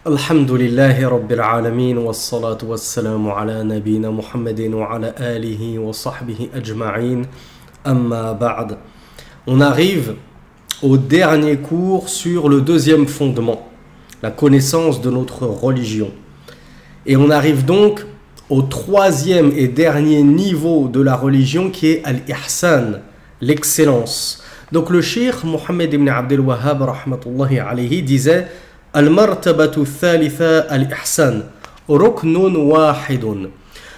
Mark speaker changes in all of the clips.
Speaker 1: الحمد لله رب العالمين والصلاة والسلام على نبينا محمد وعلى آله وصحبه أجمعين أما بعد. On arrive au dernier cours sur le deuxième fondement, la connaissance de notre religion. Et on arrive donc au troisième et dernier niveau de la religion qui est al-ihsan, l'excellence. Donc le cheikh Mohammed ibn Abdel Wahhab rahmatullahi alayhi disait Al-martabatu thalitha al-ihsan, ruknun wahidun.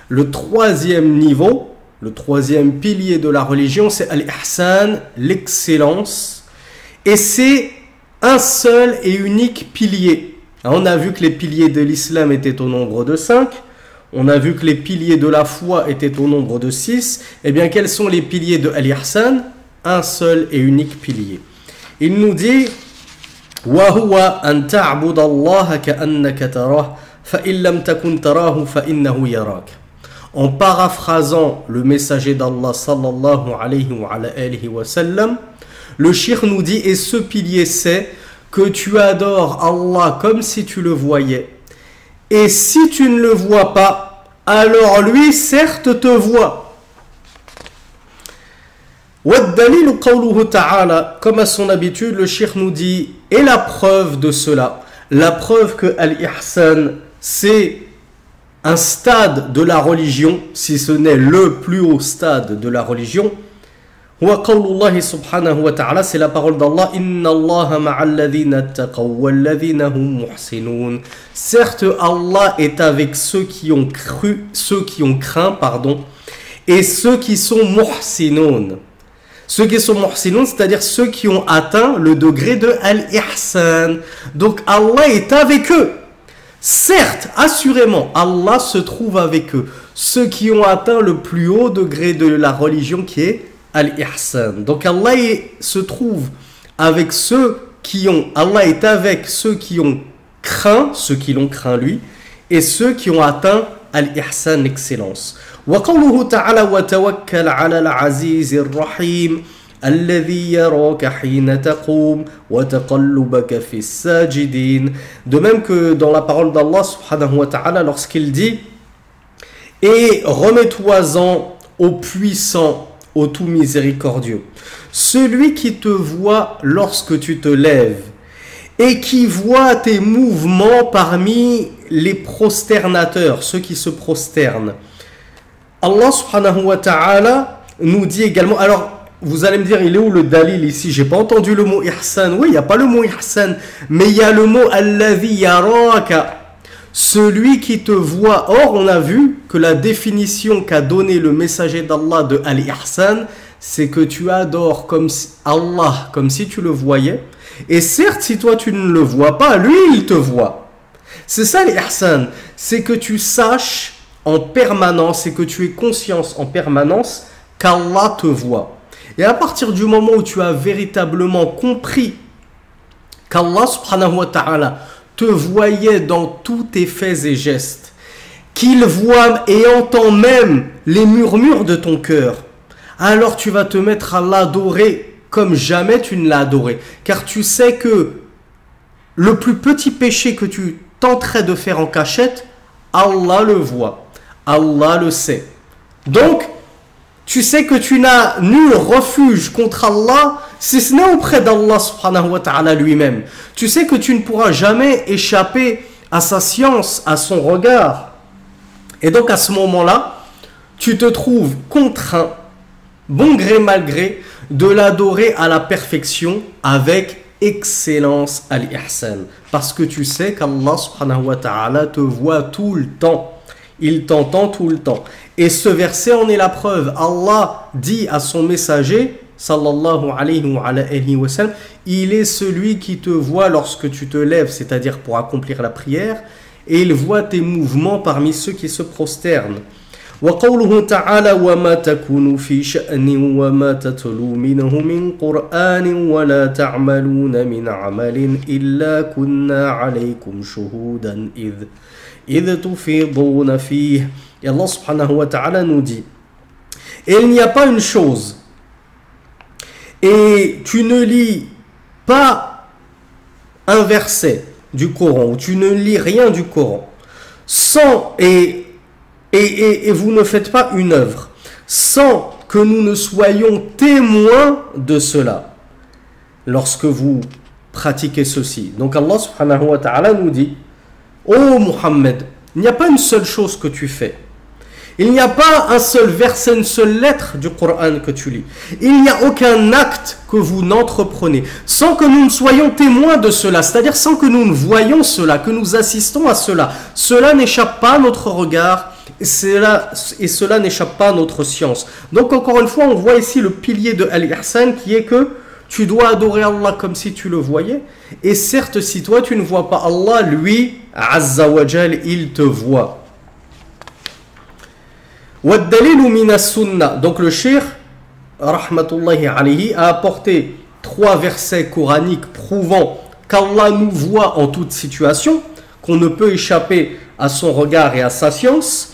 Speaker 1: Le troisième niveau, le troisième pilier de la religion, c'est al-ihsan, l'excellence. Et c'est un seul et unique pilier. On a vu que les piliers de l'islam étaient au nombre de 5. On a vu que les piliers de la foi étaient au nombre de 6. Eh bien, quels sont les piliers de al-ihsan? Un seul et unique pilier. Il nous dit وَهُوَ أَن تَعْبُدَ اللَّهَ كَأَنَّكَ تَرَاهُ فَإِن لَمْ تَكُنْ تَرَاهُ فَإِنَّهُ يَرَاكَ. En paraphrasant le messager d'Allah sallallahu alayhi wa sallam, le cheikh nous dit, et ce pilier c'est que tu adores Allah comme si tu le voyais. Et si tu ne le vois pas, alors lui certes te voit. وَالدَّلِيلُ قَوْلُهُ تَعَالَى, comme à son habitude, le cheikh nous dit, et la preuve de cela, la preuve que al-ihsan, c'est un stade de la religion, si ce n'est le plus haut stade de la religion, huwa qawlullahi subhanahu wa ta'ala, c'est la parole d'Allah, inna allaha ma'alladhina attaqaw walladhina hum muhsinun. Certes, Allah est avec ceux qui ont cru, ceux qui ont craint, pardon, et ceux qui sont muhsinun. Ceux qui sont muhsinun, c'est-à-dire ceux qui ont atteint le degré de al-ihsan. Donc Allah est avec eux. Certes, assurément, Allah se trouve avec eux. Ceux qui ont atteint le plus haut degré de la religion qui est al-ihsan. Donc Allah se trouve avec ceux qui ont... Allah est avec ceux qui ont craint, ceux qui l'ont craint lui, et ceux qui ont atteint al-ihsan, l'excellence. وقوله تعالى وتوكل على العزيز الرحيم الذي يراك حين تقوم وتقلبك في الساجدين. De même que dans la parole d'Allah subhanahu wa ta'ala lorsqu'il dit et remets-toi-en au puissant, au tout miséricordieux, celui qui te voit lorsque tu te lèves et qui voit tes mouvements parmi les prosternateurs, ceux qui se prosternent. Allah subhanahu wa ta'ala nous dit également, alors vous allez me dire, il est où le dalil ici? J'ai pas entendu le mot ihsan. Oui, il n'y a pas le mot ihsan, mais il y a le mot alladhi yaraka, celui qui te voit. Or, on a vu que la définition qu'a donné le messager d'Allah de al-ihsan, c'est que tu adores comme Allah, comme si tu le voyais. Et certes, si toi tu ne le vois pas, lui il te voit. C'est ça l'ihsan, c'est que tu saches en permanence et que tu aies conscience en permanence qu'Allah te voit. Et à partir du moment où tu as véritablement compris qu'Allah subhanahu wa ta'ala te voyait dans tous tes faits et gestes, qu'il voit et entend même les murmures de ton cœur, alors tu vas te mettre à l'adorer comme jamais tu ne l'as adoré. Car tu sais que le plus petit péché que tu tenterais de faire en cachette, Allah le voit. Allah le sait. Donc, tu sais que tu n'as nul refuge contre Allah, si ce n'est auprès d'Allah subhanahu wa ta'ala lui-même. Tu sais que tu ne pourras jamais échapper à sa science, à son regard. Et donc, à ce moment-là, tu te trouves contraint, bon gré mal gré, de l'adorer à la perfection avec excellence al-ihsan. Parce que tu sais qu'Allah subhanahu wa ta'ala te voit tout le temps. Il t'entend tout le temps. Et ce verset en est la preuve. Allah dit à son messager, sallallahu alayhi wa sallam, il est celui qui te voit lorsque tu te lèves, c'est-à-dire pour accomplir la prière, et il voit tes mouvements parmi ceux qui se prosternent. وقوله تعالى وما تكون في شأن وما تتلو منه من قرآن ولا تعملون من عمل إلا كنا عليكم شهودا إذ تفيضون فيه. Et Allah subhanahu wa ta'ala nous dit, et il n'y a pas une chose, et tu ne lis pas un verset du Coran, ou tu ne lis rien du Coran, et vous ne faites pas une œuvre, sans que nous ne soyons témoins de cela, lorsque vous pratiquez ceci. Donc Allah subhanahu wa ta'ala nous dit, ô Muhammad, il n'y a pas une seule chose que tu fais. Il n'y a pas un seul verset, une seule lettre du Coran que tu lis. Il n'y a aucun acte que vous n'entreprenez sans que nous ne soyons témoins de cela, c'est-à-dire sans que nous ne voyions cela, que nous assistons à cela. Cela n'échappe pas à notre regard et cela n'échappe pas à notre science. Donc encore une fois, on voit ici le pilier de Al-Ihsan qui est que tu dois adorer Allah comme si tu le voyais. Et certes, si toi tu ne vois pas Allah, lui, Azza wa Jal, il te voit. Donc le cheikh rahmatullahi alayhi a apporté 3 versets coraniques prouvant qu'Allah nous voit en toute situation, qu'on ne peut échapper à son regard et à sa science,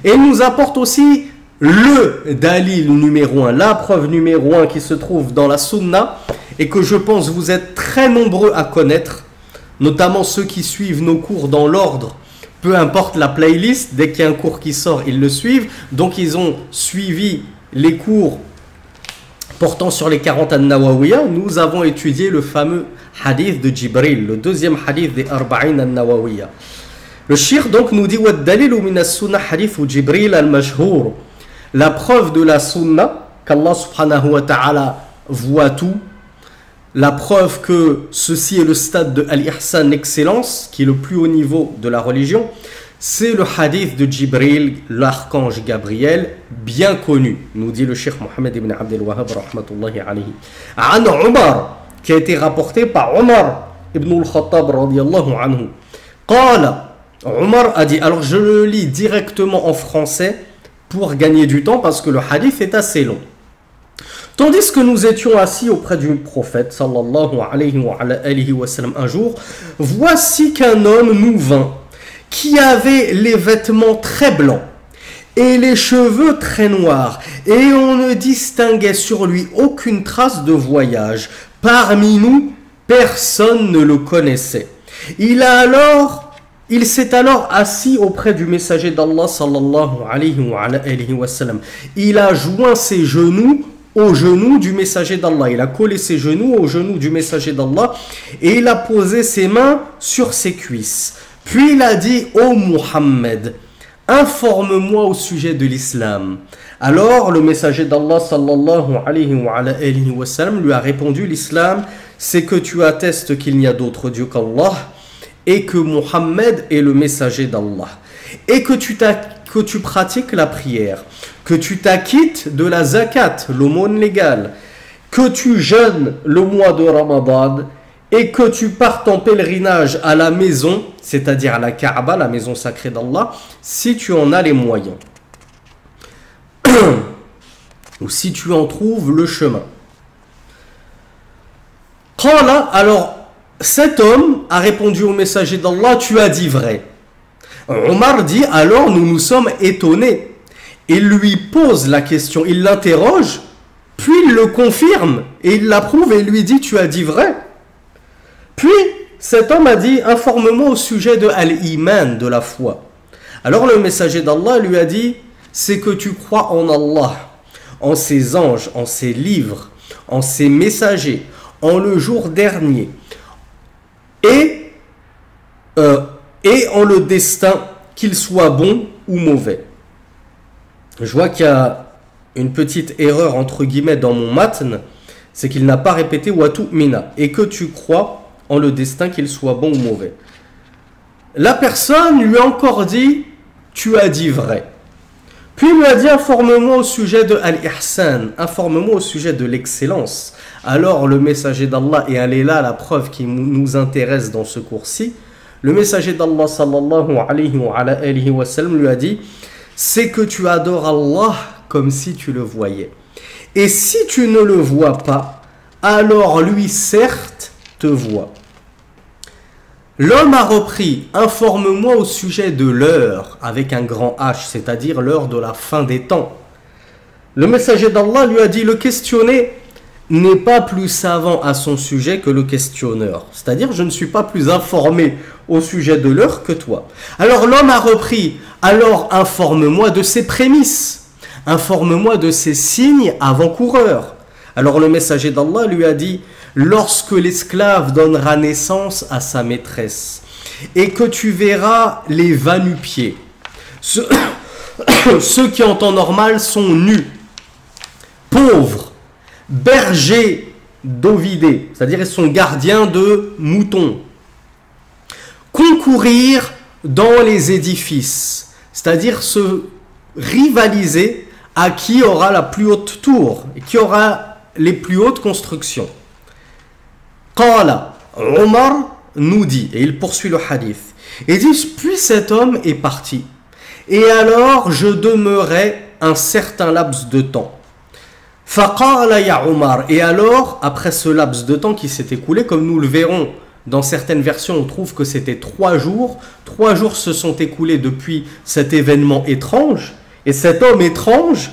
Speaker 1: et il nous apporte aussi le dalil numéro 1, la preuve numéro 1 qui se trouve dans la sunna et que je pense vous êtes très nombreux à connaître, notamment ceux qui suivent nos cours dans l'ordre. Peu importe la playlist, dès qu'il y a un cours qui sort, ils le suivent. Donc ils ont suivi les cours portant sur les 40 an-Nawawiyya. Nous avons étudié le fameux hadith de Jibril, le deuxième hadith des Arba'in an-Nawawiyya. Le shir donc nous dit وَالدَّلِيلُ مِنَ السُّنَّةِ حَدِيثُ جِبْرِيلَ الْمَشْهُورُ. La preuve de la sunna, qu'Allah subhanahu wa ta'ala voit tout. La preuve que ceci est le stade de Al-Ihsan, l'excellence, qui est le plus haut niveau de la religion, c'est le hadith de Jibril, l'archange Gabriel, bien connu, nous dit le cheikh Mohammed ibn Abdel Wahhab, rahmatullahi alayhi. An Omar, qui a été rapporté par Omar ibn al-Khattab, radiyallahu anhu. Qala, Omar a dit, alors je le lis directement en français pour gagner du temps parce que le hadith est assez long. Tandis que nous étions assis auprès du prophète sallallahu alayhi wa sallam un jour, voici qu'un homme nous vint qui avait les vêtements très blancs et les cheveux très noirs et on ne distinguait sur lui aucune trace de voyage. Parmi nous, personne ne le connaissait. Il s'est alors assis auprès du messager d'Allah sallallahu alayhi wa sallam. Il a joint ses genoux aux genoux du messager d'Allah. Il a collé ses genoux aux genoux du messager d'Allah et il a posé ses mains sur ses cuisses. Puis il a dit, ô Muhammad, informe-moi au sujet de l'islam. Alors le messager d'Allah sallallahu alayhi wa sallam lui a répondu, l'islam c'est que tu attestes qu'il n'y a d'autre Dieu qu'Allah et que Muhammad est le messager d'Allah et que tu pratiques la prière, que tu t'acquittes de la zakat, l'aumône légale, que tu jeûnes le mois de Ramadan et que tu partes en pèlerinage à la maison, c'est-à-dire à la Kaaba, la maison sacrée d'Allah, si tu en as les moyens. Ou si tu en trouves le chemin. Qala, alors cet homme a répondu au messager d'Allah, tu as dit vrai. Omar dit, alors nous nous sommes étonnés. Il lui pose la question, il l'interroge, puis il le confirme, et il l'approuve et lui dit, tu as dit vrai. Puis cet homme a dit, informe-moi au sujet de Al-Iman, de la foi. Alors le messager d'Allah lui a dit, c'est que tu crois en Allah, en ses anges, en ses livres, en ses messagers, en le jour dernier, et en le destin, qu'il soit bon ou mauvais. Je vois qu'il y a une petite erreur entre guillemets dans mon matn, c'est qu'il n'a pas répété wa tu'mina, et que tu crois en le destin, qu'il soit bon ou mauvais. La personne lui a encore dit, tu as dit vrai. Puis il lui a dit, informe-moi au sujet de Al-Ihsan, informe-moi au sujet de l'excellence. Alors le messager d'Allah, et elle est là la preuve qui nous intéresse dans ce cours-ci, le messager d'Allah sallallahu alayhi wa sallam lui a dit, c'est que tu adores Allah comme si tu le voyais. Et si tu ne le vois pas, alors lui certes te voit. L'homme a repris, informe-moi au sujet de l'heure, avec un grand H, c'est-à-dire l'heure de la fin des temps. Le messager d'Allah lui a dit, le questionner n'est pas plus savant à son sujet que le questionneur. C'est-à-dire, je ne suis pas plus informé au sujet de l'heure que toi. Alors l'homme a repris, alors informe-moi de ses prémices, informe-moi de ses signes avant-coureurs. Alors le messager d'Allah lui a dit, lorsque l'esclave donnera naissance à sa maîtresse, et que tu verras les va-nu-pieds, ceux qui en temps normal sont nus, pauvres, bergers d'ovidés, c'est-à-dire ils sont gardiens de moutons, concourir dans les édifices, c'est-à-dire se rivaliser à qui aura la plus haute tour, et qui aura les plus hautes constructions. Qala, Omar nous dit, et il poursuit le hadith, il dit, puis cet homme est parti, et alors je demeurai un certain laps de temps. Faqala ya Omar, et alors, après ce laps de temps qui s'est écoulé, comme nous le verrons, dans certaines versions, on trouve que c'était 3 jours. 3 jours se sont écoulés depuis cet événement étrange. Et cet homme étrange,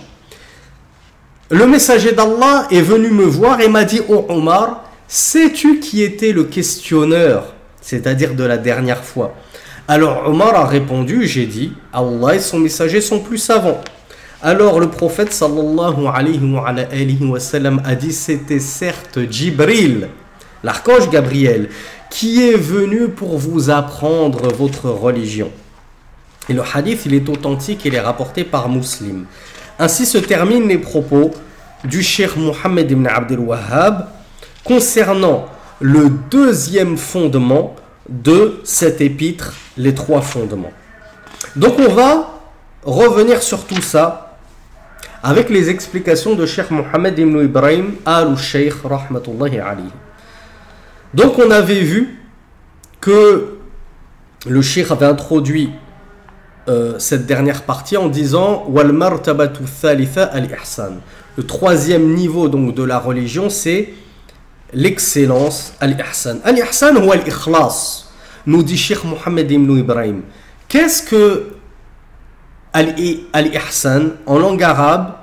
Speaker 1: le messager d'Allah est venu me voir et m'a dit, oh Omar, sais-tu qui était le questionneur, c'est-à-dire de la dernière fois? Alors Omar a répondu, j'ai dit, Allah et son messager sont plus savants. Alors le prophète sallallahu alayhi wa sallam a dit, c'était certes Jibril, l'archange Gabriel, qui est venu pour vous apprendre votre religion. Et le hadith, il est authentique, il est rapporté par Muslim. Ainsi se terminent les propos du cheikh Mohammed ibn Abdel Wahhab concernant le deuxième fondement de cet épître, les 3 fondements. Donc on va revenir sur tout ça avec les explications de cheikh Mohammed ibn Ibrahim al-Sheikh rahmatullahi alayhi. Donc on avait vu que le cheikh avait introduit cette dernière partie en disant wal martabatu thalitha al-ihsan. Le 3e niveau donc de la religion, c'est l'excellence, al-ihsan. Al-ihsan ou al-ikhlas, nous dit cheikh Mohammed ibn Ibrahim. Qu'est-ce que al-ihsan en langue arabe?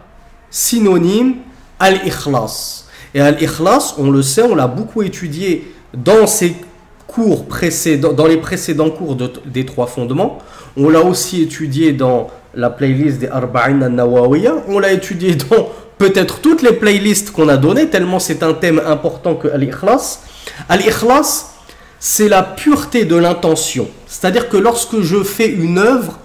Speaker 1: Synonyme al-ikhlas. Et al-ikhlas, on le sait, on l'a beaucoup étudié dans ces cours précédents, dans les précédents cours des 3 fondements. On l'a aussi étudié dans la playlist des Arba'in al-Nawawiyya. On l'a étudié dans peut-être toutes les playlists qu'on a données, tellement c'est un thème important que al-ikhlas. Al-ikhlas, c'est la pureté de l'intention. C'est-à-dire que lorsque je fais une œuvre,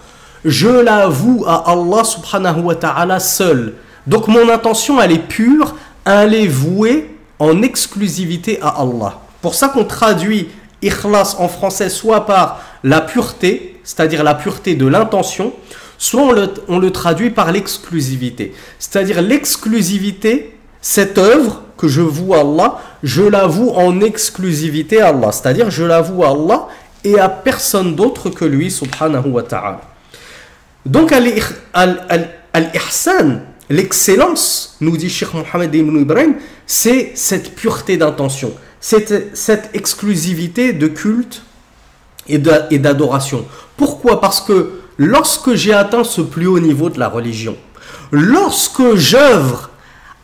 Speaker 1: je l'avoue à Allah subhanahu wa ta'ala seul. Donc mon intention, elle est pure, elle est vouée en exclusivité à Allah. Pour ça qu'on traduit ikhlas en français soit par la pureté, c'est-à-dire la pureté de l'intention, soit on le traduit par l'exclusivité. C'est-à-dire l'exclusivité, cette œuvre que je voue à Allah, je l'avoue en exclusivité à Allah. C'est-à-dire je l'avoue à Allah et à personne d'autre que lui, subhanahu wa ta'ala. Donc al-ihsan, l'excellence, nous dit Cheikh Mohammed ibn Ibrahim, c'est cette pureté d'intention, cette exclusivité de culte et d'adoration. Pourquoi? Parce que lorsque j'ai atteint ce plus haut niveau de la religion, lorsque j'œuvre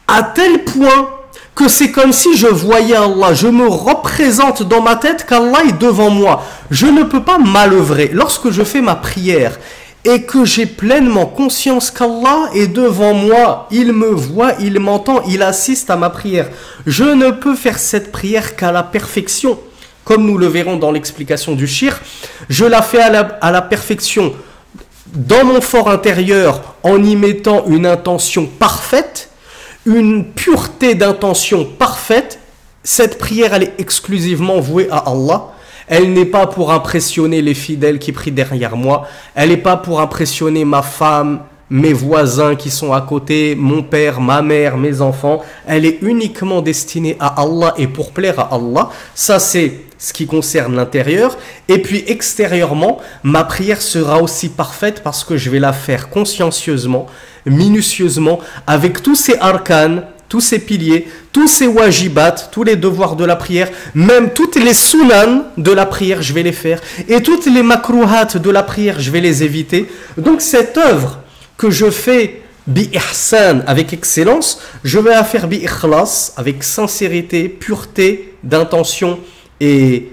Speaker 1: à tel point que c'est comme si je voyais Allah, je me représente dans ma tête qu'Allah est devant moi, je ne peux pas mal œuvrer. Lorsque je fais ma prière et que j'ai pleinement conscience qu'Allah est devant moi, il me voit, il m'entend, il assiste à ma prière, je ne peux faire cette prière qu'à la perfection. Comme nous le verrons dans l'explication du shirk, je la fais à la perfection dans mon fort intérieur en y mettant une intention parfaite, une pureté d'intention parfaite. Cette prière, elle est exclusivement vouée à Allah. Elle n'est pas pour impressionner les fidèles qui prient derrière moi. Elle n'est pas pour impressionner ma femme, mes voisins qui sont à côté, mon père, ma mère, mes enfants. Elle est uniquement destinée à Allah et pour plaire à Allah. Ça, c'est ce qui concerne l'intérieur. Et puis extérieurement, ma prière sera aussi parfaite parce que je vais la faire consciencieusement, minutieusement, avec tous ces arcanes, tous ces piliers, tous ces wajibat, tous les devoirs de la prière, même toutes les sunan de la prière, je vais les faire. Et toutes les makruhat de la prière, je vais les éviter. Donc cette œuvre que je fais bi-ihsan, avec excellence, je vais la faire bi-ikhlas, avec sincérité, pureté d'intention et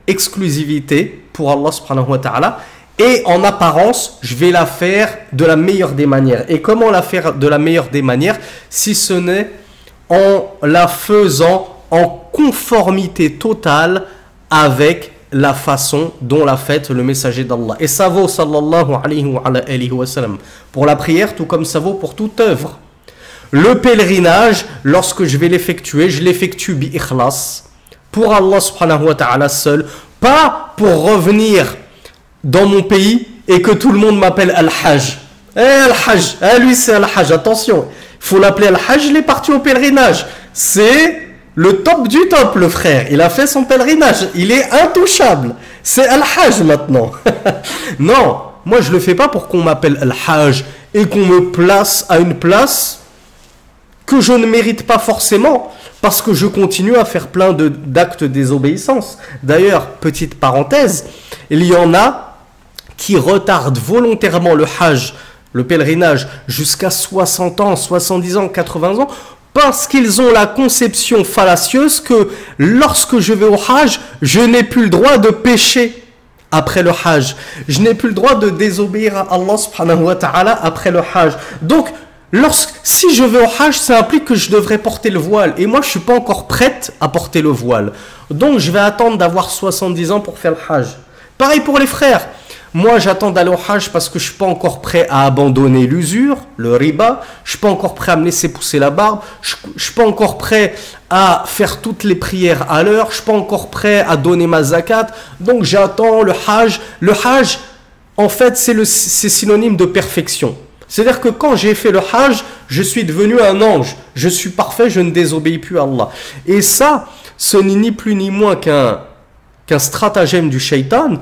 Speaker 1: exclusivité pour Allah subhanahu wa ta'ala. Et en apparence, je vais la faire de la meilleure des manières. Et comment la faire de la meilleure des manières, si ce n'est en la faisant en conformité totale avec la façon dont l'a fait le messager d'Allah. Et ça vaut, sallallahu alayhi wa sallam, pour la prière, tout comme ça vaut pour toute œuvre. Le pèlerinage, lorsque je vais l'effectuer, je l'effectue bi-ikhlas, pour Allah subhanahu wa ta'ala seul, pas pour revenir dans mon pays et que tout le monde m'appelle Al-Hajj. Al-Hajj, lui c'est Al-Hajj, attention, il faut l'appeler Al-Hajj, il est parti au pèlerinage. C'est le top du top, le frère. Il a fait son pèlerinage, il est intouchable. C'est Al-Hajj maintenant. Non, moi je le fais pas pour qu'on m'appelle Al-Hajj et qu'on me place à une place que je ne mérite pas forcément, parce que je continue à faire plein d'actes de désobéissance. D'ailleurs, petite parenthèse, il y en a qui retardent volontairement le Hajj, le pèlerinage, jusqu'à 60 ans, 70 ans, 80 ans, parce qu'ils ont la conception fallacieuse que lorsque je vais au Hajj, je n'ai plus le droit de pécher après le Hajj. Je n'ai plus le droit de désobéir à Allah subhanahu wa ta'ala après le Hajj. Donc, si je vais au Hajj, ça implique que je devrais porter le voile. Et moi, je ne suis pas encore prête à porter le voile. Donc, je vais attendre d'avoir 70 ans pour faire le Hajj. Pareil pour les frères. Moi, j'attends d'aller au Hajj parce que je ne suis pas encore prêt à abandonner l'usure, le riba. Je ne suis pas encore prêt à me laisser pousser la barbe. Je ne suis pas encore prêt à faire toutes les prières à l'heure. Je ne suis pas encore prêt à donner ma zakat. Donc, j'attends le Hajj. Le Hajj, en fait, c'est synonyme de perfection. C'est-à-dire que quand j'ai fait le Hajj, je suis devenu un ange. Je suis parfait, je ne désobéis plus à Allah. Et ça, ce n'est ni plus ni moins qu'un stratagème du shaitan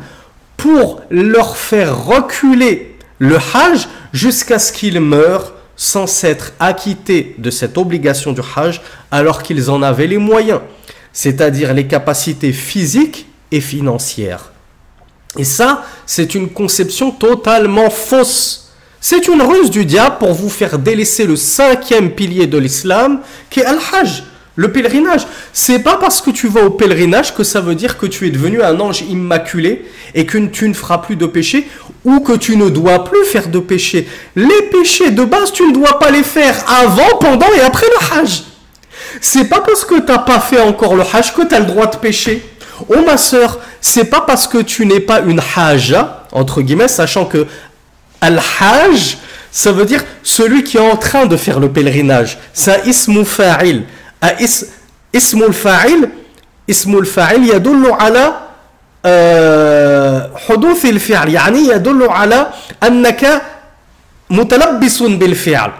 Speaker 1: pour leur faire reculer le Hajj jusqu'à ce qu'ils meurent sans s'être acquittés de cette obligation du Hajj alors qu'ils en avaient les moyens, c'est-à-dire les capacités physiques et financières. Et ça, c'est une conception totalement fausse. C'est une ruse du diable pour vous faire délaisser le 5e pilier de l'islam, qui est Al-Hajj, le pèlerinage. C'est pas parce que tu vas au pèlerinage que ça veut dire que tu es devenu un ange immaculé et que tu ne feras plus de péché ou que tu ne dois plus faire de péché. Les péchés de base, tu ne dois pas les faire avant, pendant et après le Hajj. C'est pas parce que tu n'as pas fait encore le Hajj que tu as le droit de pécher. Oh ma sœur, c'est pas parce que tu n'es pas une haja, entre guillemets, sachant que Al-Hajj, ça veut dire celui qui est en train de faire le pèlerinage. C'est un ismu fa'il. Ismu al-fa'il يدل على حدوث الفعل يعني يدل على أنك متلبس بالفعل.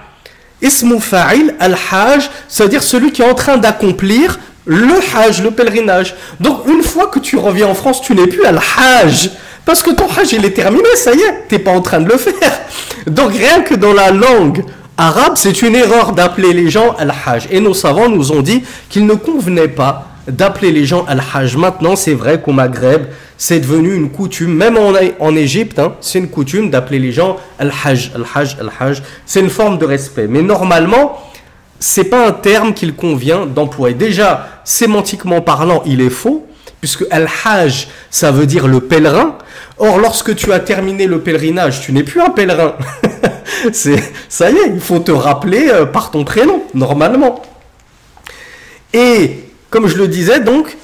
Speaker 1: Ismu fa'il, al-Hajj, ça veut dire celui qui est en train d'accomplir le Hajj, le pèlerinage. Donc une fois que tu reviens en France, tu n'es plus al-Hajj. Parce que ton Hajj, il est terminé, ça y est, tu n'es pas en train de le faire. Donc rien que dans la langue arabe, c'est une erreur d'appeler les gens Al-Hajj. Et nos savants nous ont dit qu'il ne convenait pas d'appeler les gens Al-Hajj. Maintenant, c'est vrai qu'au Maghreb, c'est devenu une coutume, même en Égypte, hein, c'est une coutume d'appeler les gens Al-Hajj, Al-Hajj, Al-Hajj. C'est une forme de respect. Mais normalement, ce n'est pas un terme qu'il convient d'employer. Déjà, sémantiquement parlant, il est faux, puisque Al-Hajj, ça veut dire le pèlerin. Or, lorsque tu as terminé le pèlerinage, tu n'es plus un pèlerin. Ça y est, il faut te rappeler par ton prénom, normalement. Et, comme je le disais, donc,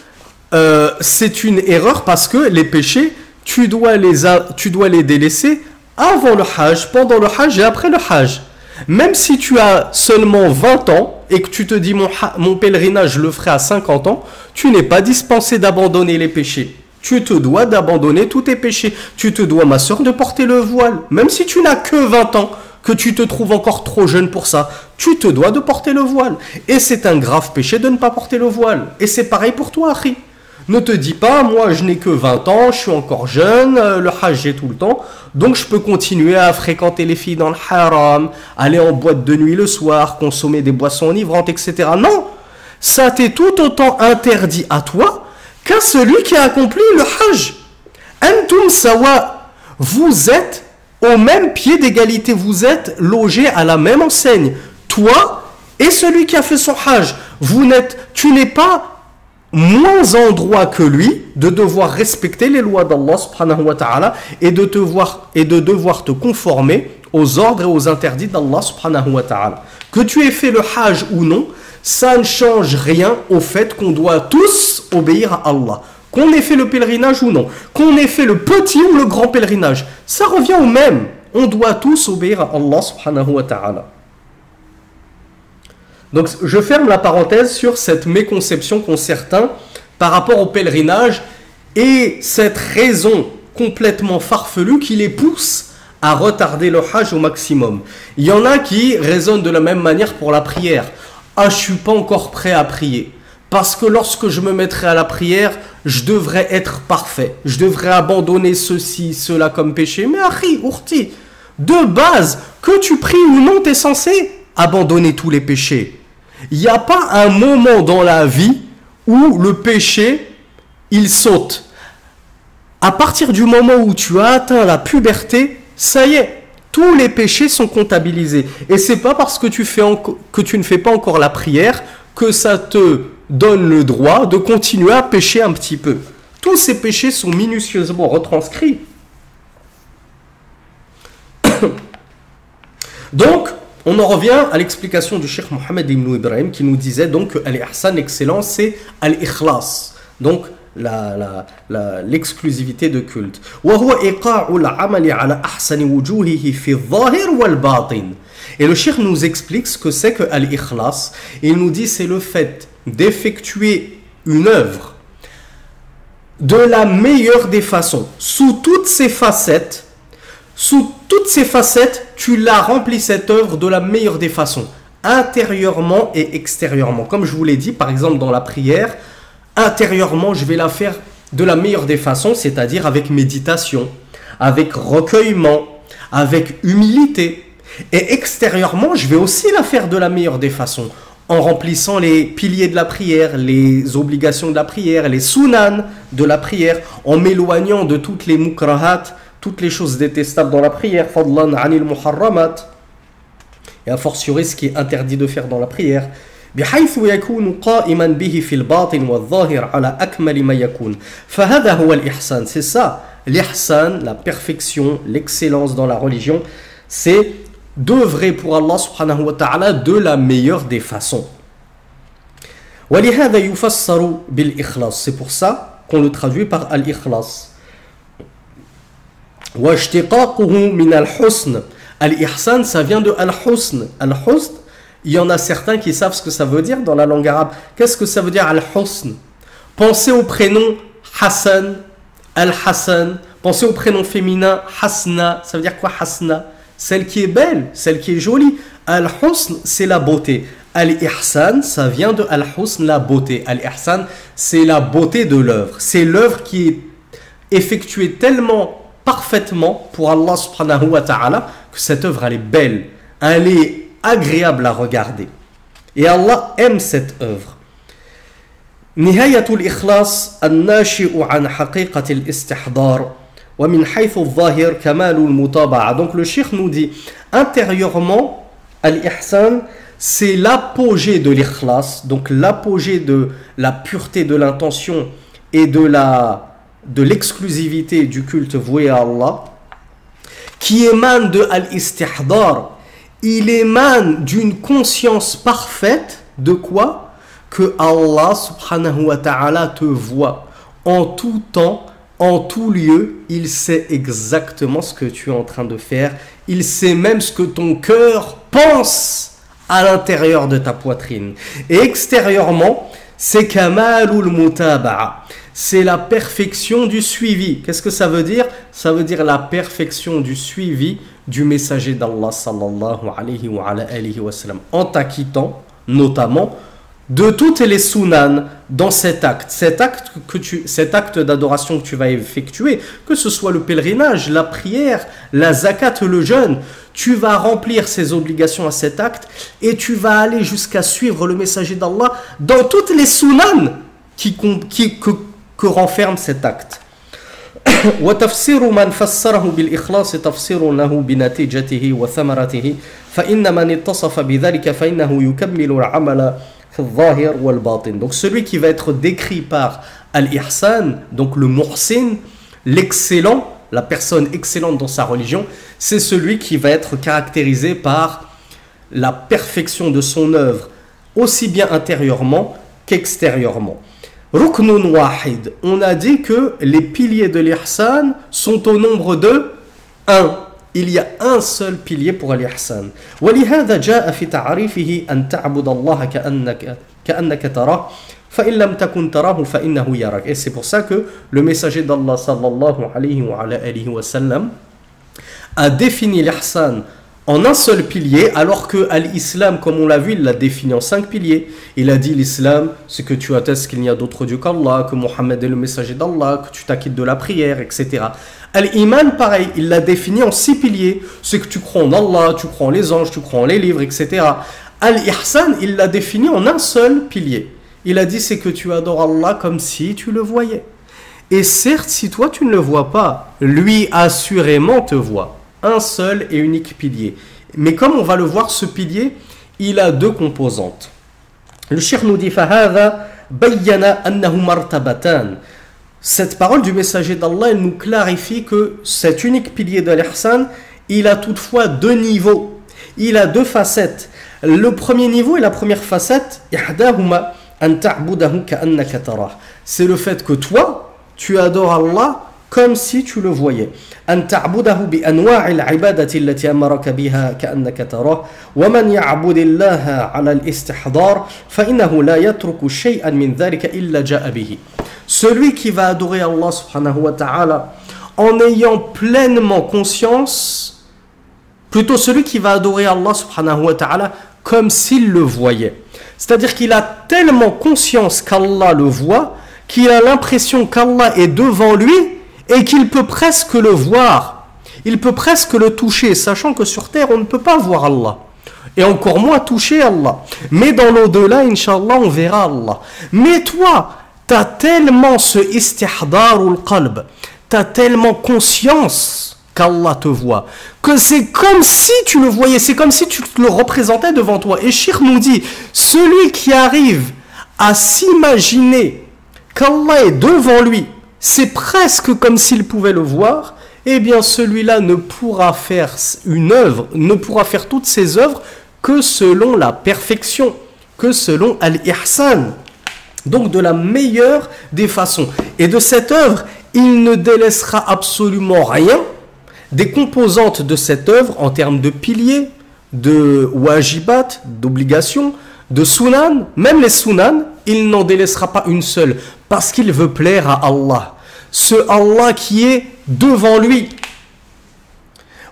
Speaker 1: c'est une erreur parce que les péchés, tu dois les délaisser avant le Hajj, pendant le Hajj et après le Hajj. Même si tu as seulement 20 ans et que tu te dis mon pèlerinage, je le ferai à 50 ans, tu n'es pas dispensé d'abandonner les péchés. Tu te dois d'abandonner tous tes péchés. Tu te dois, ma soeur, de porter le voile. Même si tu n'as que 20 ans, que tu te trouves encore trop jeune pour ça, tu te dois de porter le voile. Et c'est un grave péché de ne pas porter le voile. Et c'est pareil pour toi, Akhi. Ne te dis pas, moi je n'ai que 20 ans, je suis encore jeune, le Hajj j'ai tout le temps, donc je peux continuer à fréquenter les filles dans le haram, aller en boîte de nuit le soir, consommer des boissons enivrantes, etc. Non, ça t'est tout autant interdit à toi qu'à celui qui a accompli le Hajj. Antum sawa, vous êtes Au même pied d'égalité, vous êtes logés à la même enseigne. Toi et celui qui a fait son hajj. Tu n'es pas moins en droit que lui de devoir respecter les lois d'Allah subhanahu wa ta'ala et de devoir te conformer aux ordres et aux interdits d'Allah subhanahu wa ta'ala. Que tu aies fait le hajj ou non, ça ne change rien au fait qu'on doit tous obéir à Allah. Qu'on ait fait le pèlerinage ou non, qu'on ait fait le petit ou le grand pèlerinage, ça revient au même. On doit tous obéir à Allah subhanahu wa ta'ala. Donc je ferme la parenthèse sur cette méconception qu'ont certains par rapport au pèlerinage et cette raison complètement farfelue qui les pousse à retarder le hajj au maximum. Il y en a qui raisonnent de la même manière pour la prière. Ah, je suis pas encore prêt à prier. Parce que lorsque je me mettrai à la prière, je devrais être parfait. Je devrais abandonner ceci, cela comme péché. Mais akhi, ourti, de base, que tu pries ou non, tu es censé abandonner tous les péchés. Il n'y a pas un moment dans la vie où le péché, il saute. À partir du moment où tu as atteint la puberté, ça y est, tous les péchés sont comptabilisés. Et c'est pas parce que tu ne fais pas encore la prière que ça te donne le droit de continuer à pécher un petit peu. Tous ces péchés sont minutieusement retranscrits. Donc, on en revient à l'explication du Cheikh Mohammed ibn Ibrahim qui nous disait donc que al-ihsan, l'excellence, c'est al-ikhlas. Donc, l'exclusivité de culte. Et le Cheikh nous explique ce que c'est que al-ikhlas. Il nous dit c'est le fait d'effectuer une œuvre de la meilleure des façons, sous toutes ses facettes. Sous toutes ces facettes, tu la remplis cette œuvre de la meilleure des façons, intérieurement et extérieurement. Comme je vous l'ai dit, par exemple dans la prière, intérieurement, je vais la faire de la meilleure des façons, c'est-à-dire avec méditation, avec recueillement, avec humilité. Et extérieurement, je vais aussi la faire de la meilleure des façons, en remplissant les piliers de la prière, les obligations de la prière, les sunan de la prière, en m'éloignant de toutes les mukrahat, toutes les choses détestables dans la prière, fadlan anil muharramat, et a fortiori ce qui est interdit de faire dans la prière, بحيث يكون قائما به في الباطن والظاهر على أكمل ما يكون فهذا هو الإحسان. C'est ça l'ihsan, la perfection, l'excellence dans la religion, c'est d'œuvrer pour Allah subhanahu wa ta'ala de la meilleure des façons. ولهذا يفسر بالإخلاص, c'est pour ça qu'on le traduit par al-ikhlas. واشتقاقه من الحسن, al-ihsan ça vient de al-husn. Al-husn, il y en a certains qui savent ce que ça veut dire dans la langue arabe. Qu'est-ce que ça veut dire al-husn? Pensez au prénom Hassan, al-Hassan. Pensez au prénom féminin Hasna. Ça veut dire quoi Hasna? Celle qui est belle, celle qui est jolie. Al-husn, c'est la beauté. Al-ihsan, ça vient de al-husn, la beauté. Al-ihsan, c'est la beauté de l'œuvre. C'est l'œuvre qui est effectuée tellement parfaitement pour Allah subhanahu wa ta'ala que cette œuvre elle est belle, elle est agréable à regarder et Allah aime cette œuvre. نهاية الإخلاص الناشئ عن حقيقة الاستحضار ومن حيث الظاهر كمال المتابعة. Donc le cheikh nous dit intérieurement al-ihsan c'est l'apogée de l'ikhlas, donc l'apogée de la pureté de l'intention et de l'exclusivité du culte voué à Allah, qui émane de al-istihdar. Il émane d'une conscience parfaite de quoi? Que Allah subhanahu wa ta'ala te voit en tout temps, en tout lieu. Il sait exactement ce que tu es en train de faire. Il sait même ce que ton cœur pense à l'intérieur de ta poitrine. Et extérieurement, c'est kamalul mutaba'a. C'est la perfection du suivi. Qu'est-ce que ça veut dire? Ça veut dire la perfection du suivi du messager d'Allah sallallahu alayhi wa sallam, en t'acquittant notamment de toutes les sunan dans cet acte. Cet acte d'adoration que tu vas effectuer, que ce soit le pèlerinage, la prière, la zakat, le jeûne, tu vas remplir ces obligations à cet acte et tu vas aller jusqu'à suivre le messager d'Allah dans toutes les sunan que renferme cet acte. وتفسير من فسره بالإخلاص تفسير له بنتيجته وثمرته فإن من اتصف بذلك فإنه يكمل العمل في الظاهر والباطن. Donc celui qui va être décrit par Al-Ihsan, donc le muhsin, l'excellent, la personne excellente dans sa religion, c'est celui qui va être caractérisé par la perfection de son œuvre, aussi bien intérieurement qu'extérieurement. Ruknun wahid, on a dit que les piliers de l'ihsan sont au nombre de 1. Il y a un seul pilier pour l'ihsan. ولهذا جاء في تعريفه أن تعبد الله كأنك تراه فإن لم تكن تراه فإنه يراك. Et c'est pour ça que le messager d'Allah sallallahu alayhi wa sallam a défini l'ihsan en un seul pilier, alors que l'islam, comme on l'a vu, il l'a défini en 5 piliers. Il a dit l'islam, c'est que tu attestes qu'il n'y a d'autre Dieu qu'Allah, que Mohammed est le messager d'Allah, que tu t'acquittes de la prière, etc. Al-Iman, pareil, il l'a défini en 6 piliers. C'est que tu crois en Allah, tu crois en les anges, tu crois en les livres, etc. Al-Ihsan, il l'a défini en un seul pilier. Il a dit, c'est que tu adores Allah comme si tu le voyais. Et certes, si toi tu ne le vois pas, lui assurément te voit. Un seul et unique pilier. Mais comme on va le voir, ce pilier, il a 2 composantes. Le cheikh nous dit فَهَذَا بَيَّنَ أَنَّهُ مَرْتَبَتَانِ. Cette parole du messager d'Allah, elle nous clarifie que cet unique pilier de l'ihsan, il a toutefois 2 niveaux. Il a 2 facettes. Le premier niveau et la première facette, إِحْدَاهُمَا أَن تَعْبُدَهُ كَأَنَّكَ تَرَاهُ. C'est le fait que toi, tu adores Allah comme si tu le voyais. أن تعبده بأنواع العبادة التي أمرك بها كأنك تراه ومن يعبد الله على الاستحضار فإنه لا يترك شيئا من ذلك إلا جاء به. Celui qui va adorer Allah subhanahu wa ta'ala en ayant pleinement conscience, plutôt celui qui va adorer Allah subhanahu wa ta'ala comme s'il le voyait. C'est-à-dire qu'il a tellement conscience qu'Allah le voit, qu'il a l'impression qu'Allah est devant lui et qu'il peut presque le voir, il peut presque le toucher, sachant que sur terre on ne peut pas voir Allah, et encore moins toucher Allah. Mais dans l'au-delà, Inch'Allah, on verra Allah. Mais toi, tu as tellement ce istihdarul qalb, tu as tellement conscience qu'Allah te voit, que c'est comme si tu le voyais, c'est comme si tu le représentais devant toi. Et Cheikh nous dit, celui qui arrive à s'imaginer qu'Allah est devant lui, c'est presque comme s'il pouvait le voir, eh bien celui-là ne pourra faire une œuvre, ne pourra faire toutes ses œuvres que selon la perfection, que selon Al-Ihsan. Donc de la meilleure des façons. Et de cette œuvre, il ne délaissera absolument rien des composantes de cette œuvre en termes de piliers, de wajibat, d'obligations, de sunan, même les sunan, il n'en délaissera pas une seule, parce qu'il veut plaire à Allah, ce Allah qui est devant lui.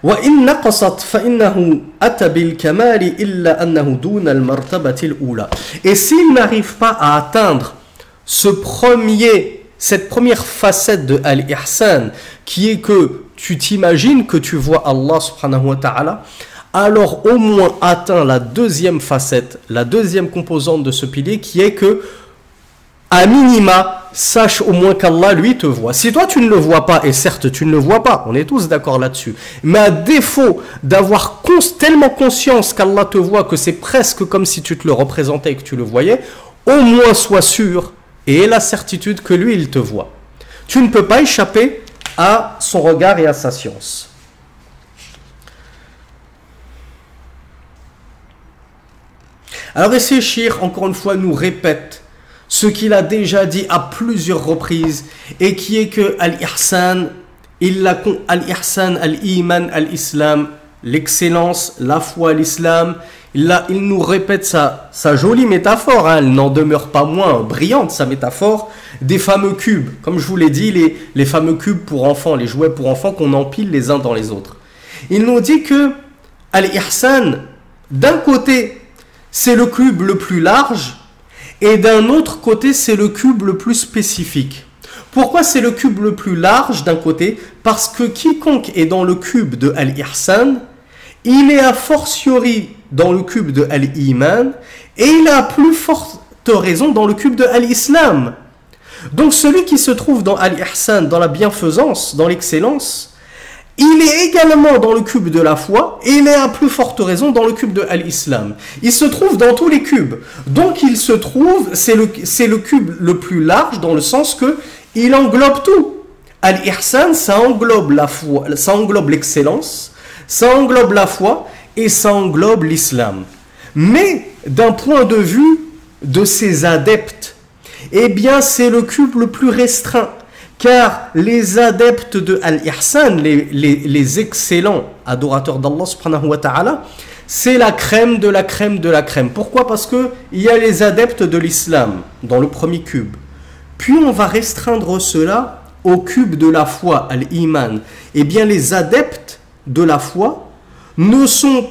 Speaker 1: وَإِن نَقَصَتْ فَإِنَّهُ أَتَى بِالْكَمَالِ إِلَّا أَنَّهُ دُونَ الْمَرْتَبَةِ الْأُولَى. Et s'il n'arrive pas à atteindre cette première facette de Al-Ihsan, qui est que tu t'imagines que tu vois Allah subhanahu wa ta'ala, alors au moins atteint la deuxième facette, la deuxième composante de ce pilier, qui est que, à minima, sache au moins qu'Allah, lui, te voit. Si toi, tu ne le vois pas, et certes, tu ne le vois pas, on est tous d'accord là-dessus, mais à défaut d'avoir tellement conscience qu'Allah te voit, que c'est presque comme si tu te le représentais et que tu le voyais, au moins sois sûr et aie la certitude que lui, il te voit. Tu ne peux pas échapper à son regard et à sa science. Alors ici, Cheikh, encore une fois, nous répète ce qu'il a déjà dit à plusieurs reprises, et qui est que Al-Ihsan, Al-Ihsan, Al-Iman, Al-Islam, l'excellence, la foi, l'Islam, il nous répète sa jolie métaphore, hein, elle n'en demeure pas moins brillante, sa métaphore, des fameux cubes. Comme je vous l'ai dit, les fameux cubes pour enfants, les jouets pour enfants qu'on empile les uns dans les autres. Il nous dit que Al-Ihsan, d'un côté, c'est le cube le plus large, et d'un autre côté, c'est le cube le plus spécifique. Pourquoi c'est le cube le plus large d'un côté? Parce que quiconque est dans le cube de Al-Ihsan, il est a fortiori dans le cube de Al-Iman, et il a à plus forte raison dans le cube de Al-Islam. Donc celui qui se trouve dans Al-Ihsan, dans la bienfaisance, dans l'excellence, il est également dans le cube de la foi et il est à plus forte raison dans le cube de Al-Islam. Il se trouve dans tous les cubes. Donc il se trouve, c'est le cube le plus large dans le sens que il englobe tout. Al-Ihsan, ça englobe la foi, ça englobe l'excellence, ça englobe la foi et ça englobe l'islam. Mais d'un point de vue de ses adeptes, eh bien c'est le cube le plus restreint. Car les adeptes de Al-Ihsan, les excellents adorateurs d'Allah subhanahu wa ta'ala, c'est la crème de la crème de la crème. Pourquoi? Parce qu'il y a les adeptes de l'islam dans le premier cube. Puis on va restreindre cela au cube de la foi, Al-Iman. Eh bien les adeptes de la foi ne sont...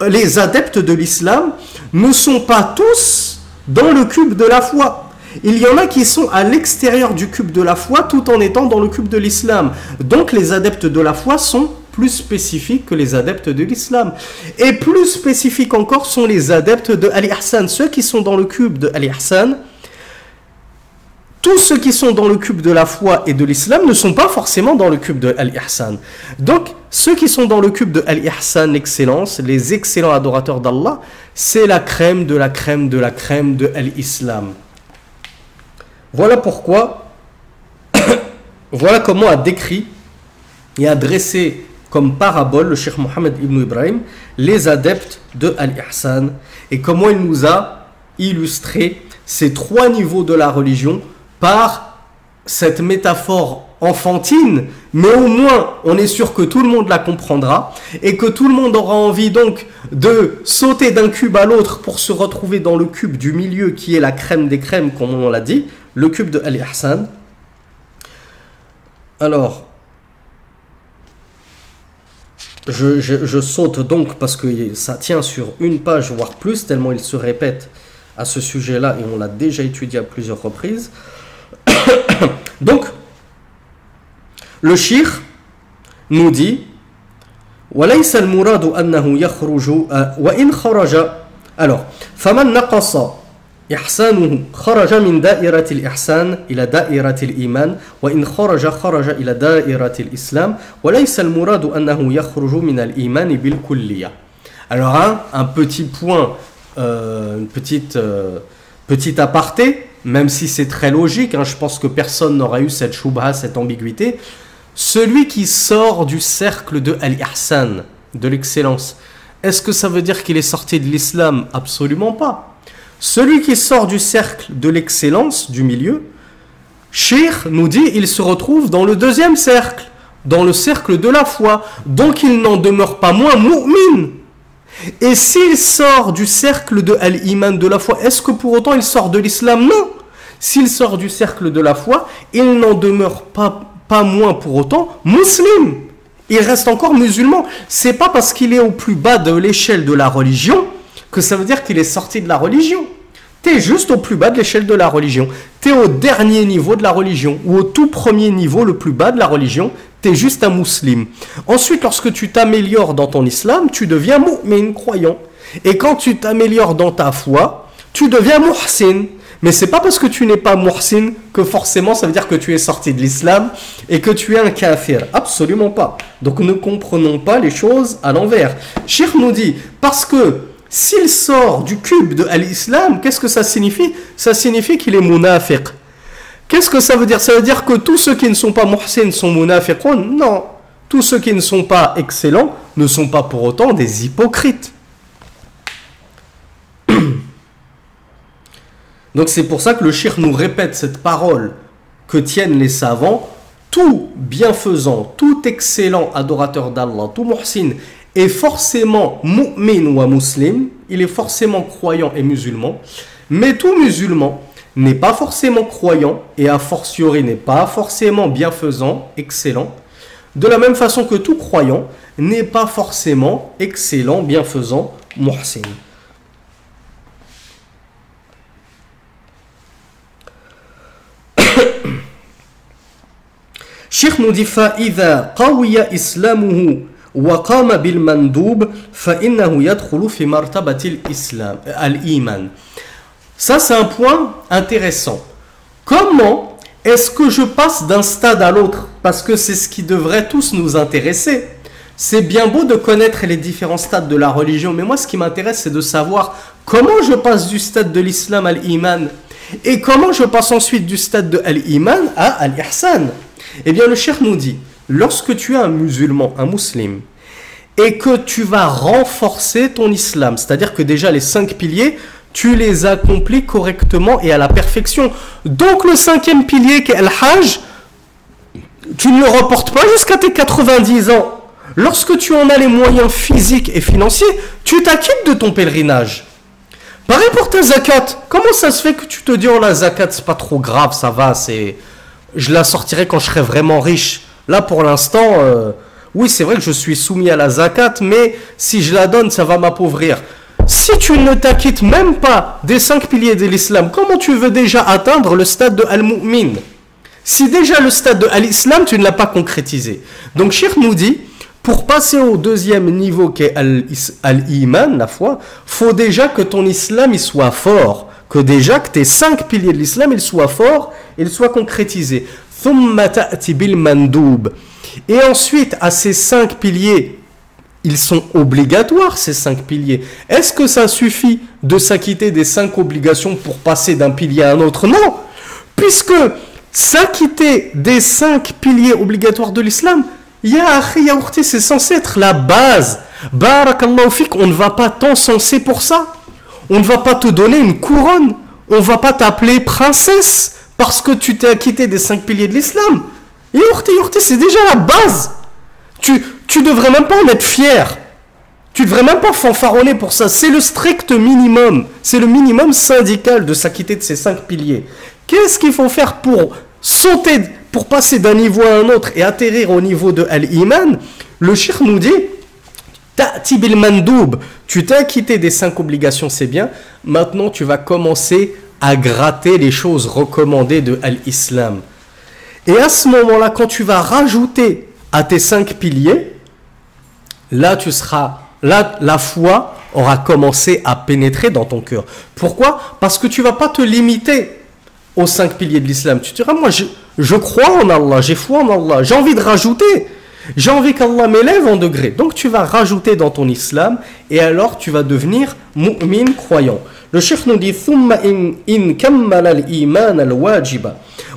Speaker 1: Les adeptes de l'islam ne sont pas tous dans le cube de la foi. Il y en a qui sont à l'extérieur du cube de la foi tout en étant dans le cube de l'islam. Donc les adeptes de la foi sont plus spécifiques que les adeptes de l'islam. Et plus spécifiques encore sont les adeptes de Al-Ihsan. Ceux qui sont dans le cube de Al-Ihsan, tous ceux qui sont dans le cube de la foi et de l'islam ne sont pas forcément dans le cube de Al-Ihsan. Donc ceux qui sont dans le cube de Al-Ihsan, l'excellence, les excellents adorateurs d'Allah, c'est la crème de la crème de la crème de Al-Islam. Voilà pourquoi, voilà comment a décrit et a dressé comme parabole le Cheikh Mohammed ibn Ibrahim les adeptes de Al-Ihsan et comment il nous a illustré ces trois niveaux de la religion par cette métaphore enfantine, mais au moins on est sûr que tout le monde la comprendra et que tout le monde aura envie donc de sauter d'un cube à l'autre pour se retrouver dans le cube du milieu qui est la crème des crèmes comme on l'a dit, le cube de Al-Ihsan. Alors, je saute donc parce que ça tient sur une page voire plus, tellement il se répète à ce sujet-là et on l'a déjà étudié à plusieurs reprises. Donc, le cheikh nous dit وَلَيْسَ الْمُرَادُ أَنَّهُ يَخْرُجُ وَإِنْ خَرَجَ alors فَمَنْ نَقَصَ إحسانه خرج من دائرة الإحسان إلى دائرة الإيمان وإن خرج إلى دائرة الإسلام وليس المراد أنه يخرج من الإيمان بالكلية. Alors un petit point, une petite aparté, même si c'est très logique, hein, je pense que personne n'aura eu cette shubha, cette ambiguïté. Celui qui sort du cercle de Al-Ihsan, de l'excellence, est-ce que ça veut dire qu'il est sorti de l'islam? Absolument pas. Celui qui sort du cercle de l'excellence, du milieu, Cheikh nous dit, il se retrouve dans le deuxième cercle, dans le cercle de la foi. Donc il n'en demeure pas moins mu'min. Et s'il sort du cercle de Al-Iman, de la foi, est-ce que pour autant il sort de l'islam? Non. S'il sort du cercle de la foi, il n'en demeure pas moins pour autant musulman. Il reste encore musulman. C'est pas parce qu'il est au plus bas de l'échelle de la religion que ça veut dire qu'il est sorti de la religion. Tu es juste au plus bas de l'échelle de la religion. Tu es au dernier niveau de la religion, ou au tout premier niveau, le plus bas de la religion, tu es juste un musulman. Ensuite, lorsque tu t'améliores dans ton islam, tu deviens mu'min, croyant. Et quand tu t'améliores dans ta foi, tu deviens muhsin. Mais c'est pas parce que tu n'es pas muhsin que forcément ça veut dire que tu es sorti de l'islam et que tu es un kafir. Absolument pas. Donc ne comprenons pas les choses à l'envers. Cheikh nous dit, parce que s'il sort du cube de l'islam, qu'est-ce que ça signifie? Ça signifie qu'il est munafiq. Qu'est-ce que ça veut dire? Ça veut dire que tous ceux qui ne sont pas muhsin sont munafiqun? Non. Tous ceux qui ne sont pas excellents ne sont pas pour autant des hypocrites. Donc c'est pour ça que le cheikh nous répète cette parole que tiennent les savants. Tout bienfaisant, tout excellent adorateur d'Allah, tout muhsin est forcément mu'min ou muslim, il est forcément croyant et musulman, mais tout musulman n'est pas forcément croyant et a fortiori n'est pas forcément bienfaisant, excellent, de la même façon que tout croyant n'est pas forcément excellent, bienfaisant, muhsin. Cheikh nous dit فَإِذَا قَوِيَ إِسْلَامُهُ وَقَامَ بِالْمَنْدُوبِ فَإِنَّهُ يَدْخُلُ فِي مَرْتَبَةِ الْإِسْلَامِ الْإِيمَانِ. Ça c'est un point intéressant. Comment est-ce que je passe d'un stade à l'autre? Parce que c'est ce qui devrait tous nous intéresser. C'est bien beau de connaître les différents stades de la religion, mais moi ce qui m'intéresse c'est de savoir comment je passe du stade de l'islam à l'iman et comment je passe ensuite du stade de l'iman à l'ihsan. Eh bien le cheikh nous dit, lorsque tu es un musulman, un musulman, et que tu vas renforcer ton islam, c'est-à-dire que déjà les 5 piliers, tu les accomplis correctement et à la perfection. Donc le 5e pilier qui est al-hajj, tu ne le reportes pas jusqu'à tes 90 ans. Lorsque tu en as les moyens physiques et financiers, tu t'acquittes de ton pèlerinage. Pareil pour ta zakat. Comment ça se fait que tu te dis, oh la zakat c'est pas trop grave, ça va, je la sortirai quand je serai vraiment riche. Là pour l'instant, oui c'est vrai que je suis soumis à la zakat, mais si je la donne, ça va m'appauvrir. Si tu ne t'acquittes même pas des 5 piliers de l'islam, comment tu veux déjà atteindre le stade de al-mu'min? Si déjà le stade de l'islam, tu ne l'as pas concrétisé. Donc Cheikh nous dit, pour passer au 2e niveau qui est al-iman, la foi, faut déjà que ton islam il soit fort, que déjà que tes 5 piliers de l'islam ils soient forts, ils soient concrétisés. Thumma ta'ti bil mandub. Et ensuite, à ces 5 piliers, ils sont obligatoires, ces 5 piliers. Est-ce que ça suffit de s'acquitter des 5 obligations pour passer d'un pilier à un autre? Non, puisque s'acquitter des 5 piliers obligatoires de l'islam, c'est censé être la base. Barakallahu fik, on ne va pas t'encenser pour ça. On ne va pas te donner une couronne. On ne va pas t'appeler princesse parce que tu t'es acquitté des 5 piliers de l'islam. C'est déjà la base. Tu devrais même pas en être fier. Tu devrais même pas fanfaronner pour ça. C'est le strict minimum. C'est le minimum syndical de s'acquitter de ces 5 piliers. Qu'est-ce qu'il faut faire pour sauter, pour passer d'un niveau à un autre et atterrir au niveau de l'iman? Le cheikh nous dit, ta'ti bil mandoub, tu t'es acquitté des 5 obligations, c'est bien. Maintenant, tu vas commencer à gratter les choses recommandées de l'islam. Et à ce moment-là, quand tu vas rajouter à tes 5 piliers, là, la foi aura commencé à pénétrer dans ton cœur. Pourquoi? Parce que tu ne vas pas te limiter aux 5 piliers de l'islam. Tu diras, moi, je crois en Allah, j'ai foi en Allah, j'ai envie de rajouter. J'ai envie qu'Allah m'élève en degré. Donc, tu vas rajouter dans ton islam et alors tu vas devenir mu'min, croyant. Le cheikh nous dit, ثم إن كمل الإيمان الواجب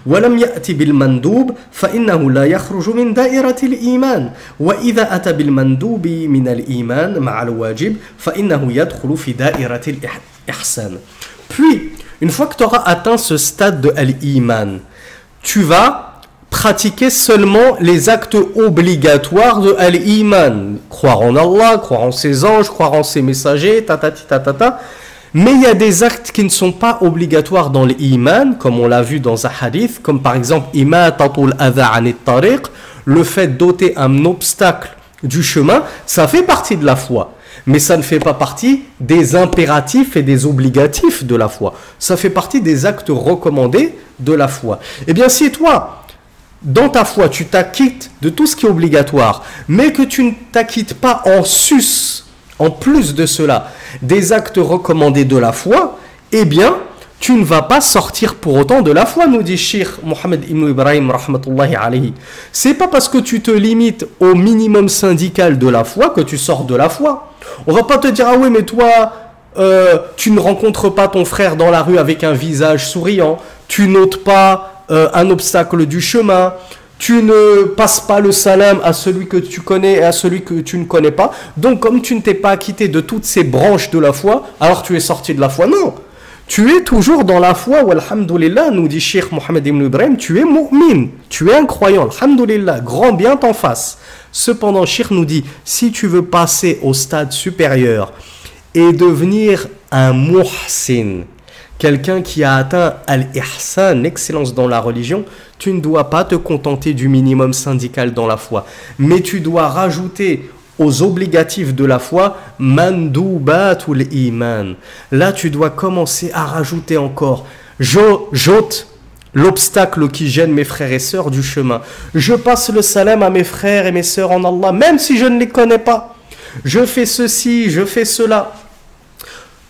Speaker 1: ولم يأتي بالمندوب فإنه لا يخرج من دائرة الإيمان وإذا أتى بالمندوب من الإيمان مع الواجب فإنه يدخل في دائرة الإحسان. Puis, une fois que tu auras atteint ce stade de l'iman, tu vas pratiquer seulement les actes obligatoires de l'iman. Croire en Allah, croire en ses anges, croire en ses messagers, ta. Mais il y a des actes qui ne sont pas obligatoires dans l'iman, comme on l'a vu dans un hadith, comme par exemple imatatul adha anit tariq, le fait d'ôter un obstacle du chemin, ça fait partie de la foi. Mais ça ne fait pas partie des impératifs et des obligatifs de la foi. Ça fait partie des actes recommandés de la foi. Eh bien, si toi, dans ta foi, tu t'acquittes de tout ce qui est obligatoire, mais que tu ne t'acquittes pas en sus, en plus de cela, des actes recommandés de la foi, eh bien, tu ne vas pas sortir pour autant de la foi, nous dit Cheikh Mohammed ibn Ibrahim, rahmatullahi alayhi. C'est pas parce que tu te limites au minimum syndical de la foi que tu sors de la foi. On va pas te dire, ah oui, mais toi, tu ne rencontres pas ton frère dans la rue avec un visage souriant, tu n'ôtes pas un obstacle du chemin, tu ne passes pas le salam à celui que tu connais et à celui que tu ne connais pas. Donc, comme tu ne t'es pas acquitté de toutes ces branches de la foi, alors tu es sorti de la foi. Non, tu es toujours dans la foi, walhamdulillah, nous dit Cheikh Mohammed ibn Ibrahim, tu es mu'min, tu es un croyant, alhamdulillah, grand bien t'en fasse. Cependant, Cheikh nous dit, si tu veux passer au stade supérieur et devenir un muhsin, quelqu'un qui a atteint al-ihsan, l'excellence dans la religion, tu ne dois pas te contenter du minimum syndical dans la foi, mais tu dois rajouter aux obligatifs de la foi mandoubatul iman. Là, tu dois commencer à rajouter encore. J'ôte l'obstacle qui gêne mes frères et sœurs du chemin. Je passe le salam à mes frères et mes sœurs en Allah, même si je ne les connais pas. Je fais ceci, je fais cela.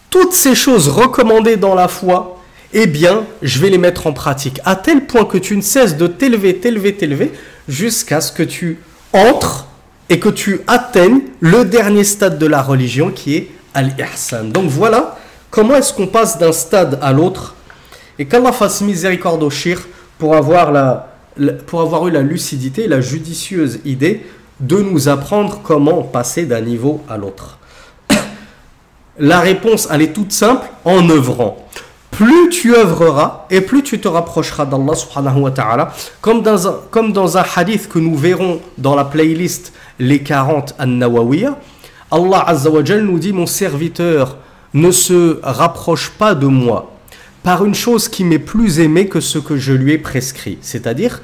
Speaker 1: Toutes ces choses recommandées dans la foi, eh bien, je vais les mettre en pratique. À tel point que tu ne cesses de t'élever, jusqu'à ce que tu entres et que tu atteignes le dernier stade de la religion qui est Al-Ihsan. Donc voilà comment est-ce qu'on passe d'un stade à l'autre. Et qu'Allah fasse miséricorde au shir pour avoir eu la lucidité, la judicieuse idée de nous apprendre comment passer d'un niveau à l'autre. La réponse, elle est toute simple, en œuvrant. Plus tu œuvreras et plus tu te rapprocheras d'Allah subhanahu wa ta'ala. Comme dans un hadith que nous verrons dans la playlist Les 40 An-Nawawiyya, Allah Azza wa Jal nous dit: mon serviteur ne se rapproche pas de moi par une chose qui m'est plus aimée que ce que je lui ai prescrit. C'est-à-dire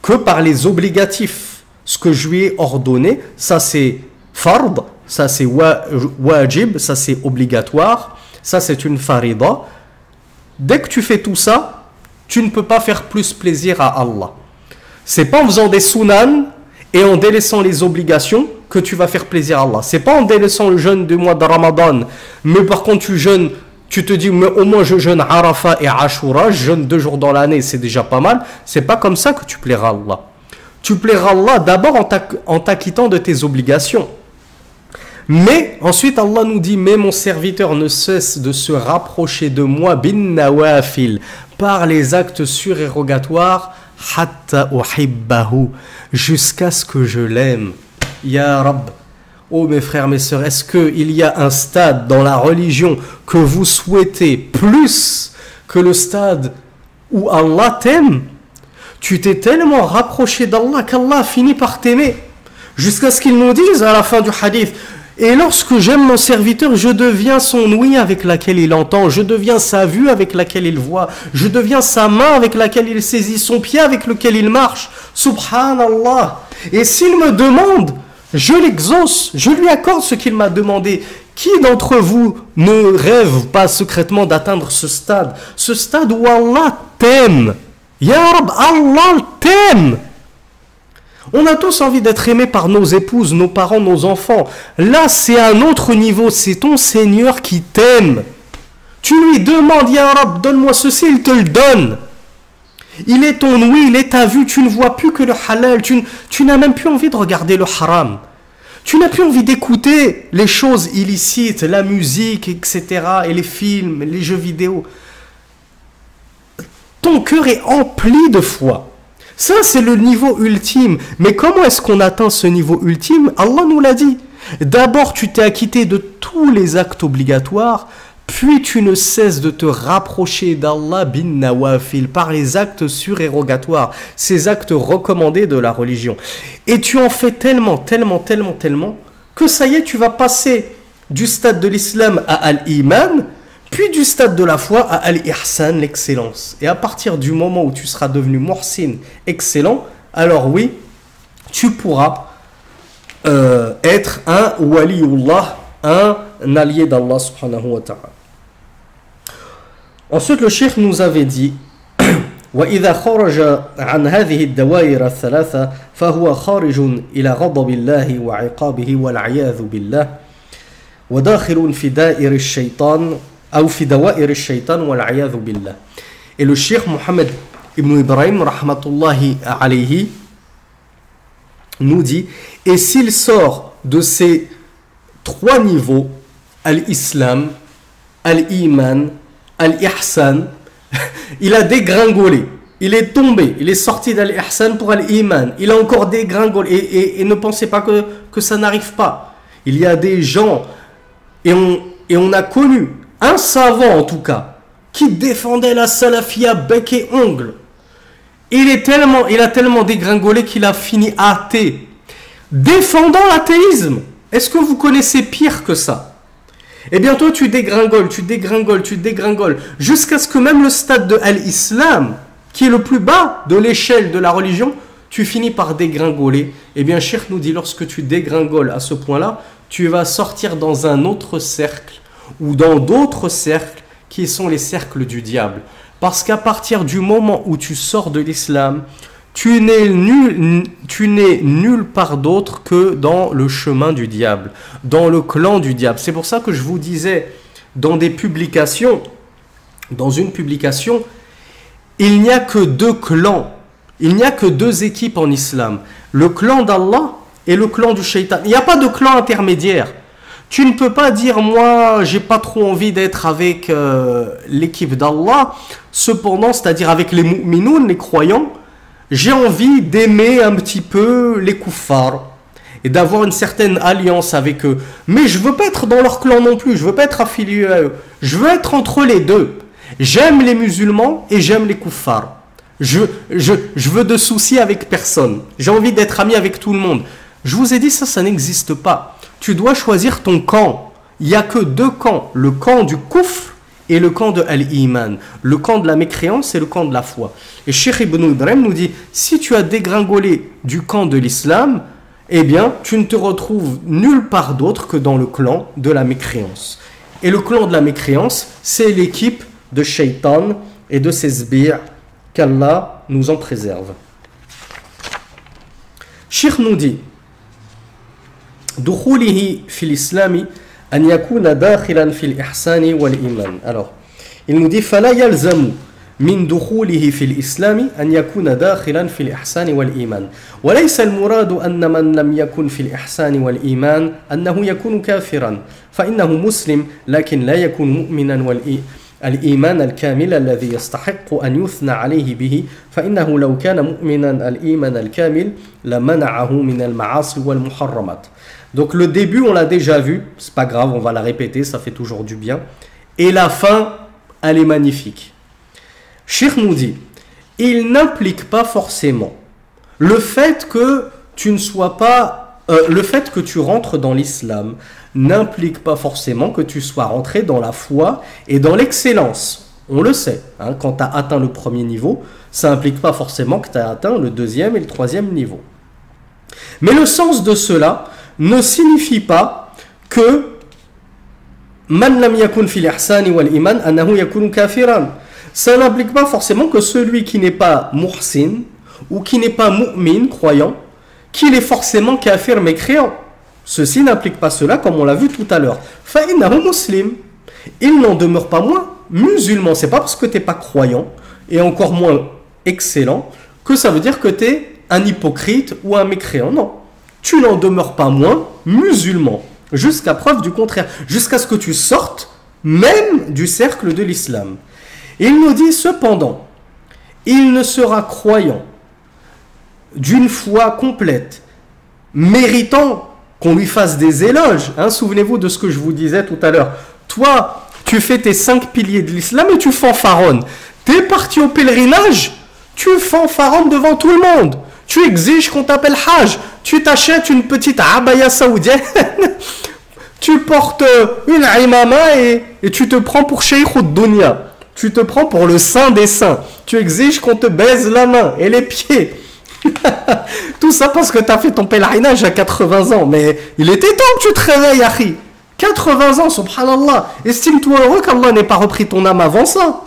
Speaker 1: que par les obligatifs, ce que je lui ai ordonné, ça c'est fard, ça c'est wajib, ça c'est obligatoire, ça c'est une farida. Dès que tu fais tout ça, tu ne peux pas faire plus plaisir à Allah. C'est pas en faisant des sunan et en délaissant les obligations que tu vas faire plaisir à Allah. C'est pas en délaissant le jeûne du mois de Ramadan, mais par contre tu jeûnes, tu te dis mais au moins je jeûne Arafat et Ashura, je jeûne 2 jours dans l'année, c'est déjà pas mal. C'est pas comme ça que tu plairas à Allah. Tu plairas à Allah d'abord en t'acquittant de tes obligations. Mais ensuite Allah nous dit: mais mon serviteur ne cesse de se rapprocher de moi bin nawafil, par les actes surérogatoires, hatta uhibbahu, jusqu'à ce que je l'aime. Ya Rab, oh mes frères, mes sœurs, est-ce qu'il y a un stade dans la religion que vous souhaitez plus que le stade où Allah t'aime? Tu t'es tellement rapproché d'Allah qu'Allah a fini par t'aimer, jusqu'à ce qu'il nous dise à la fin du hadith: et lorsque j'aime mon serviteur, je deviens son ouïe avec laquelle il entend, je deviens sa vue avec laquelle il voit, je deviens sa main avec laquelle il saisit, son pied avec lequel il marche. Subhanallah. Et s'il me demande, je l'exauce, je lui accorde ce qu'il m'a demandé. Qui d'entre vous ne rêve pas secrètement d'atteindre ce stade où Allah t'aime? Ya Rab, Allah t'aime. On a tous envie d'être aimés par nos épouses, nos parents, nos enfants. Là, c'est un autre niveau. C'est ton Seigneur qui t'aime. Tu lui demandes: Ya Rab, donne-moi ceci, il te le donne. Il est ton ouïe, il est ta vue. Tu ne vois plus que le halal. Tu n'as même plus envie de regarder le haram. Tu n'as plus envie d'écouter les choses illicites, la musique, etc. et les films, les jeux vidéo. Ton cœur est empli de foi. Ça, c'est le niveau ultime. Mais comment est-ce qu'on atteint ce niveau ultime? Allah nous l'a dit. D'abord, tu t'es acquitté de tous les actes obligatoires, puis tu ne cesses de te rapprocher d'Allah bin nawafil, par les actes surérogatoires, ces actes recommandés de la religion. Et tu en fais tellement, que ça y est, tu vas passer du stade de l'islam à al-iman, puis du stade de la foi à al-ihsan, l'excellence. Et à partir du moment où tu seras devenu muhsin, excellent, alors oui, tu pourras être un waliullah, un allié d'Allah subhanahu wa ta'ala. Ensuite, le cheikh nous avait dit: وإذا خرج عن هذه الدوائر الثلاثة فهو خارج إلى غضب الله وعقابه والعياذ بالله وداخل في دائر الشيطان أو في دوائر الشيطان والعياذ بالله. Et le cheikh Mohammed ibn Ibrahim rahmatullahi alayhi nous dit: et s'il sort de ces 3 niveaux, al-islam, al-iman, al-ihsan, il a dégringolé, il est tombé, il est sorti d'al-ihsan pour al-iman, il a encore dégringolé, et ne pensez pas que ça n'arrive pas. Il y a des gens, et on a connu un savant en tout cas, qui défendait la salafia bec et ongle. Il a tellement dégringolé qu'il a fini athée, défendant l'athéisme. Est-ce que vous connaissez pire que ça? Et bien toi tu dégringoles, jusqu'à ce que même le stade de al-islam, qui est le plus bas de l'échelle de la religion, tu finis par dégringoler. Et bien Cheikh nous dit: lorsque tu dégringoles à ce point-là, tu vas sortir dans un autre cercle, ou dans d'autres cercles, qui sont les cercles du diable. Parce qu'à partir du moment où tu sors de l'islam, tu n'es nulle part d'autre que dans le chemin du diable, dans le clan du diable. C'est pour ça que je vous disais dans des publications dans une publication, il n'y a que deux clans, il n'y a que deux équipes en islam, le clan d'Allah et le clan du shaitan. Il n'y a pas de clan intermédiaire. Tu ne peux pas dire, moi, j'ai pas trop envie d'être avec l'équipe d'Allah, cependant, c'est-à-dire avec les mu'minoun, les croyants, j'ai envie d'aimer un petit peu les kuffars et d'avoir une certaine alliance avec eux. Mais je veux pas être dans leur clan non plus, je veux pas être affilié à eux. Je veux être entre les deux. J'aime les musulmans et j'aime les kuffars. Je veux de soucis avec personne. J'ai envie d'être ami avec tout le monde. Je vous ai dit ça n'existe pas. Tu dois choisir ton camp. Il n'y a que deux camps. Le camp du kufr et le camp de Al-Iman. Le camp de la mécréance et le camp de la foi. Et Cheikh Ibn Ibrahim nous dit, si tu as dégringolé du camp de l'islam, eh bien, tu ne te retrouves nulle part d'autre que dans le clan de la mécréance. Et le clan de la mécréance, c'est l'équipe de Shaitan et de ses sbires, qu'Allah nous en préserve. Cheikh nous dit, دخوله في الإسلام أن يكون داخلا في الإحسان والإيمان. Alors, il nous dit فلا يلزم من دخوله في الإسلام أن يكون داخلا في الإحسان والإيمان وليس المراد أن من لم يكن في الإحسان والإيمان أنه يكون كافرا فإنه مسلم لكن لا يكون مؤمنا الإيمان الكامل الذي يستحق أن يثنى عليه به فإنه لو كان مؤمنا الإيمان الكامل لمنعه من المعاصي والمحرمات. Donc le début on l'a déjà vu, c'est pas grave, on va la répéter, ça fait toujours du bien. Et la fin, elle est magnifique. Cheikh nous dit, il n'implique pas forcément le fait que tu ne sois pas, le fait que tu rentres dans l'islam n'implique pas forcément que tu sois rentré dans la foi et dans l'excellence. On le sait, hein, quand tu as atteint le premier niveau, ça n'implique pas forcément que tu as atteint le deuxième et le troisième niveau. Mais le sens de cela ne signifie pas que man lam yakun fil ihsani wal iman annahu yakunu kafiran. Ça n'implique pas forcément que celui qui n'est pas muhsin ou qui n'est pas mu'min, croyant, qu'il est forcément kafir mécréant. Ceci n'implique pas cela comme on l'a vu tout à l'heure. Fa innahu muslim. Il n'en demeure pas moins musulman. C'est pas parce que tu n'es pas croyant et encore moins excellent que ça veut dire que tu es un hypocrite ou un mécréant. Non. Tu n'en demeures pas moins musulman, jusqu'à preuve du contraire, jusqu'à ce que tu sortes même du cercle de l'islam. Il nous dit cependant, il ne sera croyant d'une foi complète, méritant qu'on lui fasse des éloges. Hein, souvenez-vous de ce que je vous disais tout à l'heure. Toi, tu fais tes 5 piliers de l'islam et tu fanfaronnes. Tu es parti au pèlerinage, tu fanfaronnes devant tout le monde. Tu exiges qu'on t'appelle Hajj. Tu t'achètes une petite abaya saoudienne. Tu portes une imama et tu te prends pour Cheikh Dunya. Tu te prends pour le saint des saints. Tu exiges qu'on te baise la main et les pieds. Tout ça parce que tu as fait ton pèlerinage à 80 ans. Mais il était temps que tu te réveilles, Akhi. 80 ans, subhanallah. Estime-toi heureux qu'Allah n'ait pas repris ton âme avant ça,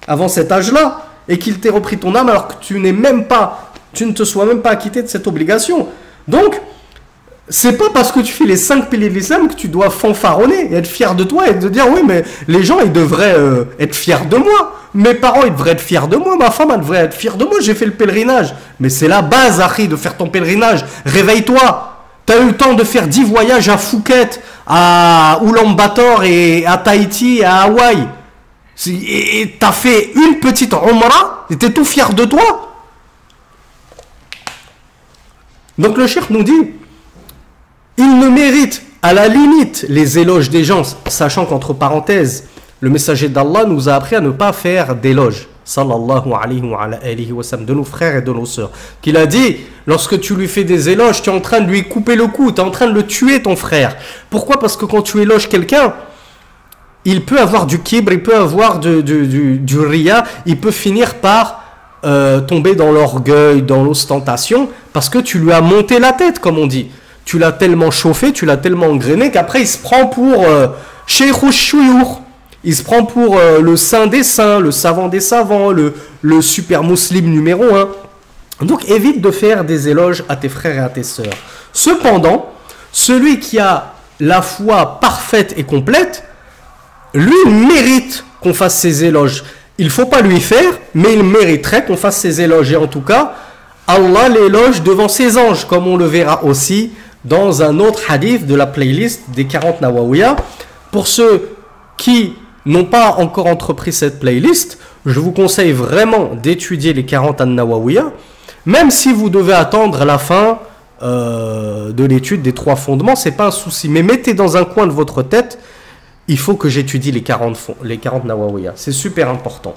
Speaker 1: avant cet âge-là, et qu'il t'ait repris ton âme alors que tu ne te sois même pas acquitté de cette obligation. Donc, c'est pas parce que tu fais les 5 piliers de l'islam que tu dois fanfaronner et être fier de toi et te dire oui mais les gens ils devraient être fiers de moi, mes parents ils devraient être fiers de moi, ma femme elle devrait être fière de moi, j'ai fait le pèlerinage. Mais c'est la base, Akhi, de faire ton pèlerinage. Réveille-toi, t'as eu le temps de faire 10 voyages à Phuket, à Ulaanbaatar et à Tahiti et à Hawaï et t'as fait une petite Umrah et t'es tout fier de toi. Donc le cheikh nous dit, il ne mérite à la limite les éloges des gens, sachant qu'entre parenthèses, le messager d'Allah nous a appris à ne pas faire d'éloges, sallallahu alayhi wa sallam, de nos frères et de nos sœurs. Qu'il a dit, lorsque tu lui fais des éloges, tu es en train de lui couper le cou, tu es en train de le tuer ton frère. Pourquoi? Parce que quand tu éloges quelqu'un, il peut avoir du kibr, il peut avoir du riya, il peut finir par tomber dans l'orgueil, dans l'ostentation, parce que tu lui as monté la tête, comme on dit. Tu l'as tellement chauffé, tu l'as tellement engrainé qu'après il se prend pour Cheikh Shuyur. Il se prend pour le saint des saints, le savant des savants, le super musulman numéro 1. Donc évite de faire des éloges à tes frères et à tes sœurs. Cependant, celui qui a la foi parfaite et complète, lui mérite qu'on fasse ses éloges. Il ne faut pas lui faire, mais il mériterait qu'on fasse ses éloges. Et en tout cas, Allah l'éloge devant ses anges, comme on le verra aussi dans un autre hadith de la playlist des 40 Nawawiya. Pour ceux qui n'ont pas encore entrepris cette playlist, je vous conseille vraiment d'étudier les 40 Nawawiya, même si vous devez attendre la fin de l'étude des 3 fondements, c'est pas un souci. Mais mettez dans un coin de votre tête, il faut que j'étudie les 40 Nawawiya. C'est super important.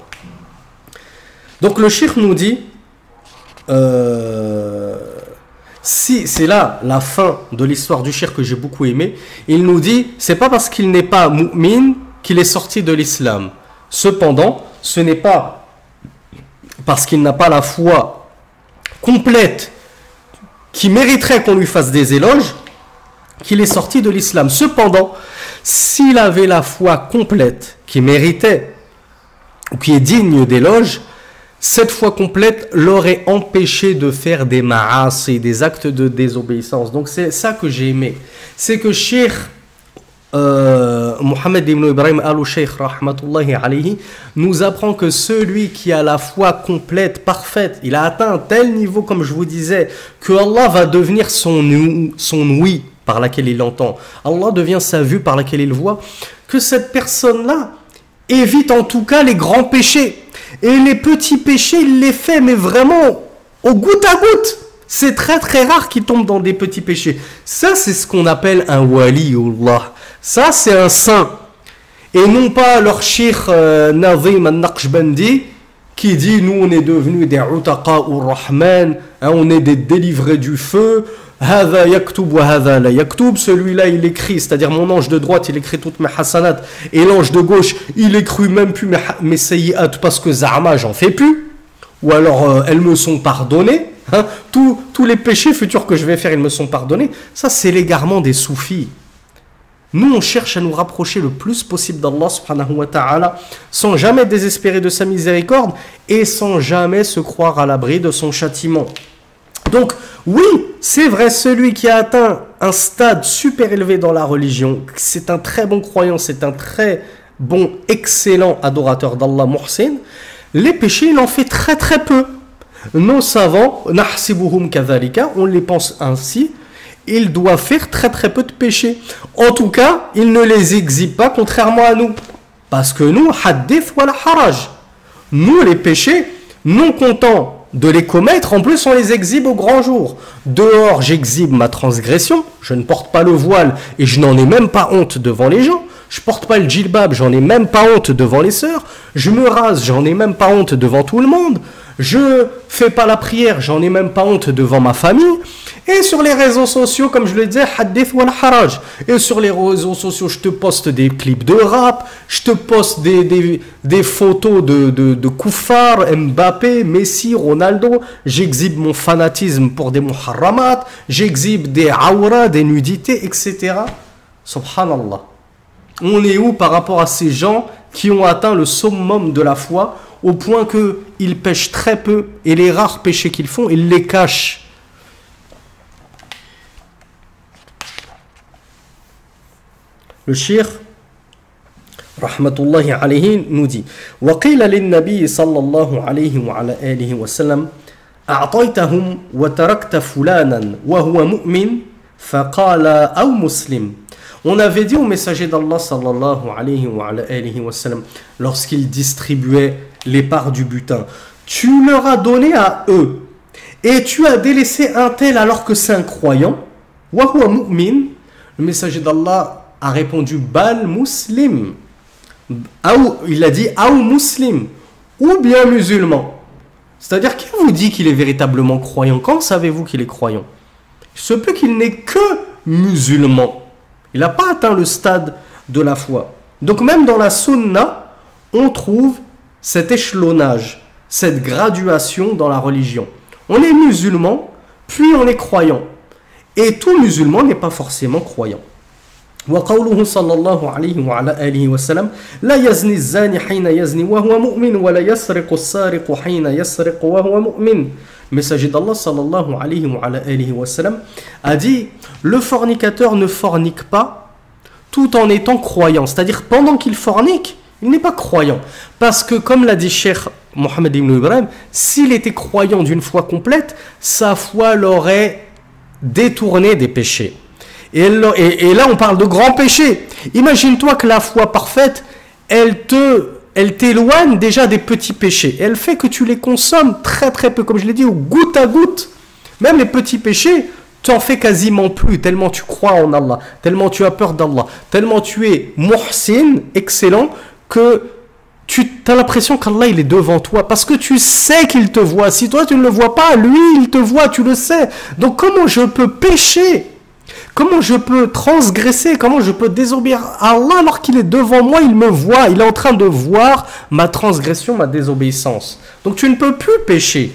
Speaker 1: Donc le cheikh nous dit, si c'est là la fin de l'histoire du cheikh que j'ai beaucoup aimé, il nous dit, c'est pas parce qu'il n'est pas mu'min qu'il est sorti de l'islam. Cependant, ce n'est pas parce qu'il n'a pas la foi complète qui mériterait qu'on lui fasse des éloges qu'il est sorti de l'islam. Cependant, s'il avait la foi complète qui méritait ou qui est digne d'éloge, cette foi complète l'aurait empêché de faire des ma'asi, des actes de désobéissance. Donc c'est ça que j'ai aimé. C'est que Cheikh Mohammed ibn Ibrahim al-Sheikh rahmatullahi alayhi nous apprend que celui qui a la foi complète, parfaite, il a atteint un tel niveau, comme je vous disais, que Allah va devenir son ouïe par laquelle il entend, Allah devient sa vue par laquelle il voit, que cette personne-là évite en tout cas les grands péchés. Et les petits péchés, il les fait, mais vraiment au goutte à goutte. C'est très très rare qu'il tombe dans des petits péchés. Ça, c'est ce qu'on appelle un waliullah. Ça, c'est un saint. Et non pas leur cheikh Nazim al-Naqshbandi qui dit, nous on est devenus des utaqa ur-Rahman, on est des délivrés du feu. Hada yaktub wa hada la yaktub. Celui-là il écrit, c'est-à-dire mon ange de droite il écrit toutes mes hasanat, et l'ange de gauche il écrit même plus mes sayyi'at parce que za'ama j'en fais plus, ou alors elles me sont pardonnées, hein. Tous les péchés futurs que je vais faire ils me sont pardonnés. Ça c'est l'égarement des soufis. Nous on cherche à nous rapprocher le plus possible d'Allah subhanahu wa ta'ala sans jamais désespérer de sa miséricorde et sans jamais se croire à l'abri de son châtiment. Donc, oui, c'est vrai, celui qui a atteint un stade super élevé dans la religion, c'est un très bon croyant, c'est un très bon, excellent adorateur d'Allah muhsin, les péchés, il en fait très très peu. Nos savants, nahsibuhum kadhalika, on les pense ainsi, il doit faire très très peu de péchés. En tout cas, il ne les exhibe pas, contrairement à nous. Parce que nous, hadith wala haraj. Nous, les péchés, non contents de les commettre, en plus on les exhibe au grand jour. Dehors j'exhibe ma transgression, je ne porte pas le voile et je n'en ai même pas honte devant les gens. Je porte pas le djilbab, j'en ai même pas honte devant les sœurs. Je me rase, j'en ai même pas honte devant tout le monde. Je fais pas la prière, j'en ai même pas honte devant ma famille. Et sur les réseaux sociaux, comme je le disais, hadith wal haraj. Et sur les réseaux sociaux, je te poste des clips de rap, je te poste des photos de koufar, Mbappé, Messi, Ronaldo. J'exhibe mon fanatisme pour des muharramat, j'exhibe des awra, des nudités, etc. Subhanallah. On est où par rapport à ces gens qui ont atteint le summum de la foi, au point qu'ils pêchent très peu, et les rares péchés qu'ils font, ils les cachent. Le cheikh, rahmatullahi alayhi, nous dit وَقِيلَ لِلنَّبِيِّ صَلَّى اللَّهُ عَلَيْهِ وَعَلَى آلِهِ وَسَلَّمَ أَعْطَيْتَهُمْ وَتَرَكْتَ فُلَانًا وَهُوَ مُؤْمِنٌ فَقَالَ أَوْ مُسْلِمٌ. On avait dit au messager d'Allah sallallahu alayhi wa alihi wa sallam, lorsqu'il distribuait les parts du butin, tu leur as donné à eux et tu as délaissé un tel alors que c'est un croyant. Wa huwa mu'min. Le messager d'Allah a répondu bal muslim. Il a dit ou muslim, ou bien musulman. C'est-à-dire, qui vous dit qu'il est véritablement croyant? Quand savez-vous qu'il est croyant? Il se peut qu'il n'est que musulman. Il n'a pas atteint le stade de la foi. Donc même dans la sunna, on trouve cet échelonnage, cette graduation dans la religion. On est musulman, puis on est croyant. Et tout musulman n'est pas forcément croyant. وقوله صلى الله عليه وعلى آله وسلم لا يزني الزاني حين يزني وهو مؤمن ولا يسرق السارق حين يسرق وهو مؤمن. Messager d'Allah sallallahu alayhi wa sallam a dit, le fornicateur ne fornique pas tout en étant croyant. C'est-à-dire pendant qu'il fornique, Il n'est pas croyant. Parce que, comme l'a dit Cheikh Mohammed ibn Ibrahim, s'il était croyant d'une foi complète, sa foi l'aurait détourné des péchés. Et là, on parle de grands péchés. Imagine-toi que la foi parfaite, elle t'éloigne déjà des petits péchés. Elle fait que tu les consommes très très peu, comme je l'ai dit, au goutte à goutte. Même les petits péchés, tu en fais quasiment plus, tellement tu crois en Allah, tellement tu as peur d'Allah, tellement tu es muhsin, excellent, que tu as l'impression qu'Allah il est devant toi, parce que tu sais qu'il te voit. Si toi tu ne le vois pas, lui il te voit, tu le sais. Donc comment je peux pécher? Comment je peux transgresser? Comment je peux désobéir à Allah alors qu'il est devant moi? Il me voit, il est en train de voir ma transgression, ma désobéissance. Donc tu ne peux plus pécher.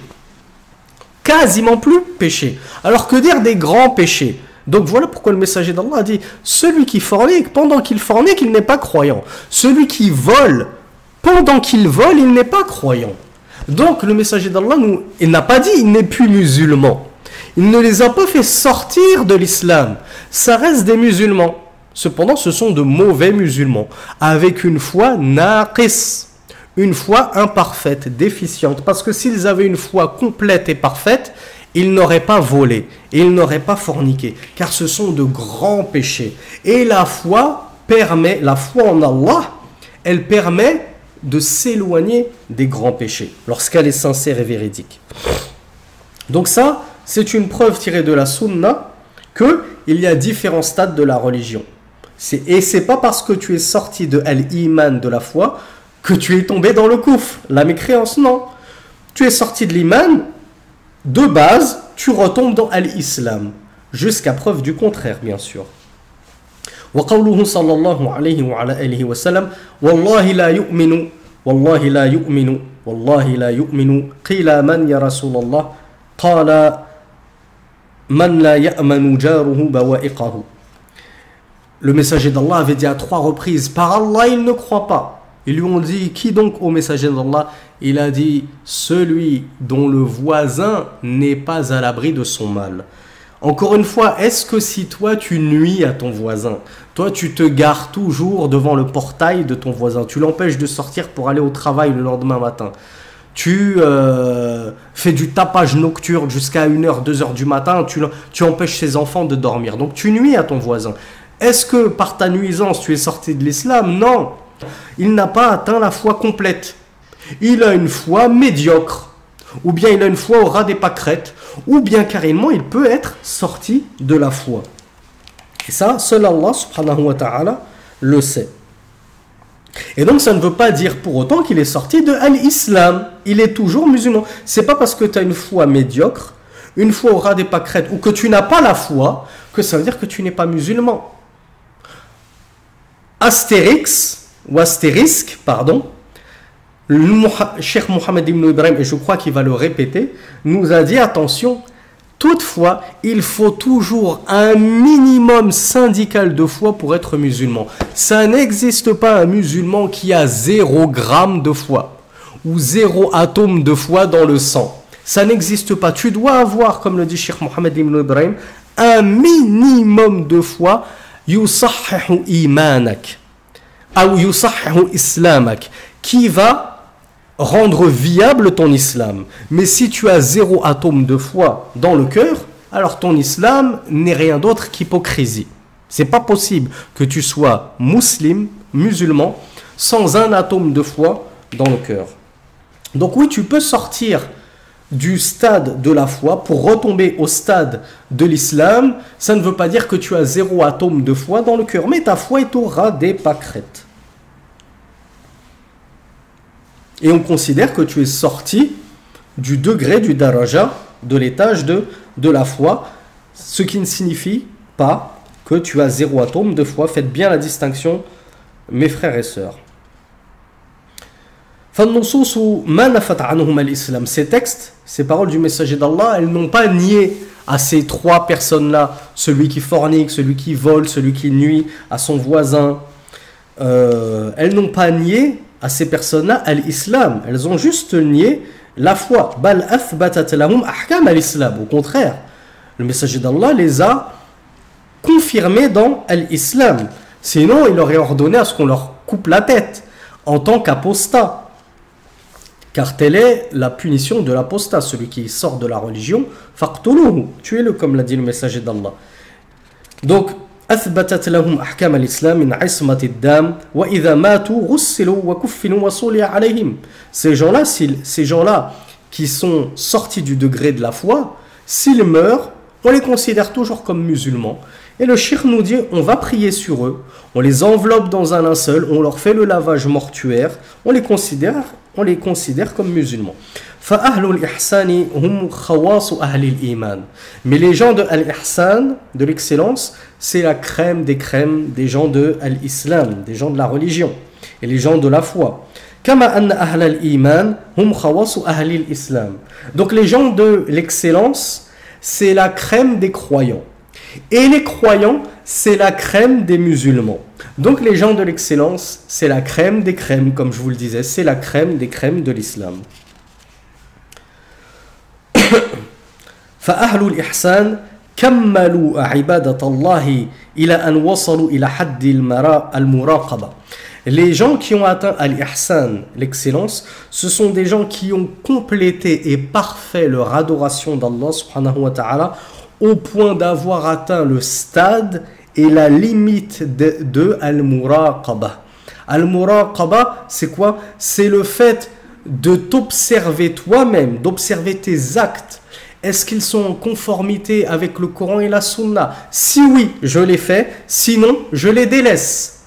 Speaker 1: Quasiment plus pécher. Alors que dire des grands péchés? Donc voilà pourquoi le messager d'Allah a dit, celui qui fornique, pendant qu'il fornique, il n'est pas croyant. Celui qui vole, pendant qu'il vole, il n'est pas croyant. Donc le messager d'Allah, il n'a pas dit il n'est plus musulman. Il ne les a pas fait sortir de l'islam. Ça reste des musulmans. Cependant, ce sont de mauvais musulmans, avec une foi naqis, une foi imparfaite, déficiente. Parce que s'ils avaient une foi complète et parfaite, ils n'auraient pas volé et ils n'auraient pas forniqué, car ce sont de grands péchés. Et la foi en Allah, elle permet de s'éloigner des grands péchés, lorsqu'elle est sincère et véridique. Donc ça, c'est une preuve tirée de la sunna qu'il y a différents stades de la religion. Et c'est pas parce que tu es sorti de al-iman, de la foi, que tu es tombé dans le koufr, la mécréance, non. Tu es sorti de l'iman, de base, tu retombes dans l'islam, jusqu'à preuve du contraire, bien sûr. وقوله صلى الله عليه وعلى آله وسلم والله لا يؤمن والله لا يؤمن والله لا يؤمن قيل من يا رسول الله قال من لا يأمن جاره بوائقه. Le messager d'Allah avait dit à 3 reprises, par Allah il ne croit pas. Ils lui ont dit, qui donc au messager d'Allah? Il a dit, celui dont le voisin n'est pas à l'abri de son mal. Encore une fois, est-ce que si toi tu nuis à ton voisin, toi tu te gares toujours devant le portail de ton voisin, tu l'empêches de sortir pour aller au travail le lendemain matin, tu fais du tapage nocturne jusqu'à 1h, 2h du matin, tu empêches ses enfants de dormir, donc tu nuis à ton voisin. Est-ce que par ta nuisance tu es sorti de l'islam? Non. Il n'a pas atteint la foi complète. Il a une foi médiocre. Ou bien il a une foi au ras des pâquerettes. Ou bien carrément il peut être sorti de la foi. Et ça, seul Allah subhanahu wa ta'ala le sait. Et donc ça ne veut pas dire pour autant qu'il est sorti de l'islam. Il est toujours musulman. C'est pas parce que tu as une foi médiocre, une foi au ras des pâquerettes, ou que tu n'as pas la foi, que ça veut dire que tu n'es pas musulman. Astérisque, pardon, le Cheikh Mohammed ibn Ibrahim, et je crois qu'il va le répéter, nous a dit attention, toutefois, il faut toujours un minimum syndical de foi pour être musulman. Ça n'existe pas un musulman qui a 0 gramme de foi ou 0 atome de foi dans le sang. Ça n'existe pas. Tu dois avoir, comme le dit Cheikh Mohammed ibn Ibrahim, un minimum de foi. Yusahhihu imanak ou yusahhihu islamak, qui va rendre viable ton islam. Mais si tu as 0 atome de foi dans le cœur, alors ton islam n'est rien d'autre qu'hypocrisie. C'est pas possible que tu sois musulman sans un atome de foi dans le cœur. Donc oui, tu peux sortir du stade de la foi pour retomber au stade de l'islam. Ça ne veut pas dire que tu as 0 atome de foi dans le cœur, mais ta foi est au ras des pâquerettes. Et on considère que tu es sorti du degré, du daraja, de l'étage de la foi, ce qui ne signifie pas que tu as 0 atome de foi. Faites bien la distinction, mes frères et sœurs. Ces textes, ces paroles du messager d'Allah, elles n'ont pas nié à ces 3 personnes-là, celui qui fornique, celui qui vole, celui qui nuit à son voisin. Elles n'ont pas nié à ces personnes-là l'islam. Elles ont juste nié la foi. Au contraire, le messager d'Allah les a confirmés dans l'islam. Sinon, il aurait ordonné à ce qu'on leur coupe la tête. en tant qu'apostat. Car telle est la punition de l'apostat, celui qui sort de la religion, faqtuluhu, tuez-le comme l'a dit le messager d'Allah. Donc, أثبتت لهم أحكام الإسلام من عصمة الدم وإذا ماتوا غسلوا وكفنوا وصلي عليهم. Ces gens-là qui sont sortis du degré de la foi, s'ils meurent, on les considère toujours comme musulmans. Et le cheikh nous dit, on va prier sur eux, on les enveloppe dans un linceul, on leur fait le lavage mortuaire, on les considère comme musulmans. فأهل الإحسان هم خواص أهل الإيمان. Mais les gens de al-ihsan, de l'excellence, c'est la crème des crèmes des gens de l'islam, des gens de la religion et les gens de la foi. كما أن أهل الإيمان هم خواص أهل الإسلام. Donc les gens de l'excellence, c'est la crème des croyants. Et les croyants, c'est la crème des musulmans. Donc les gens de l'excellence, c'est la crème des crèmes, comme je vous le disais, c'est la crème des crèmes de l'islam. فأهل الإحسان كملوا عبادة الله إلى أن وصلوا إلى حد المراقبة. Les gens qui ont atteint al-ihsan, l'excellence, ce sont des gens qui ont complété et parfait leur adoration d'Allah subhanahu wa ta'ala au point d'avoir atteint le stade et la limite de al-muraqaba. Al-muraqaba, c'est quoi? C'est le fait de t'observer toi-même, d'observer tes actes. Est-ce qu'ils sont en conformité avec le Coran et la Sunna? Si oui, je les fais, sinon je les délaisse.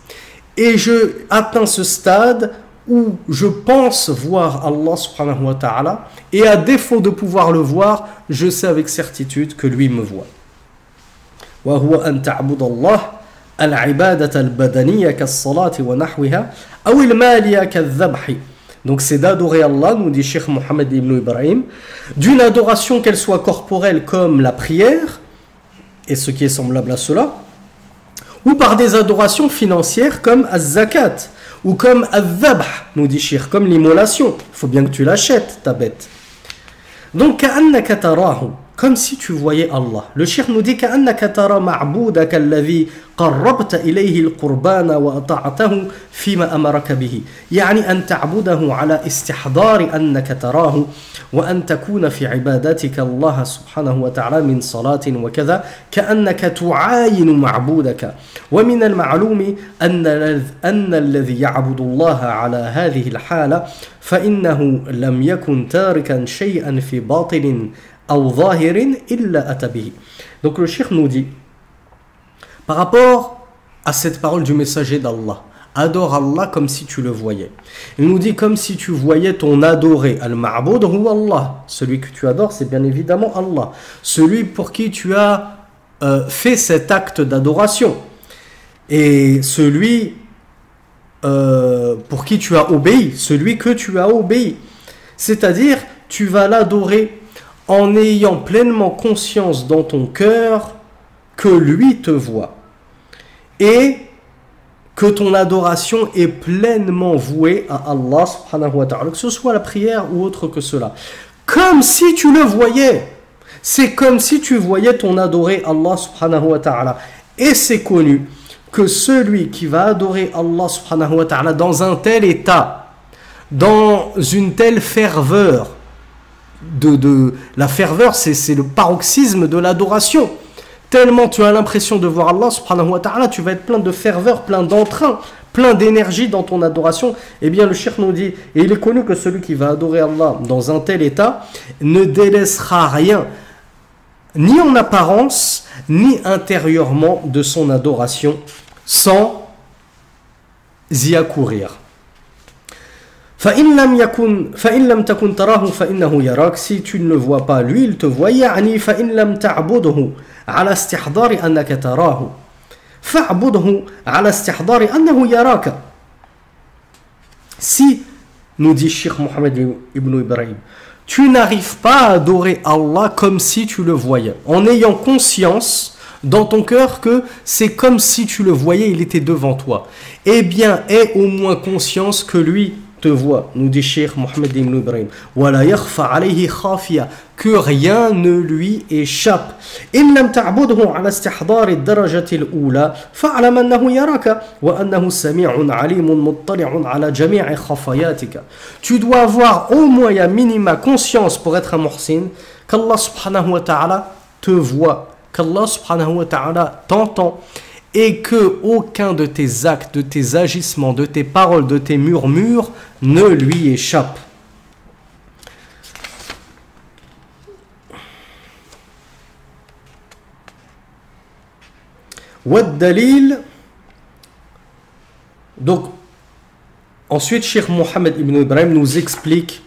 Speaker 1: Et je atteins ce stade où je pense voir Allah subhanahu wa ta'ala, et à défaut de pouvoir le voir, je sais avec certitude que lui me voit. وهو أن تعبد الله العبادة البدنية كالصلاة ونحوها أو المالية كالذبح. Donc c'est d'adorer Allah, nous dit Cheikh Mohammed ibn Ibrahim, d'une adoration qu'elle soit corporelle comme la prière, et ce qui est semblable à cela, ou par des adorations financières comme az-zakat, ou comme az-zabh, nous dit Cheikh, comme l'immolation. Il faut bien que tu l'achètes, ta bête. Donc, ka'annaka tarahu, comme si tu voyais Allah. Le Cheikh nous dit ka'annaka tara ma'boudaka alladhi قربت إليه القربان وأطعته فيما أمرك به يعني أن تعبده على استحضار أنك تراه وأن تكون في عبادتك الله سبحانه وتعالى من صلاة وكذا كأنك تعاين معبودك ومن المعلوم أن الذي يعبد الله على هذه الحالة فإنه لم يكن تاركا شيئا في باطن أو ظاهر إلا أتى به. Donc le Cheikh nous dit, par rapport à cette parole du messager d'Allah, adore Allah comme si tu le voyais. Il nous dit comme si tu voyais ton adoré. Al-Ma'boud huwa Allah. Celui que tu adores, c'est bien évidemment Allah. Celui pour qui tu as fait cet acte d'adoration. Et celui pour qui tu as obéi. Celui que tu as obéi. C'est-à-dire, tu vas l'adorer en ayant pleinement conscience dans ton cœur que lui te voit et que ton adoration est pleinement vouée à Allah subhanahu wa ta'ala, que ce soit la prière ou autre que cela, comme si tu le voyais. C'est comme si tu voyais ton adoré Allah subhanahu wa ta'ala. Et c'est connu que celui qui va adorer Allah subhanahu wa ta'ala dans un tel état, dans une telle ferveur, la ferveur c'est le paroxysme de l'adoration. Tellement tu as l'impression de voir Allah subhanahu wa ta'ala, tu vas être plein de ferveur, plein d'entrain, plein d'énergie dans ton adoration. Eh bien le cheikh nous dit, et il est connu que celui qui va adorer Allah dans un tel état ne délaissera rien, ni en apparence, ni intérieurement de son adoration, sans y accourir. فإن لم تكن تراه فإنه يراك. Si tu ne le vois pas, lui il te voit. يعني فإن لم تعبده على استحضار أنك تراه فاعبده على استحضار أنه يراك. Si, nous dit Cheikh Mohammed ibn Ibrahim, tu n'arrives pas à adorer Allah comme si tu le voyais, en ayant conscience dans ton cœur que c'est comme si tu le voyais, il était devant toi, eh bien aie au moins conscience que lui te te voit, nous dit Cheikh Mohammed ibn Ibrahim. Wala yakhfa alayhi khafiya, que rien ne lui échappe. In lam ta'budhu ala istihdar ad-darajati al-ula, fa'lam annahu yaraka wa annahu sami'un alimun muttali'un ala jami'i khafayatika. Tu dois avoir au moins à minima conscience pour être un muhsin qu'Allah subhanahu wa ta'ala te voit, qu'Allah subhanahu wa ta'ala t'entend, et que aucun de tes actes, de tes agissements, de tes paroles, de tes murmures ne lui échappe. Wad dalil. Donc, ensuite, Cheikh Mohammed ibn Ibrahim nous explique,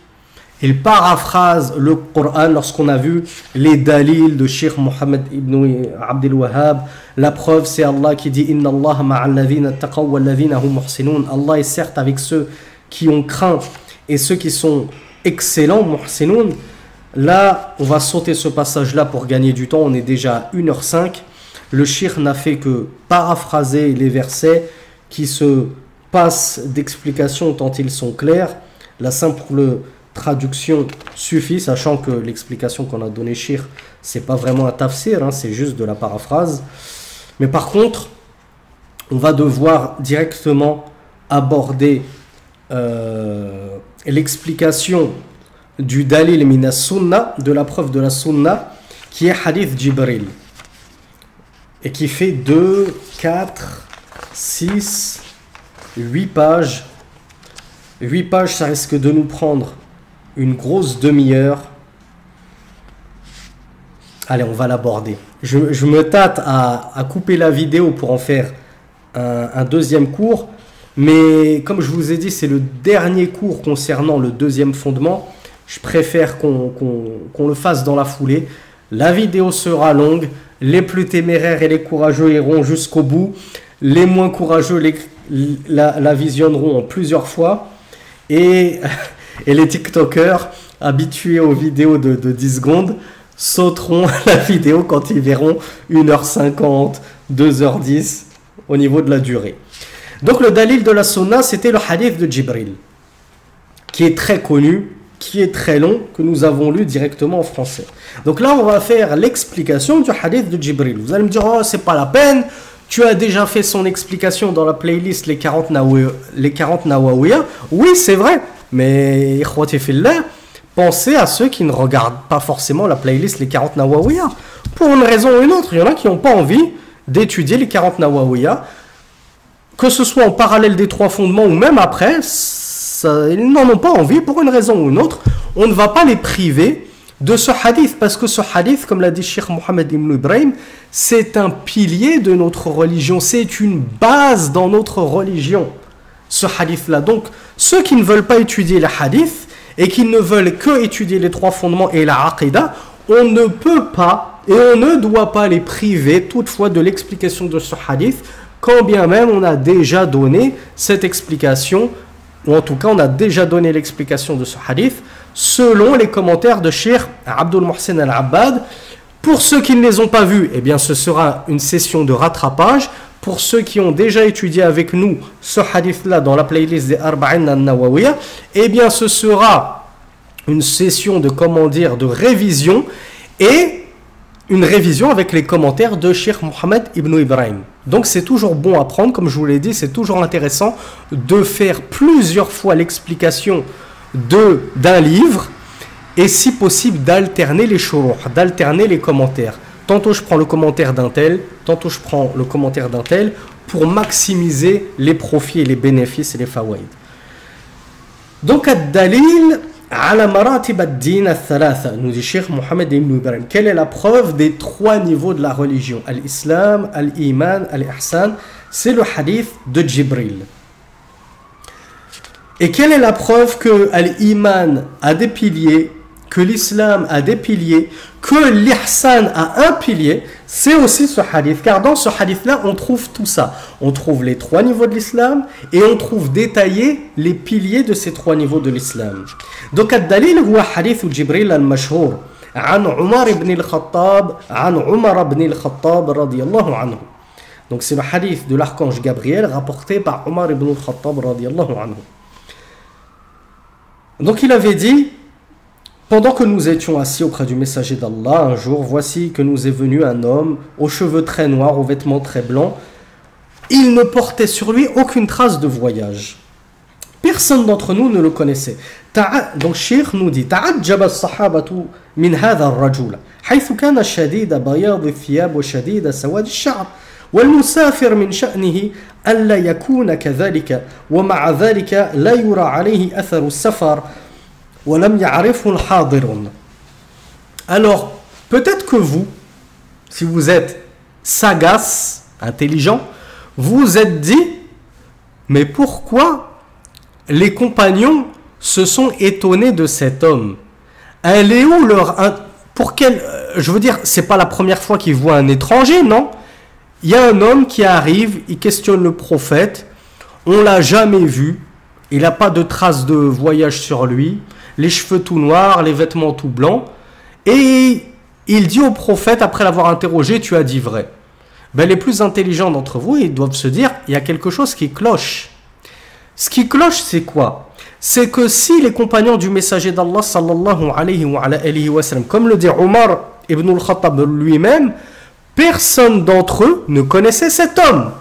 Speaker 1: il paraphrase le Coran lorsqu'on a vu les dalils de Cheikh Mohammed ibn Abdel Wahhab. La preuve, c'est Allah qui dit Inna Allah ma'al ladhina taqaw wal ladhina hum muhsinun. Allah est certes avec ceux qui ont craint et ceux qui sont excellents, muhsinun. Là, on va sauter ce passage-là pour gagner du temps. On est déjà à 1h05. Le Cheikh n'a fait que paraphraser les versets qui se passent d'explications tant ils sont clairs. La simple traduction suffit, sachant que l'explication qu'on a donnée Cheikh, c'est pas vraiment un tafsir, hein, c'est juste de la paraphrase. Mais par contre, on va devoir directement aborder l'explication du dalil min sunnah, de la preuve de la sunna, qui est hadith Jibril, et qui fait 2, 4, 6, 8 pages. 8 pages, ça risque de nous prendre une grosse demi-heure. Allez, on va l'aborder. Je me tâte à couper la vidéo pour en faire un deuxième cours. Mais comme je vous ai dit, c'est le dernier cours concernant le deuxième fondement. Je préfère qu'on le fasse dans la foulée. La vidéo sera longue. Les plus téméraires et les courageux iront jusqu'au bout. Les moins courageux la visionneront en plusieurs fois. Et les TikTokers habitués aux vidéos de 10 secondes sauteront la vidéo quand ils verront 1h50, 2h10 au niveau de la durée. Donc le dalil de la sunna, c'était le hadith de Jibril, qui est très connu, qui est très long, que nous avons lu directement en français. Donc là, on va faire l'explication du hadith de Jibril. Vous allez me dire, oh, c'est pas la peine, tu as déjà fait son explication dans la playlist les 40 Nawawiya. Oui, c'est vrai, mais ikhwati fillah, pensez à ceux qui ne regardent pas forcément la playlist les 40 Nawawiya. Pour une raison ou une autre, il y en a qui n'ont pas envie d'étudier les 40 Nawawiya, que ce soit en parallèle des 3 fondements ou même après, ils n'en ont pas envie pour une raison ou une autre. On ne va pas les priver de ce hadith, parce que ce hadith, comme l'a dit Cheikh Mohammed ibn Ibrahim, c'est un pilier de notre religion, c'est une base dans notre religion, ce hadith-là. Donc, ceux qui ne veulent pas étudier le hadith et qui ne veulent que étudier les 3 fondements et la aqidah, on ne peut pas et on ne doit pas les priver toutefois de l'explication de ce hadith, quand bien même on a déjà donné cette explication, ou en tout cas on a déjà donné l'explication de ce hadith selon les commentaires de Cheikh Abdul Muhsin Al-Abbad. Pour ceux qui ne les ont pas vus, eh bien ce sera une session de rattrapage. Pour ceux qui ont déjà étudié avec nous ce hadith-là dans la playlist des Arba'in al-Nawawiyya, eh bien ce sera une session de, de révision, et une révision avec les commentaires de Cheikh Mohammed ibn Ibrahim. Donc c'est toujours bon à prendre, comme je vous l'ai dit, c'est toujours intéressant de faire plusieurs fois l'explication d'un livre, et si possible d'alterner les shuruh, d'alterner les commentaires. Tantôt je prends le commentaire d'un tel, tantôt je prends le commentaire d'un tel, pour maximiser les profits et les bénéfices et les fawaïd. Donc ad-dalil ala maratib ad-din al-thalatha, nous dit Cheikh Mohammed ibn Ibrahim. Quelle est la preuve des 3 niveaux de la religion? Al-Islam, Al-Iman, Al-Ihsan. C'est le hadith de Jibril. Et quelle est la preuve que Al-Iman a des piliers, que l'Islam a des piliers, que l'Ihsan a un pilier? C'est aussi ce hadith, car dans ce hadith-là, on trouve tout ça. On trouve les 3 niveaux de l'islam, et on trouve détaillés les piliers de ces 3 niveaux de l'islam. Donc, ad-dalil huwa hadith Jibril al-mashhour, an Umar ibn al-Khattab, radiyallahu anhu. Donc, c'est le hadith de l'archange Gabriel, rapporté par Umar ibn al-Khattab, radiyallahu anhu. Donc il avait dit, pendant que nous étions assis auprès du messager d'Allah, un jour, voici que nous est venu un homme aux cheveux très noirs, aux vêtements très blancs. Il ne portait sur lui aucune trace de voyage. Personne d'entre nous ne le connaissait. Donc Cheikh nous dit, تعجب الصحابة من هذا الرجل حيث كان شديد بياض الثياب وشديد سواد الشعر والمسافر من شأنه ألا يكون كذلك ومع ذلك لا يرى عليه أثر السفر ولم يعرفه الحاضرون. Alors, peut-être que vous, si vous êtes sagace, intelligent, vous vous êtes dit, mais pourquoi les compagnons se sont étonnés de cet homme? Elle est où leur... Pour quel... Je veux dire, c'est pas la première fois qu'ils voient un étranger, non? Il y a un homme qui arrive, il questionne le prophète, on l'a jamais vu, il n'a pas de traces de voyage sur lui, les cheveux tout noirs, les vêtements tout blancs, et il dit au prophète, après l'avoir interrogé, tu as dit vrai. Ben, les plus intelligents d'entre vous, ils doivent se dire, il y a quelque chose qui cloche. Ce qui cloche, c'est quoi? C'est que si les compagnons du messager d'Allah, sallallahu alayhi wa sallam, comme le dit Omar ibn al-Khattab lui-même, personne d'entre eux ne connaissait cet homme.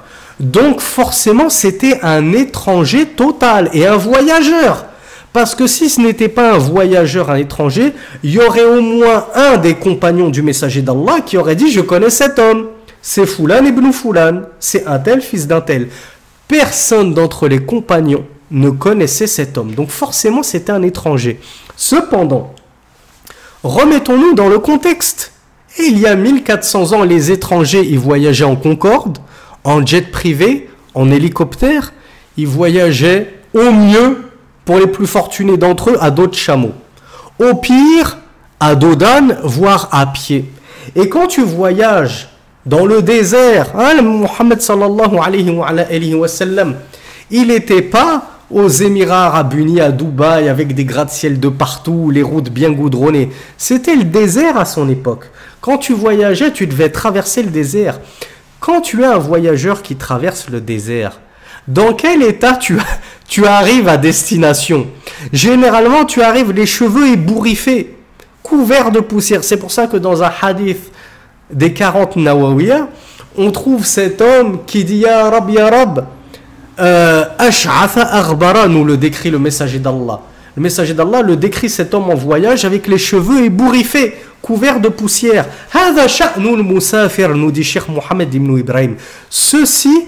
Speaker 1: Donc forcément, c'était un étranger total et un voyageur. Parce que si ce n'était pas un voyageur, un étranger, il y aurait au moins un des compagnons du messager d'Allah qui aurait dit « Je connais cet homme, c'est Foulan ibn Foulan, c'est un tel fils d'un tel. » Personne d'entre les compagnons ne connaissait cet homme. Donc forcément, c'était un étranger. Cependant, remettons-nous dans le contexte. Et il y a 1400 ans, les étrangers, ils voyageaient en Concorde, en jet privé, en hélicoptère. Ils voyageaient au mieux, pour les plus fortunés d'entre eux, à dos de chameau. Au pire, à dos d'âne, voire à pied. Et quand tu voyages dans le désert, hein, Mohammed sallallahu alayhi wa sallam, il n'était pas aux Émirats Arabes Unis, à Dubaï, avec des gratte-ciel de partout, les routes bien goudronnées. C'était le désert à son époque. Quand tu voyageais, tu devais traverser le désert. Quand tu es un voyageur qui traverse le désert, dans quel état tu arrives à destination? Généralement, tu arrives les cheveux ébouriffés, couverts de poussière. C'est pour ça que dans un hadith des 40 Nawawiya, on trouve cet homme qui dit « Ya Rab, Ash'atha aghbara » nous le décrit le messager d'Allah. Le messager d'Allah le décrit cet homme en voyage avec les cheveux ébouriffés, couverts de poussière. « Hadha sha'nul musafir » nous dit Cheikh Mohammed ibn Ibrahim. Ceci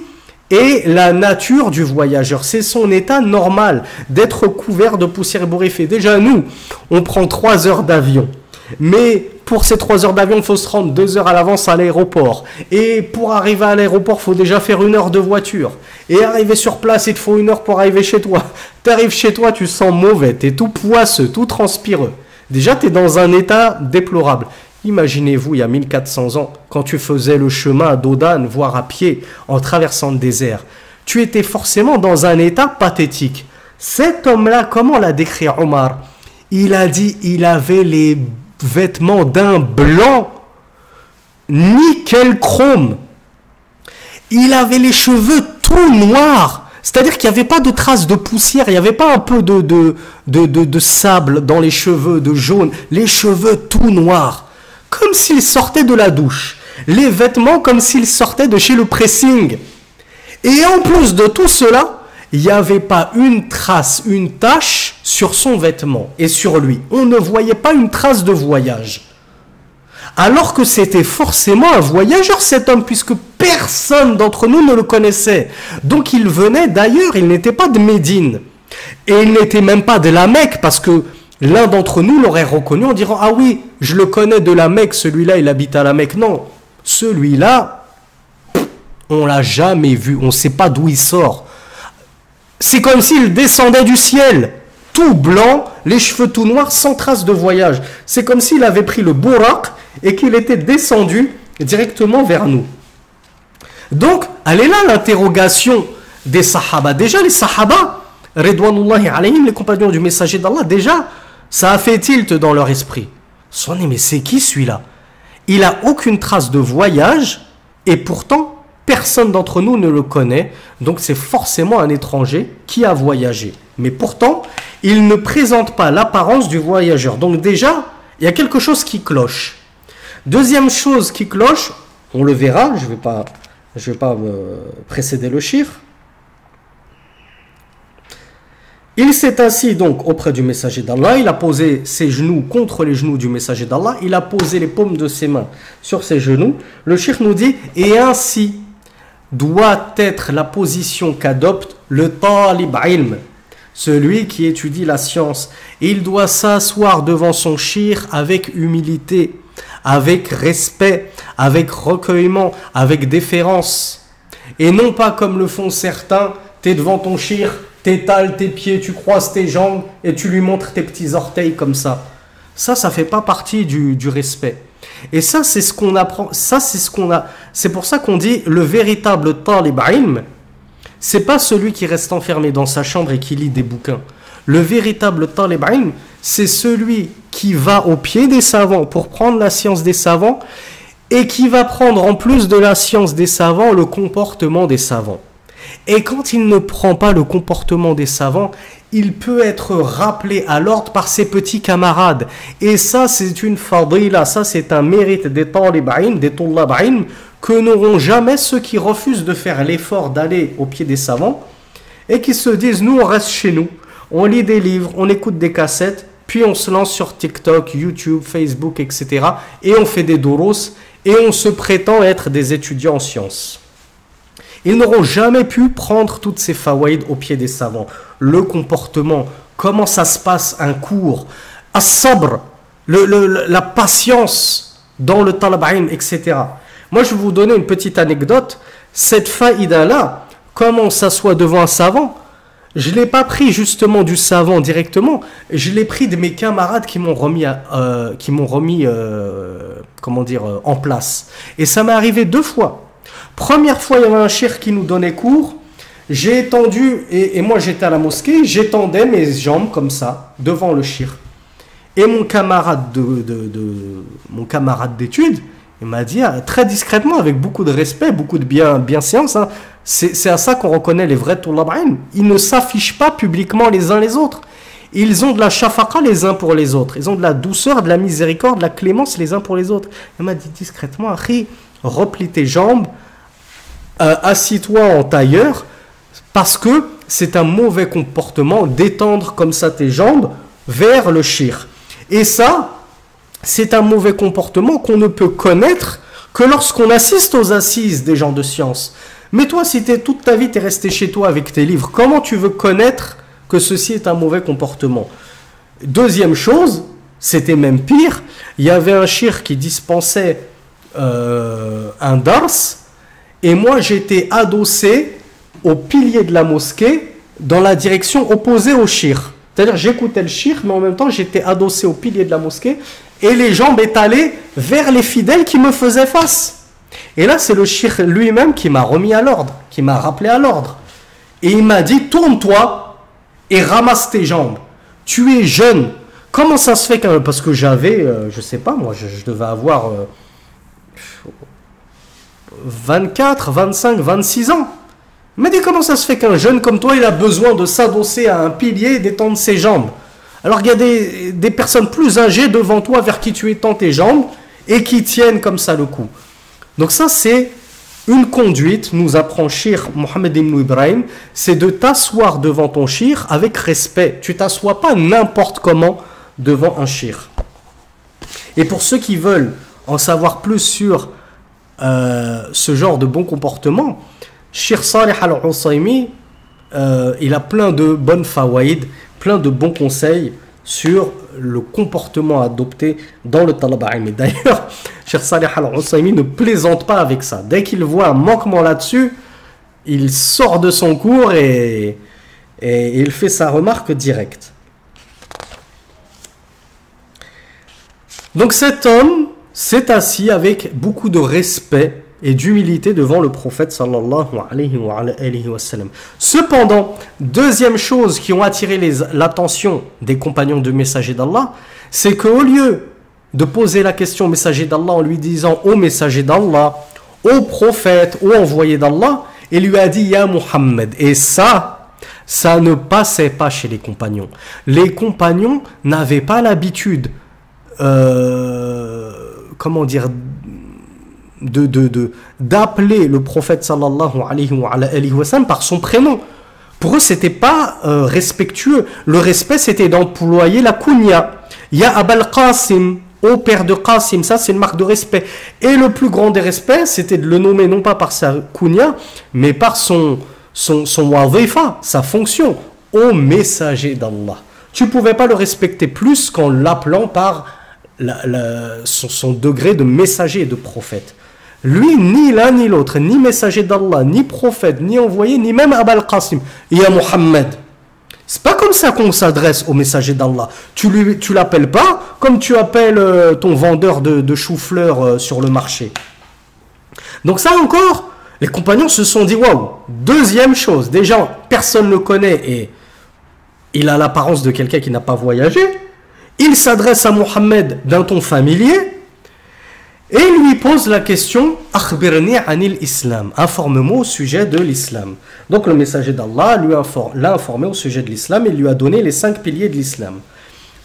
Speaker 1: est la nature du voyageur. C'est son état normal d'être couvert de poussière ébouriffée. Déjà nous, on prend 3 heures d'avion. Mais pour ces 3 heures d'avion, il faut se rendre 2 heures à l'avance à l'aéroport. Et pour arriver à l'aéroport, il faut déjà faire 1 heure de voiture. Et arriver sur place, il te faut 1 heure pour arriver chez toi. Tu arrives chez toi, tu sens mauvais, tu es tout poisseux, tout transpireux. Déjà, tu es dans un état déplorable. Imaginez-vous, il y a 1400 ans, quand tu faisais le chemin à dos d'âne, voire à pied, en traversant le désert. Tu étais forcément dans un état pathétique. Cet homme-là, comment l'a décrit Omar? Il a dit, il avait les vêtements d'un blanc nickel chrome. Il avait les cheveux tout noirs. C'est-à-dire qu'il n'y avait pas de traces de poussière, il n'y avait pas un peu de sable dans les cheveux, de jaune. Les cheveux tout noirs, comme s'il sortait de la douche. Les vêtements comme s'il sortait de chez le pressing. Et en plus de tout cela, il n'y avait pas une trace, une tache sur son vêtement et sur lui. On ne voyait pas une trace de voyage. Alors que c'était forcément un voyageur cet homme, puisque personne d'entre nous ne le connaissait. Donc il venait d'ailleurs, il n'était pas de Médine. Et il n'était même pas de la Mecque, parce que l'un d'entre nous l'aurait reconnu en disant « Ah oui, je le connais de la Mecque, celui-là il habite à la Mecque. » Non, celui-là, on l'a jamais vu, on ne sait pas d'où il sort. C'est comme s'il descendait du ciel, tout blanc, les cheveux tout noirs, sans trace de voyage. C'est comme s'il avait pris le Buraq et qu'il était descendu directement vers nous. Donc, elle est là l'interrogation des Sahaba. Déjà, les Sahaba, Ridwanullahi alayhim, les compagnons du messager d'Allah, déjà, ça a fait tilt dans leur esprit. Ils se sont dit, mais c'est qui celui-là? Il n'a aucune trace de voyage et pourtant, personne d'entre nous ne le connaît, donc c'est forcément un étranger qui a voyagé. Mais pourtant, il ne présente pas l'apparence du voyageur. Donc déjà, il y a quelque chose qui cloche. Deuxième chose qui cloche, on le verra, je vais pas précéder le shir. Il s'est assis donc auprès du messager d'Allah, il a posé ses genoux contre les genoux du messager d'Allah, il a posé les paumes de ses mains sur ses genoux. Le shir nous dit, et ainsi doit être la position qu'adopte le talib ilm, celui qui étudie la science. Il doit s'asseoir devant son shir avec humilité, avec respect, avec recueillement, avec déférence. Et non pas comme le font certains, tu es devant ton shir, t'étales tes pieds, tu croises tes jambes et tu lui montres tes petits orteils comme ça. Ça fait pas partie du respect. Et ça, c'est ce qu'on apprend. Ça, c'est ce qu'on a. C'est pour ça qu'on dit le véritable talib ilm, c'est pas celui qui reste enfermé dans sa chambre et qui lit des bouquins. Le véritable talib ilm, c'est celui qui va au pied des savants pour prendre la science des savants et qui va prendre en plus de la science des savants le comportement des savants. Et quand il ne prend pas le comportement des savants, il peut être rappelé à l'ordre par ses petits camarades. Et ça, c'est une fadila, ça c'est un mérite des talib ilm, des tullab ilm, que n'auront jamais ceux qui refusent de faire l'effort d'aller au pied des savants et qui se disent, nous on reste chez nous, on lit des livres, on écoute des cassettes, puis on se lance sur TikTok, YouTube, Facebook, etc. Et on fait des douros et on se prétend être des étudiants en sciences. Ils n'auront jamais pu prendre toutes ces fawaïd au pied des savants. Le comportement, comment ça se passe un cours, as-sabr, la patience dans le talab ilm, etc. Moi, je vais vous donner une petite anecdote. Cette faïda-là, comment on s'assoit devant un savant, je ne l'ai pas pris justement du savant directement, je l'ai pris de mes camarades qui m'ont remis, en place. Et ça m'est arrivé 2 fois. Première fois, il y avait un cheikh qui nous donnait cours. J'ai étendu, et moi j'étais à la mosquée, j'étendais mes jambes comme ça, devant le cheikh. Et mon camarade d'études, il m'a dit très discrètement, avec beaucoup de respect, beaucoup de bienséance, hein, c'est à ça qu'on reconnaît les vrais tullab ilm. Ils ne s'affichent pas publiquement les uns les autres. Ils ont de la shafaqa les uns pour les autres. Ils ont de la douceur, de la miséricorde, de la clémence les uns pour les autres. Il m'a dit discrètement, Akhi, replie tes jambes, assis-toi en tailleur, parce que c'est un mauvais comportement d'étendre comme ça tes jambes vers le shir. Et ça, c'est un mauvais comportement qu'on ne peut connaître que lorsqu'on assiste aux assises des gens de science. Mais toi, si toute ta vie, tu es resté chez toi avec tes livres, comment tu veux connaître que ceci est un mauvais comportement? Deuxième chose, c'était même pire, il y avait un shir qui dispensait un dars, et moi j'étais adossé au pilier de la mosquée dans la direction opposée au shir. C'est-à-dire j'écoutais le shir, mais en même temps j'étais adossé au pilier de la mosquée et les jambes étalées vers les fidèles qui me faisaient face. Et là c'est le shir lui-même qui m'a remis à l'ordre, qui m'a rappelé à l'ordre. Et il m'a dit, tourne-toi et ramasse tes jambes. Tu es jeune. Comment ça se fait quand même? Parce que j'avais, je sais pas moi, je devais avoir 24, 25, 26 ans. Il m'a dit, comment ça se fait qu'un jeune comme toi, il a besoin de s'adosser à un pilier et d'étendre ses jambes? Alors qu'il y a des personnes plus âgées devant toi vers qui tu étends tes jambes et qui tiennent comme ça le coup. Donc ça, c'est une conduite, nous apprend Cheikh Mohammed ibn Ibrahim, c'est de t'asseoir devant ton cheikh avec respect. Tu t'assois pas n'importe comment devant un cheikh. Et pour ceux qui veulent en savoir plus sur ce genre de bon comportement, Cheikh Salih Al-Husaymi, il a plein de bonnes fawaïd, plein de bons conseils sur le comportement adopté dans le talab ilm. Et d'ailleurs, Cheikh Salih Al-Husaymi ne plaisante pas avec ça. Dès qu'il voit un manquement là-dessus, il sort de son cours et il fait sa remarque directe. Donc cet homme s'est assis avec beaucoup de respect et d'humilité devant le prophète sallallahu alayhi wa sallam. Cependant, deuxième chose qui ont attiré l'attention des compagnons du messager d'Allah, c'est qu'au lieu de poser la question au messager d'Allah en lui disant ô messager d'Allah, ô prophète, ô envoyé d'Allah, il lui a dit ya Muhammad. Et ça Ça ne passait pas chez les compagnons. Les compagnons n'avaient pas l'habitude, comment dire, d'appeler le prophète sallallahu alayhi wa sallam par son prénom. Pour eux, c'était pas respectueux. Le respect, c'était d'employer la kunya. Ya Abal Qasim, ô père de Qasim, ça c'est une marque de respect. Et le plus grand des respects, c'était de le nommer non pas par sa kunya, mais par son wadhifa, sa fonction, ô messager d'Allah. Tu pouvais pas le respecter plus qu'en l'appelant par son degré de messager et de prophète. Lui, ni l'un ni l'autre, ni messager d'Allah, ni prophète, ni envoyé, ni même Abal Qasim. Ya Muhammad. C'est pas comme ça qu'on s'adresse au messager d'Allah. Tu l'appelles pas comme tu appelles ton vendeur de choux-fleurs sur le marché. Donc ça encore, les compagnons se sont dit, waouh, deuxième chose, déjà, personne ne le connaît et il a l'apparence de quelqu'un qui n'a pas voyagé. Il s'adresse à Mohammed d'un ton familier et lui pose la question « Akhbirni anil islam » informe-moi au sujet de l'islam. Donc le messager d'Allah l'a informé au sujet de l'islam et lui a donné les 5 piliers de l'islam.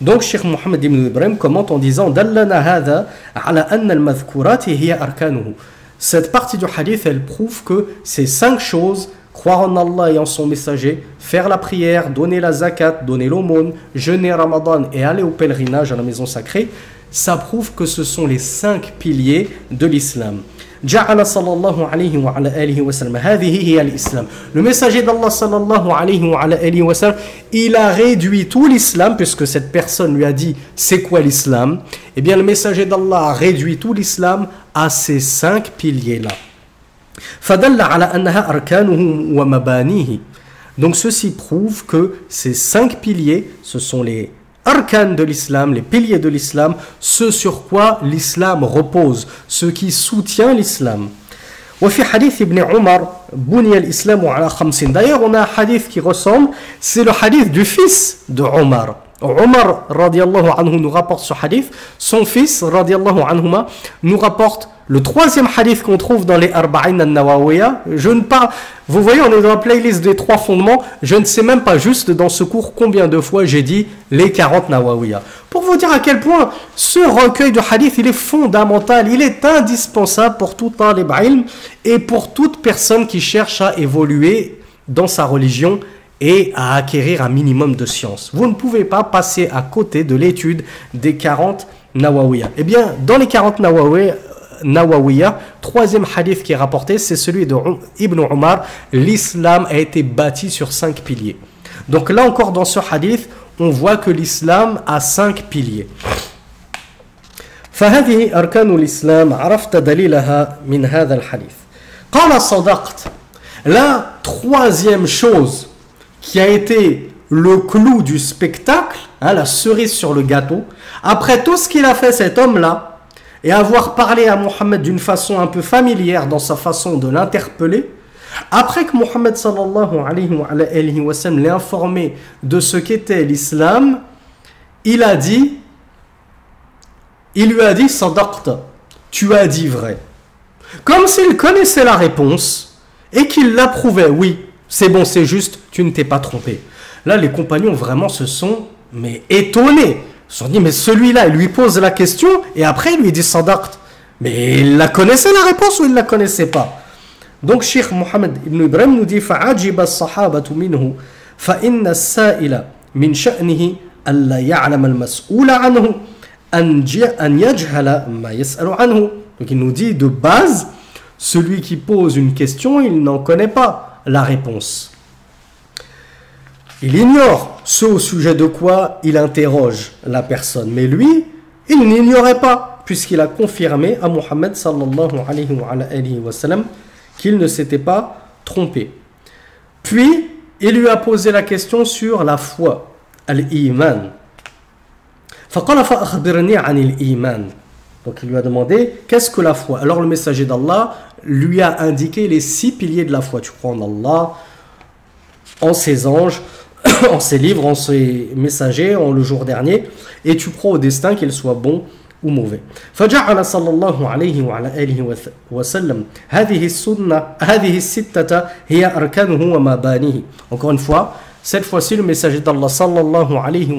Speaker 1: Donc Cheikh Mohammed ibn Ibrahim commente en disant « Dallana hadha ala anna al-madhkurati hiya arkanuhu » Cette partie du hadith, elle prouve que ces 5 choses, croire en Allah et en son messager, faire la prière, donner la zakat, donner l'aumône, jeûner Ramadan et aller au pèlerinage à la maison sacrée, ça prouve que ce sont les 5 piliers de l'islam. Ja'ala sallallahu alayhi wa ala alihi wa sallam, hadhihi hiya al-islam. Le messager d'Allah sallallahu alayhi wa ala alihi wa sallam, il a réduit tout l'islam, puisque cette personne lui a dit c'est quoi l'islam. Eh bien le messager d'Allah a réduit tout l'islam à ces 5 piliers-là. Fadalla ala annaha arkanuhu wa mabanihi. Donc ceci prouve que ces 5 piliers, ce sont les arkan de l'islam, les piliers de l'islam, ce sur quoi l'islam repose, ce qui soutient l'islam. وفي حديث ابن عمر بني الإسلام على 5. D'ailleurs, on a un hadith qui ressemble, c'est le hadith du fils de Omar. Omar radiallahu anhu nous rapporte ce hadith, son fils radiallahu anhuma nous rapporte le 3e hadith qu'on trouve dans les Arba'in al-Nawawiya. Vous voyez, on est dans la playlist des 3 fondements. Je ne sais même pas juste dans ce cours combien de fois j'ai dit les 40 Nawawiya. Pour vous dire à quel point ce recueil de hadith, il est fondamental, il est indispensable pour tout talib ilm et pour toute personne qui cherche à évoluer dans sa religion et à acquérir un minimum de science. Vous ne pouvez pas passer à côté de l'étude des 40 Nawawiya. Eh bien, dans les 40 Nawawiya, 3e hadith qui est rapporté, c'est celui de Ibn Umar. L'islam a été bâti sur 5 piliers. Donc là encore dans ce hadith, on voit que l'islam a 5 piliers. فهذه أركان الإسلام عرفت دليلها من هذا الحديث. قال صدقت. La 3e chose qui a été le clou du spectacle, hein, la cerise sur le gâteau, après tout ce qu'il a fait cet homme-là, et avoir parlé à Mohammed d'une façon un peu familière dans sa façon de l'interpeller, après que Mohammed sallallahu alayhi wa sallam l'ait informé de ce qu'était l'islam, il lui a dit sadaqta, tu as dit vrai. Comme s'il connaissait la réponse et qu'il l'approuvait, oui, c'est bon, c'est juste, tu ne t'es pas trompé. Là, les compagnons vraiment se sont étonnés. Ils se sont dit, mais celui-là, il lui pose la question et après il lui dit sadaqt. Mais il la connaissait la réponse ou il ne la connaissait pas? Donc, Cheikh Mohammed ibn Ibrahim nous dit فَعَجِبَ الصَّحَابَةُ مِنْهُ فَإِنَّ السَّائِلَ مِنْ شَأْنِهِ أَلَّا يَعْلَمَ الْمَسْئُولَ عَنْهُ أَنْ يَجْهَلَ مَا يَسْأَلُ عَنْهُ. Donc, il nous dit de base, celui qui pose une question, il n'en connaît pas la réponse. Il ignore ce au sujet de quoi il interroge la personne. Mais lui, il n'ignorait pas, puisqu'il a confirmé à Mohammed sallallahu alayhi wa sallam qu'il ne s'était pas trompé. Puis, il lui a posé la question sur la foi, al-iman. فَقَالَ فَأَخْبِرْنِي عَنِ الْإِيمَانِ. Donc il lui a demandé, qu'est-ce que la foi? Alors le messager d'Allah lui a indiqué les 6 piliers de la foi. Tu crois en Allah, en ses anges, en ses livres, en ses messagers, en le jour dernier, et tu crois au destin, qu'il soit bon ou mauvais. فجعل صلى الله عليه وعلى آله وسلم هذه الستة هي أركانه ومبانيه. Encore une fois, Cette fois-ci, le messager d'Allah sallallahu alayhi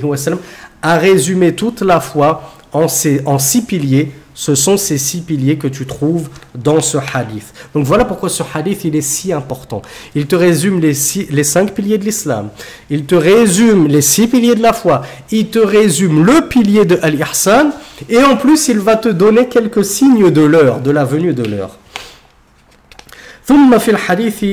Speaker 1: wa sallam a résumé toute la foi en 6 piliers. Ce sont ces 6 piliers que tu trouves dans ce hadith. Donc voilà pourquoi ce hadith il est si important. Il te résume les 5 piliers de l'islam. Il te résume les 6 piliers de la foi. Il te résume le pilier de Al-Ihsan. Et en plus, il va te donner quelques signes de l'heure, de la venue de l'heure. ثم في الحديث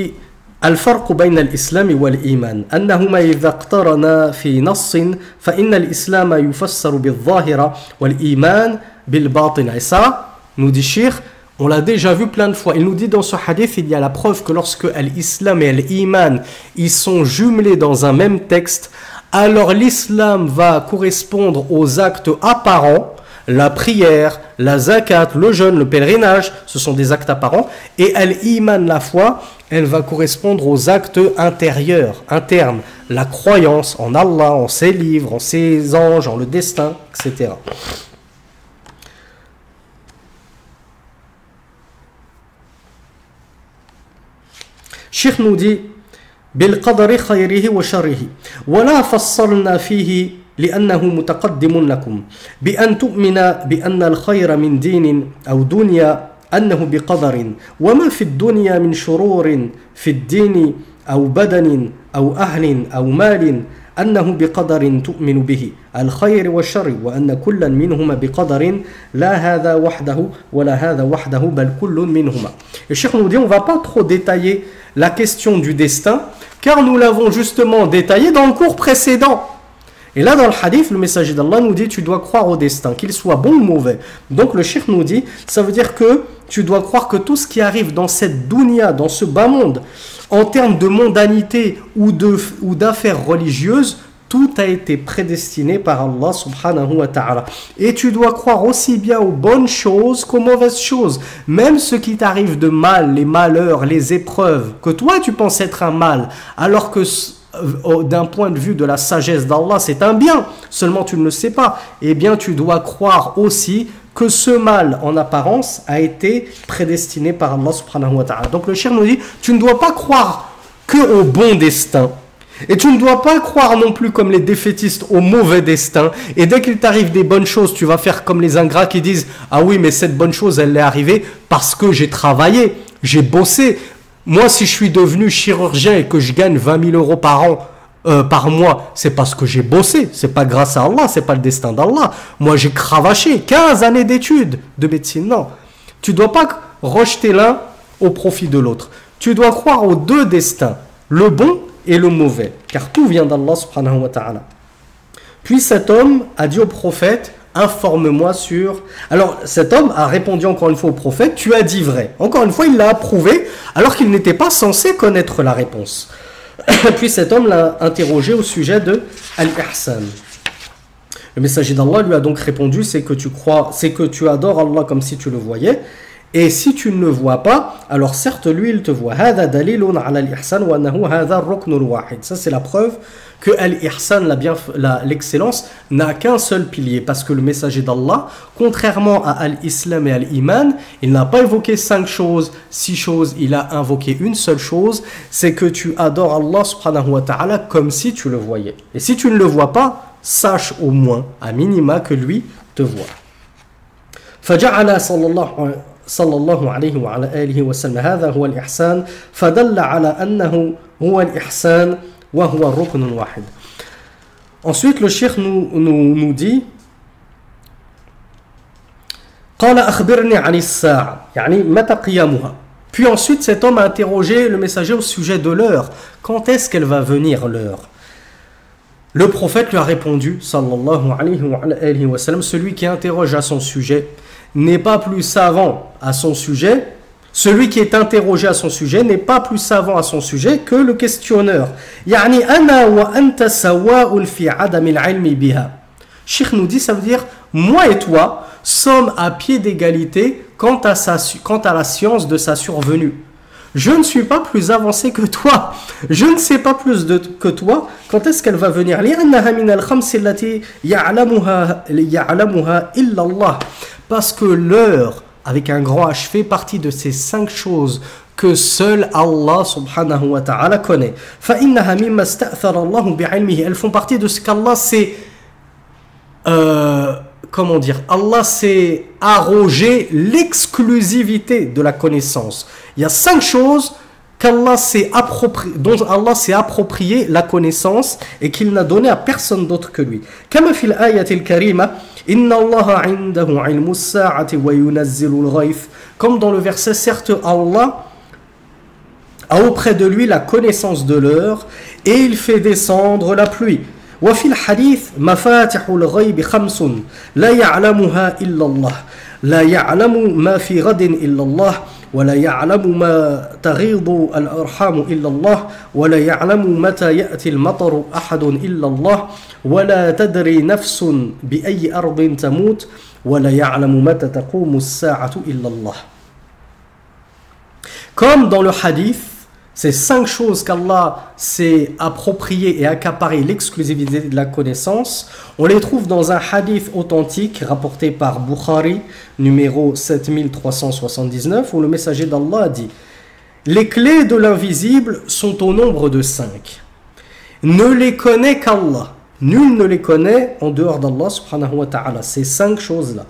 Speaker 1: الفرق بين الإسلام والإيمان أنهما إذا اقترنا في نص فإن الإسلام يفسر بالظاهرة والإيمان بالباطن. Et ça, nous dit Cheikh, on l'a déjà vu plein de fois. Il nous dit dans ce hadith, il y a la preuve que lorsque l'islam et l'iman ils sont jumelés dans un même texte, alors l'islam va correspondre aux actes apparents. La prière, la zakat, le jeûne, le pèlerinage, ce sont des actes apparents. Et al-iman, la foi, elle va correspondre aux actes intérieurs, internes. La croyance en Allah, en ses livres, en ses anges, en le destin, etc. Cheikh nous dit بالقدر خيره وشره ولا فصلنا فيه لأنه متقدم لكم بأن تؤمن بأن الخير من دين أو دنيا أنه بقدر وما في الدنيا من شرور في الدين أو بدن أو أهل أو مال أنه بقدر تؤمن به الخير والشر وأن كلا منهما بقدر لا هذا وحده ولا هذا وحده بل كل منهما. Le Cheikh nous dit on ne va pas trop détailler la question du destin car nous l'avons justement détaillé dans le cours précédent. Et là dans le hadith, le messager d'Allah nous dit tu dois croire au destin, qu'il soit bon ou mauvais. Donc le cheikh nous dit, ça veut dire que tu dois croire que tout ce qui arrive dans cette dunya, dans ce bas monde, en termes de mondanité ou d'affaires religieuses, tout a été prédestiné par Allah subhanahu wa ta'ala. Et tu dois croire aussi bien aux bonnes choses qu'aux mauvaises choses. Même ce qui t'arrive de mal, les malheurs, les épreuves, que toi tu penses être un mal, alors que d'un point de vue de la sagesse d'Allah, c'est un bien, seulement tu ne le sais pas. Eh bien, tu dois croire aussi que ce mal, en apparence, a été prédestiné par Allah subhanahu wa ta'ala. Donc le cheikh nous dit, tu ne dois pas croire que au bon destin. Et tu ne dois pas croire non plus comme les défaitistes au mauvais destin. Et dès qu'il t'arrive des bonnes choses, tu vas faire comme les ingrats qui disent « Ah oui, mais cette bonne chose, elle est arrivée parce que j'ai travaillé, j'ai bossé. » Moi, si je suis devenu chirurgien et que je gagne 20 000 euros par an, par mois, c'est parce que j'ai bossé. C'est pas grâce à Allah, c'est pas le destin d'Allah. Moi, j'ai cravaché 15 années d'études de médecine. Non. Tu dois pas rejeter l'un au profit de l'autre. Tu dois croire aux deux destins, le bon et le mauvais, car tout vient d'Allah subhanahu wa ta'ala. Puis cet homme a dit au prophète, informe-moi sur... Alors cet homme a répondu encore une fois au prophète, tu as dit vrai. Encore une fois, il l'a approuvé, alors qu'il n'était pas censé connaître la réponse. Puis cet homme l'a interrogé au sujet de Al-Ihsan. Le messager d'Allah lui a donc répondu, c'est que tu crois, c'est que tu adores Allah comme si tu le voyais. Et si tu ne le vois pas, alors certes lui il te voit. Ça c'est la preuve que Al-Ihsan, l'excellence, n'a qu'un seul pilier. Parce que le messager d'Allah, contrairement à Al-Islam et Al-Iman, il n'a pas évoqué 5 choses, 6 choses, il a invoqué une seule chose, c'est que tu adores Allah subhanahu wa ta'ala comme si tu le voyais. Et si tu ne le vois pas, sache au moins, à minima, que lui te voit. فجعل صلى الله عليه وعلى آله وسلم هذا هو الإحسان فدل على أنه هو الإحسان وهو الركن واحد. Ensuite le cheikh nous dit قال أخبرني عن الساعة يعني متى قيامها. Puis ensuite cet homme a interrogé le messager au sujet de l'heure. Quand est-ce qu'elle va venir l'heure? Le prophète lui a répondu sallallahu alayhi wa sallam, celui qui interroge à son sujet n'est pas plus savant à son sujet, celui qui est interrogé à son sujet n'est pas plus savant à son sujet que le questionneur. Yani ana wa anta sawa'un fi 'adam al-'ilmi biha. Cheikh nous dit, ça veut dire moi et toi sommes à pied d'égalité quant à la science de sa survenue. Je ne suis pas plus avancé que toi. Je ne sais pas plus que toi. Quand est-ce qu'elle va venir? Parce que l'heure, avec un grand H, fait partie de ces 5 choses que seul Allah subhanahu wa ta'ala connaît. فَإِنَّهَا مِمَّا اسْتَأْثَرَ اللَّهُ بِعِلْمِهِ. Elles font partie de ce qu'Allah s'est comment dire, Allah s'est arrogé l'exclusivité de la connaissance. Il y a 5 choses qu'Allah s'est approprié, dont Allah s'est approprié la connaissance et qu'il n'a donné à personne d'autre que lui. كما في الآية الكريمة إن الله عنده علم الساعة وينزل الغيث. Comme dans le verset, certes Allah a auprès de lui la connaissance de l'heure et il fait descendre la pluie. وفي الحديث مفاتح الغيب 5 لا يعلمها إلا الله لا يعلم ما في غد إلا الله ولا يعلم ما تغيض الأرحام إلا الله ولا يعلم متى يأتي المطر أحد إلا الله ولا تدري نفس بأي أرض تموت ولا يعلم متى تقوم الساعة إلا الله. Comme dans le hadith, ces 5 choses qu'Allah s'est approprié et accaparé l'exclusivité de la connaissance, on les trouve dans un hadith authentique rapporté par Bukhari, numéro 7379, où le messager d'Allah a dit « Les clés de l'invisible sont au nombre de 5. Ne les connaît qu'Allah. Nul ne les connaît en dehors d'Allah subhanahu wa ta'ala. » Ces 5 choses-là.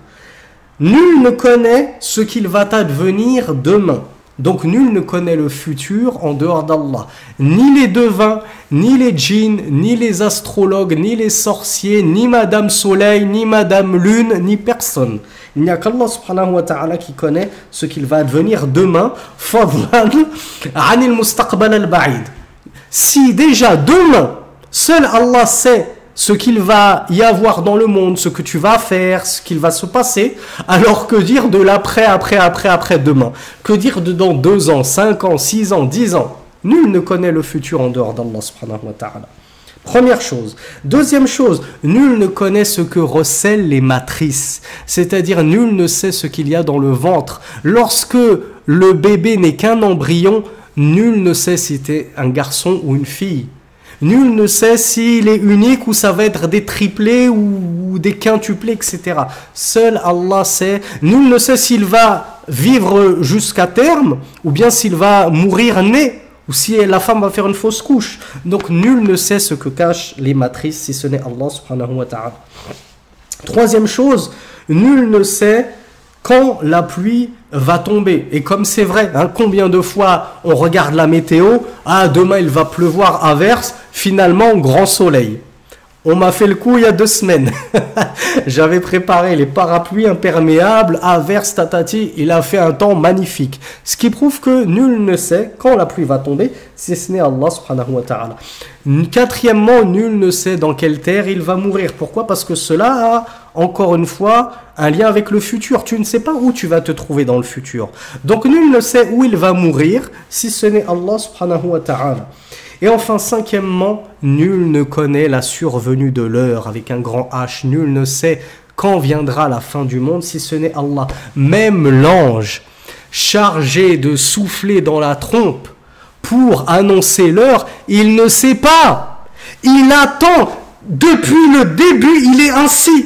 Speaker 1: Nul ne connaît ce qu'il va advenir demain. Donc nul ne connaît le futur en dehors d'Allah. Ni les devins, ni les djinns, ni les astrologues, ni les sorciers, ni Madame Soleil, ni Madame Lune, ni personne. Il n'y a qu'Allah subhanahu wa ta'ala qui connaît ce qu'il va advenir demain. Fadlan anil mustaqbal al-ba'id. Si déjà demain, seul Allah sait ce qu'il va y avoir dans le monde, ce que tu vas faire, ce qu'il va se passer, alors que dire de l'après, après demain? Que dire de dans 2 ans, 5 ans, 6 ans, 10 ans? Nul ne connaît le futur en dehors d'Allah subhanahu wa ta'ala. Première chose. Deuxième chose, nul ne connaît ce que recèlent les matrices. C'est-à-dire, nul ne sait ce qu'il y a dans le ventre. Lorsque le bébé n'est qu'un embryon, nul ne sait si c'est un garçon ou une fille. Nul ne sait s'il est unique ou ça va être des triplés ou des quintuplés, etc. Seul Allah sait. Nul ne sait s'il va vivre jusqu'à terme ou bien s'il va mourir né ou si la femme va faire une fausse couche. Donc nul ne sait ce que cachent les matrices si ce n'est Allah subhanahu wa ta'ala. Troisième chose, nul ne sait quand la pluie va tomber. Et comme c'est vrai, hein, combien de fois on regarde la météo, ah demain il va pleuvoir, averse, finalement grand soleil. On m'a fait le coup il y a 2 semaines. J'avais préparé les parapluies imperméables, averse, tatati, il a fait un temps magnifique. Ce qui prouve que nul ne sait quand la pluie va tomber, si ce n'est Allah subhanahu wa ta'ala. Quatrièmement, nul ne sait dans quelle terre il va mourir. Pourquoi? Parce que cela a, encore une fois, un lien avec le futur. Tu ne sais pas où tu vas te trouver dans le futur. Donc nul ne sait où il va mourir, si ce n'est Allah subhanahu wa ta'ala. Et enfin, cinquièmement, nul ne connaît la survenue de l'heure avec un grand H. Nul ne sait quand viendra la fin du monde si ce n'est Allah. Même l'ange chargé de souffler dans la trompe pour annoncer l'heure, il ne sait pas. Il attend. Depuis le début, il est ainsi.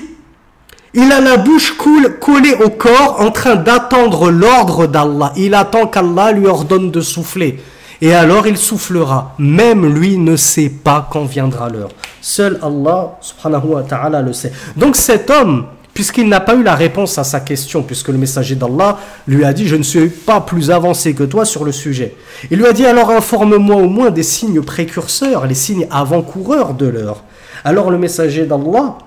Speaker 1: Il a la bouche collée au corps en train d'attendre l'ordre d'Allah. Il attend qu'Allah lui ordonne de souffler. Et alors il soufflera. Même lui ne sait pas quand viendra l'heure. Seul Allah subhanahu wa ta'ala le sait. Donc cet homme, puisqu'il n'a pas eu la réponse à sa question, puisque le messager d'Allah lui a dit « Je ne suis pas plus avancé que toi sur le sujet ». Il lui a dit « Alors informe-moi au moins des signes précurseurs, les signes avant-coureurs de l'heure ». Alors le messager d'Allah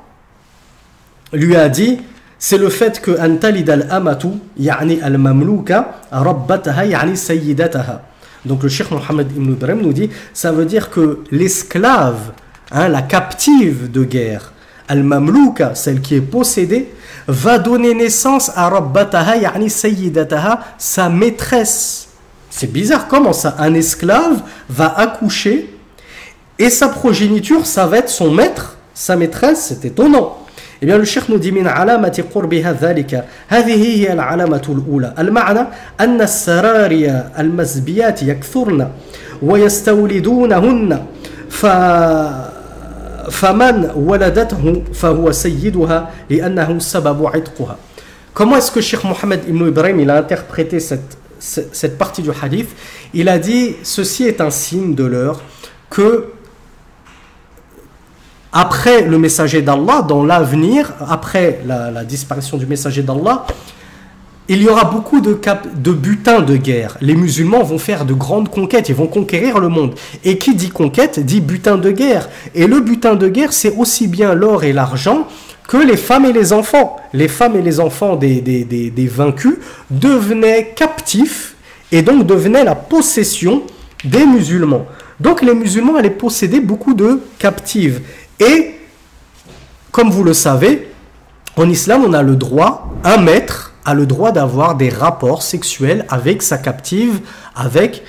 Speaker 1: lui a dit « C'est le fait que « Antalid al-amatu, ya'ni al-mamluka, rabbataha, ya'ni sayyidataha ». Donc le cheikh Mohammed ibn Ibrahim nous dit, ça veut dire que l'esclave, hein, la captive de guerre, al-mamlouka, celle qui est possédée, va donner naissance à rabbataha, yani sayyidataha, sa maîtresse. C'est bizarre, comment ça? Un esclave va accoucher et sa progéniture, ça va être son maître, sa maîtresse, c'est étonnant. Eh bien, le cheikh nous dit, min alamati qurbiha dhalika, hadhihi hiya al-alamatu al-ula. Al-ma'na, anna as-sarariya al-mazbiyat yakthurna, wa yastawlidunahunna, faman waladathu, fahuwa sayyiduha, li'annahu sababu 'itquha. Comment est-ce que Cheikh Mohammed ibn Ibrahim il a interprété cette partie du hadith, il a dit ceci est un signe de l'heure que après le messager d'Allah, dans l'avenir, après la disparition du messager d'Allah, il y aura beaucoup de butins de guerre. Les musulmans vont faire de grandes conquêtes, ils vont conquérir le monde. Et qui dit conquête, dit butin de guerre. Et le butin de guerre, c'est aussi bien l'or et l'argent que les femmes et les enfants. Les femmes et les enfants des vaincus devenaient captifs et donc devenaient la possession des musulmans. Donc les musulmans allaient posséder beaucoup de captives. Et, comme vous le savez, en islam, on a le droit, un maître a le droit d'avoir des rapports sexuels avec sa captive, avec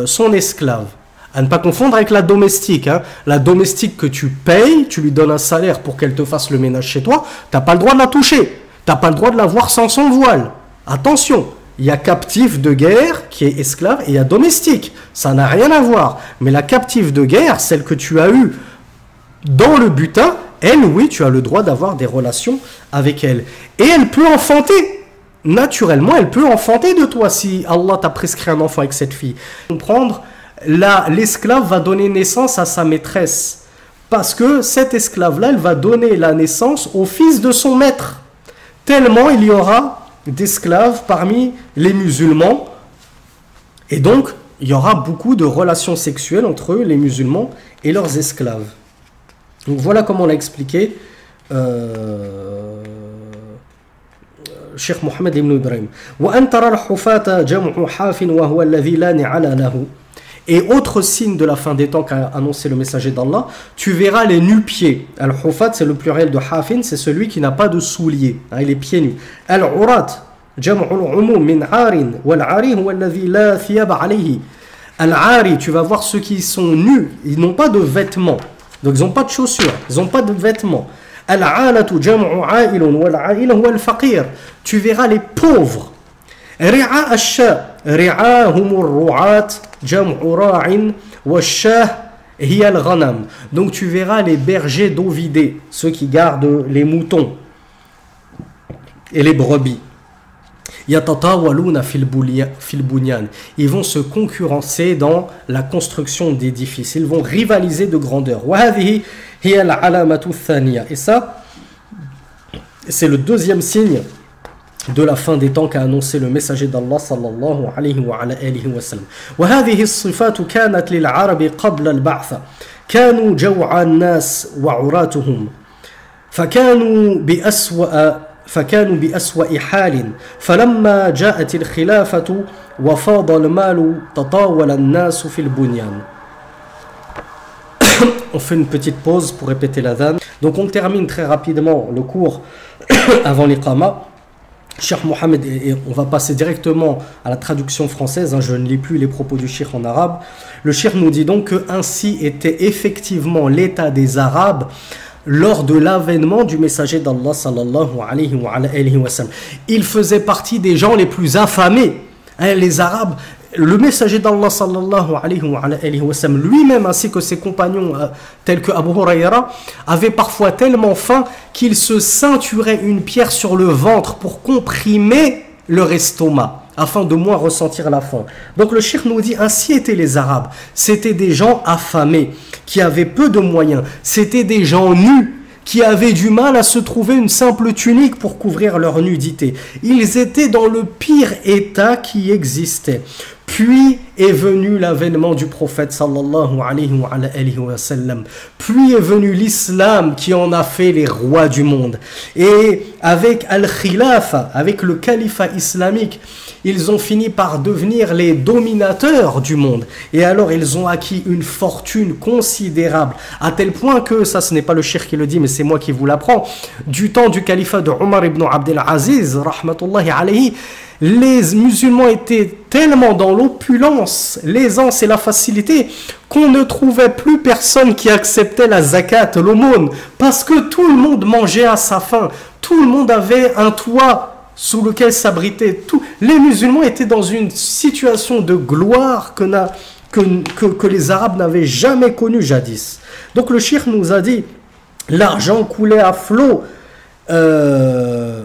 Speaker 1: son esclave. À ne pas confondre avec la domestique. Hein. La domestique que tu payes, tu lui donnes un salaire pour qu'elle te fasse le ménage chez toi, tu n'as pas le droit de la toucher. Tu n'as pas le droit de la voir sans son voile. Attention, il y a captive de guerre qui est esclave et il y a domestique. Ça n'a rien à voir. Mais la captive de guerre, celle que tu as eue dans le butin, elle, oui, tu as le droit d'avoir des relations avec elle. Et elle peut enfanter. Naturellement, elle peut enfanter de toi si Allah t'a prescrit un enfant avec cette fille. Comprendre, l'esclave va donner naissance à sa maîtresse. Parce que cette esclave-là, elle va donner la naissance au fils de son maître. Tellement il y aura d'esclaves parmi les musulmans. Et donc, il y aura beaucoup de relations sexuelles entre les musulmans et leurs esclaves. Donc voilà comment on l'a expliqué Cheikh Mohammed ibn Ibrahim. Et autre signe de la fin des temps qu'a annoncé le messager d'Allah, tu verras les nu-pieds. Al-hufat, c'est le pluriel de hafin, c'est celui qui n'a pas de souliers, hein, il est pieds nus. Al-urat, min arin, wal-ari huwa alladhi la thiyaba alayhi. Al-ari, tu vas voir ceux qui sont nus, ils n'ont pas de vêtements. Donc ils n'ont pas de chaussures, ils n'ont pas de vêtements. Al-'alatu jam'u 'a'ilun wal-'a'il huwa al-faqir. Tu verras les pauvres. Ri'a ash-sha, ri'ahum ar-ru'at jam'u ra'in wash-shah hiya al-ghanam. Donc tu verras les bergers d'ovidés, ceux qui gardent les moutons et les brebis. Yatatawaluna fil bunyan. Ils vont se concurrencer dans la construction d'édifices. Ils vont rivaliser de grandeur. Et ça, c'est le deuxième signe de la fin des temps qu'a annoncé le messager d'Allah sallallahu alayhi wa alihi wa sallam. وهذه الصفات كانت للعرب قبل البعث كانوا جوع الناس وعراتهم فكانوا بأسوأ حال فلما جاءت الخلافة وفاض المال تطاول الناس في البنيان. On fait une petite pause pour répéter l'adhan. Donc on termine très rapidement le cours avant l'iqama. Cheikh Mohammed, et on va passer directement à la traduction française, hein, je ne lis plus les propos du Cheikh en arabe. Le Cheikh nous dit donc que ainsi était effectivement l'état des Arabes lors de l'avènement du messager d'Allah sallallahu alayhi wa sallam. Il faisait partie des gens les plus affamés. Hein, les Arabes, le messager d'Allah sallallahu alayhi wa sallam lui-même ainsi que ses compagnons tels que Abu Hurayra avaient parfois tellement faim qu'ils se ceinturaient une pierre sur le ventre pour comprimer leur estomac afin de moins ressentir la faim. Donc le cheikh nous dit ainsi étaient les Arabes. C'était des gens affamés qui avaient peu de moyens. C'était des gens nus qui avaient du mal à se trouver une simple tunique pour couvrir leur nudité. Ils étaient dans le pire état qui existait. Puis est venu l'avènement du prophète sallallahu alayhi wa sallam. Puis est venu l'islam qui en a fait les rois du monde. Et avec al-khilafa, avec le califat islamique, ils ont fini par devenir les dominateurs du monde. Et alors ils ont acquis une fortune considérable, à tel point que, ça ce n'est pas le cheikh qui le dit, mais c'est moi qui vous l'apprends, du temps du califat de Omar ibn Abdel Aziz, rahmatullahi alayhi, les musulmans étaient tellement dans l'opulence, l'aisance et la facilité qu'on ne trouvait plus personne qui acceptait la zakat, l'aumône, parce que tout le monde mangeait à sa faim, tout le monde avait un toit sous lequel s'abriter. Les musulmans étaient dans une situation de gloire que les Arabes n'avaient jamais connue jadis. Donc le cheikh nous a dit, l'argent coulait à flot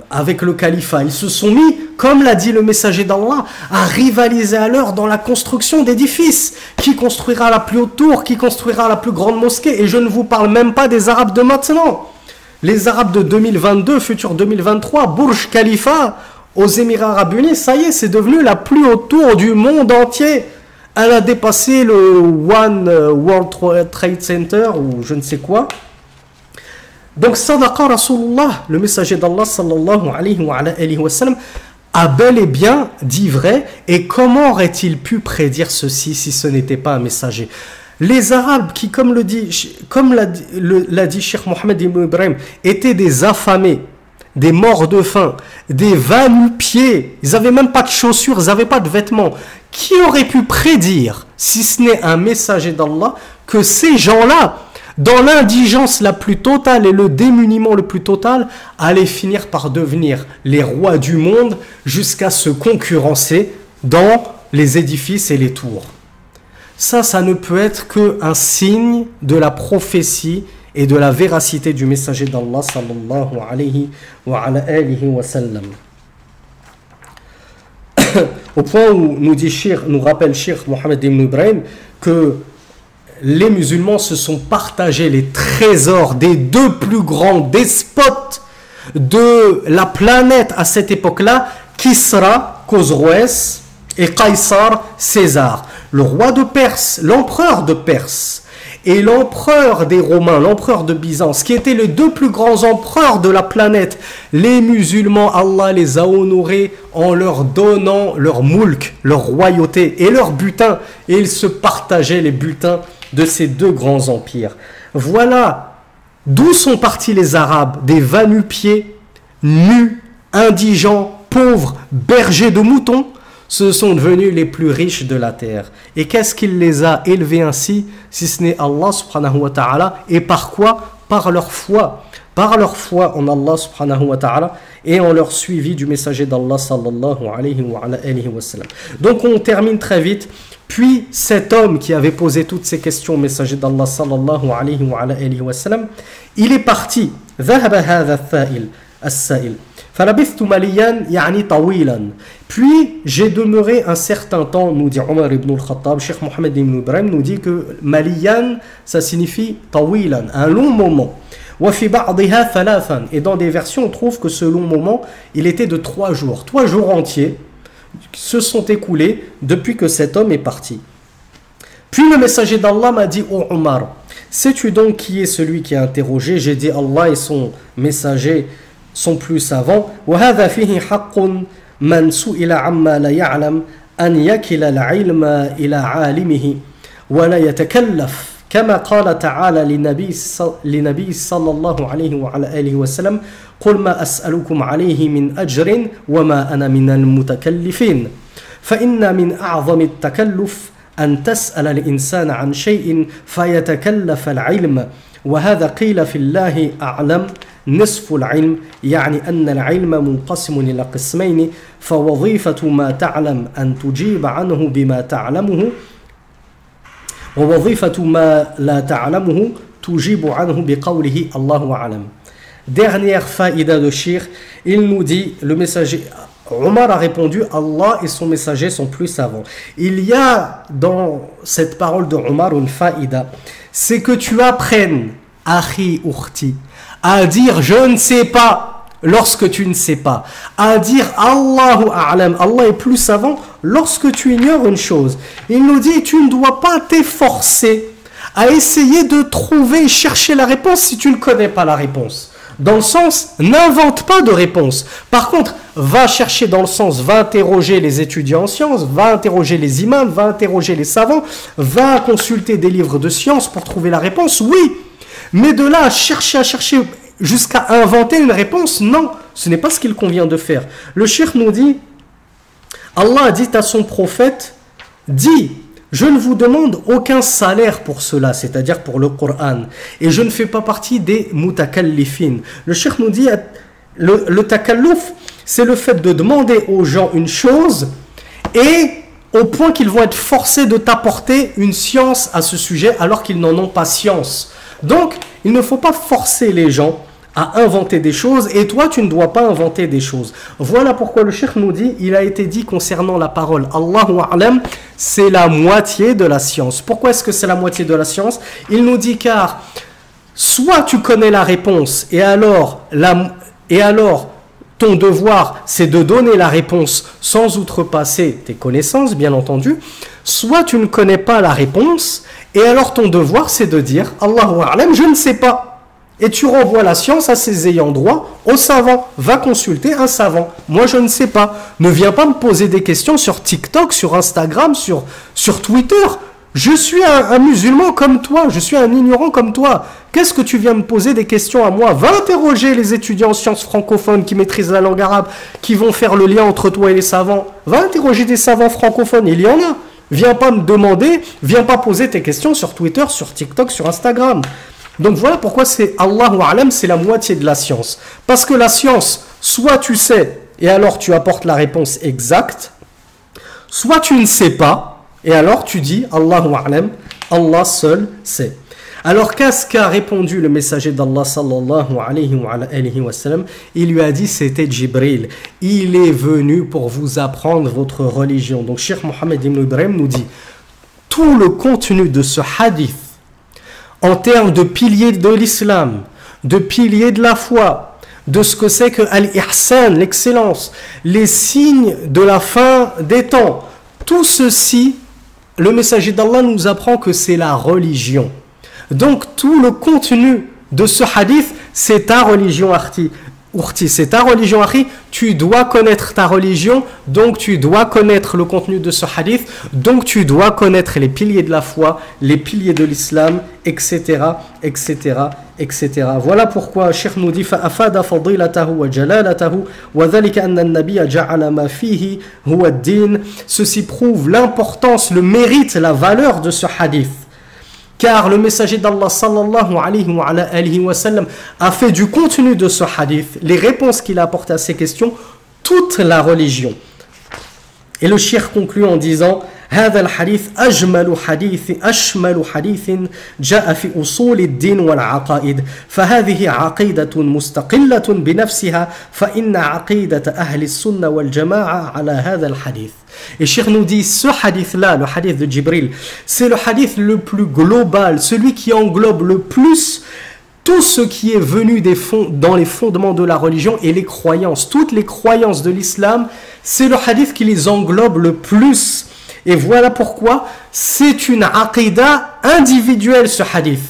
Speaker 1: avec le califat. Ils se sont mis comme l'a dit le messager d'Allah, à rivaliser à l'heure dans la construction d'édifices. Qui construira la plus haute tour, qui construira la plus grande mosquée? Et je ne vous parle même pas des Arabes de maintenant. Les Arabes de 2022, futur 2023, Burj Khalifa, aux Émirats Arabes Unis, ça y est, c'est devenu la plus haute tour du monde entier. Elle a dépassé le One World Trade Center ou je ne sais quoi. Donc, Sadaqa Rasulullah, le messager d'Allah sallallahu alayhi wa sallam, a bel et bien dit vrai. Et comment aurait-il pu prédire ceci si ce n'était pas un messager? Les Arabes qui, comme l'a dit Cheikh Mohammed ibn Ibrahim, étaient des affamés, des morts de faim, des va-nu-pieds. Ils n'avaient même pas de chaussures, ils n'avaient pas de vêtements. Qui aurait pu prédire, si ce n'est un messager d'Allah, que ces gens-là, dans l'indigence la plus totale et le démuniment le plus total, allaient finir par devenir les rois du monde jusqu'à se concurrencer dans les édifices et les tours? Ça ne peut être qu'un signe de la prophétie et de la véracité du messager d'Allah sallallahu alayhi wa sallam. Au point où nous rappelle Cheikh Mohammed ibn Ibrahim que les musulmans se sont partagés les trésors des deux plus grands despotes de la planète à cette époque-là, Kisra, Khosroès, et Qaïsar, César. Le roi de Perse, l'empereur de Perse, et l'empereur des Romains, l'empereur de Byzance, qui étaient les deux plus grands empereurs de la planète. Les musulmans, Allah les a honorés en leur donnant leur moulk, leur royauté et leur butin. Et ils se partageaient les butins de ces deux grands empires. Voilà d'où sont partis les Arabes, des va-nu-pieds, nus, indigents, pauvres, bergers de moutons. Ce sont devenus les plus riches de la terre. Et qu'est-ce qui les a élevés ainsi, si ce n'est Allah subhanahu wa ta'ala? Et par quoi? Par leur foi. Par leur foi en Allah subhanahu wa ta'ala et en leur suivi du messager d'Allah sallallahu alayhi wa sallam. Donc on termine très vite. Puis cet homme qui avait posé toutes ces questions au messager d'Allah sallallahu alayhi wa sallam, il est parti. ذهب هذا السائل فلبثت مليا يعني طويلا. Puis j'ai demeuré un certain temps, nous dit Omar ibn al-Khattab. Cheikh Mohammed ibn Ibrahim nous dit que maliyan, ça signifie tawilan, un long moment. وفي بعضها ثلاثا. Et dans des versions on trouve que ce long moment il était de 3 jours. 3 jours entiers se sont écoulés depuis que cet homme est parti. Puis le messager d'Allah m'a dit: ô Omar, sais-tu donc qui est celui qui a interrogé? J'ai dit: Allah et son messager sont plus savants. وهذا فيه حق من سئل عما لا يعلم أن يكل العلم إلى عالمه ولا يتكلف كما قال تعالى لنبي صلى الله عليه وعلى آله وسلم قل ما أسألكم عليه من أجر وما أنا من المتكلفين فإن من أعظم التكلف أن تسأل الإنسان عن شيء فيتكلف العلم وهذا قيل في الله أعلم نصف العلم يعني أن العلم منقسم إلى قسمين فوظيفة ما تعلم أن تجيب عنه بما تعلمه ووظيفة ما لا تعلمه تجيب عنه بقوله الله أعلم. Dernière faïda de Cheikh, il nous dit, le messager Omar a répondu: Allah et son messager sont plus savants. Il y a dans cette parole de Omar une faïda, c'est que tu apprennes, Akhi Ukhti, à dire je ne sais pas lorsque tu ne sais pas, à dire Allahu A'lam, Allah est plus savant lorsque tu ignores une chose. Il nous dit: tu ne dois pas t'efforcer à essayer de trouver, chercher la réponse si tu ne connais pas la réponse. Dans le sens, n'invente pas de réponse. Par contre, va chercher dans le sens, va interroger les étudiants en sciences, va interroger les imams, va interroger les savants, va consulter des livres de sciences pour trouver la réponse, oui. Mais de là à chercher jusqu'à inventer une réponse, non, ce n'est pas ce qu'il convient de faire. Le cheikh nous dit, Allah a dit à son prophète, dis, je ne vous demande aucun salaire pour cela, c'est-à-dire pour le Coran, et je ne fais pas partie des mutakallifin. Le cheikh nous dit, le takalluf, c'est le fait de demander aux gens une chose, et au point qu'ils vont être forcés de t'apporter une science à ce sujet, alors qu'ils n'en ont pas science. Donc, il ne faut pas forcer les gens à inventer des choses et toi tu ne dois pas inventer des choses. Voilà pourquoi le cheikh nous dit, il a été dit concernant la parole Allahu A'lam, c'est la moitié de la science. Pourquoi est-ce que c'est la moitié de la science? Il nous dit car soit tu connais la réponse et alors ton devoir c'est de donner la réponse sans outrepasser tes connaissances bien entendu, soit tu ne connais pas la réponse et alors ton devoir c'est de dire Allahu A'lam, je ne sais pas. Et tu renvoies la science à ses ayants droit, aux savants. Va consulter un savant. Moi, je ne sais pas. Ne viens pas me poser des questions sur TikTok, sur Instagram, sur Twitter. Je suis un musulman comme toi. Je suis un ignorant comme toi. Qu'est-ce que tu viens me poser des questions à moi? Va interroger les étudiants en sciences francophones qui maîtrisent la langue arabe, qui vont faire le lien entre toi et les savants. Va interroger des savants francophones. Il y en a. Viens pas me demander, viens pas poser tes questions sur Twitter, sur TikTok, sur Instagram. Donc voilà pourquoi c'est Allahu A'lam, c'est la moitié de la science. Parce que la science, soit tu sais et alors tu apportes la réponse exacte, soit tu ne sais pas et alors tu dis Allahu A'lam, Allah seul sait. Alors qu'est-ce qu'a répondu le messager d'Allah sallallahu alayhi wa sallam? Il lui a dit c'était Jibril. Il est venu pour vous apprendre votre religion. Donc Cheikh Mohammed ibn Ibrahim nous dit tout le contenu de ce hadith en termes de piliers de l'islam, de piliers de la foi, de ce que c'est que al-ihsan, l'excellence, les signes de la fin des temps, tout ceci, le messager d'Allah nous apprend que c'est la religion. Donc tout le contenu de ce hadith, c'est ta religion, c'est ta religion, tu dois connaître ta religion, donc tu dois connaître le contenu de ce hadith, donc tu dois connaître les piliers de la foi, les piliers de l'islam, etc., etc., etc. Voilà pourquoi Cheikh nous dit فَأَفَادَ فَضِيلَتَهُ وَجَلَالَتَهُ وَذَلِكَ أَنَّ النَّبِيَّ جَعَلَ مَا فِيهِ هُوَ الدِّينِ. Ceci prouve l'importance, le mérite, la valeur de ce hadith. Car le messager d'Allah sallallahu alayhi wa sallam a fait du contenu de ce hadith, les réponses qu'il a apportées à ces questions, toute la religion. Et le cheikh conclut en disant هذا الحديث أشمل حديث جاء في أصول الدين والعقائد فهذه عقيدة مستقلة بنفسها فإن عقيدة أهل السنة والجماعة على هذا الحديث. Et Cheikh nous dit, ce hadith-là, le hadith de Jibril, c'est le hadith le plus global, celui qui englobe le plus tout ce qui est venu dans les fondements de la religion et les croyances. Toutes les croyances de l'islam, c'est le hadith qui les englobe le plus. Et voilà pourquoi c'est une aqidah individuelle, ce hadith.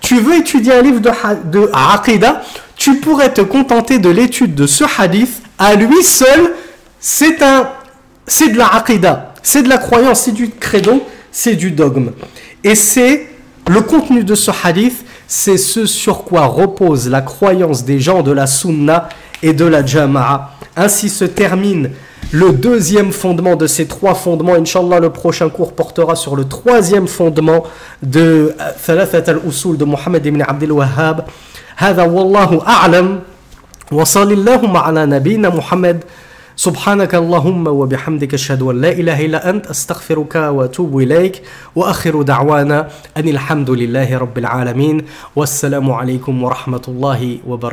Speaker 1: Tu veux étudier un livre de aqidah, tu pourrais te contenter de l'étude de ce hadith. À lui seul, c'est de la aqidah, c'est de la croyance, c'est du credo, c'est du dogme. Et c'est le contenu de ce hadith, c'est ce sur quoi repose la croyance des gens de la sunna et de la jama'a. Ainsi se termine le deuxième fondement de ces trois fondements. Inch'Allah, le prochain cours portera sur le troisième fondement de Thalathat al-Usul de Mohammed ibn Abdel Wahhab. Hada wallahu a'lam. Wa sallallahu ala nabina Muhammad. سبحانك اللهم وبحمدك أشهد أن لا إله إلا أنت أستغفرك وأتوب إليك وآخر دعوانا أن الحمد لله رب العالمين والسلام عليكم ورحمة الله وبركاته.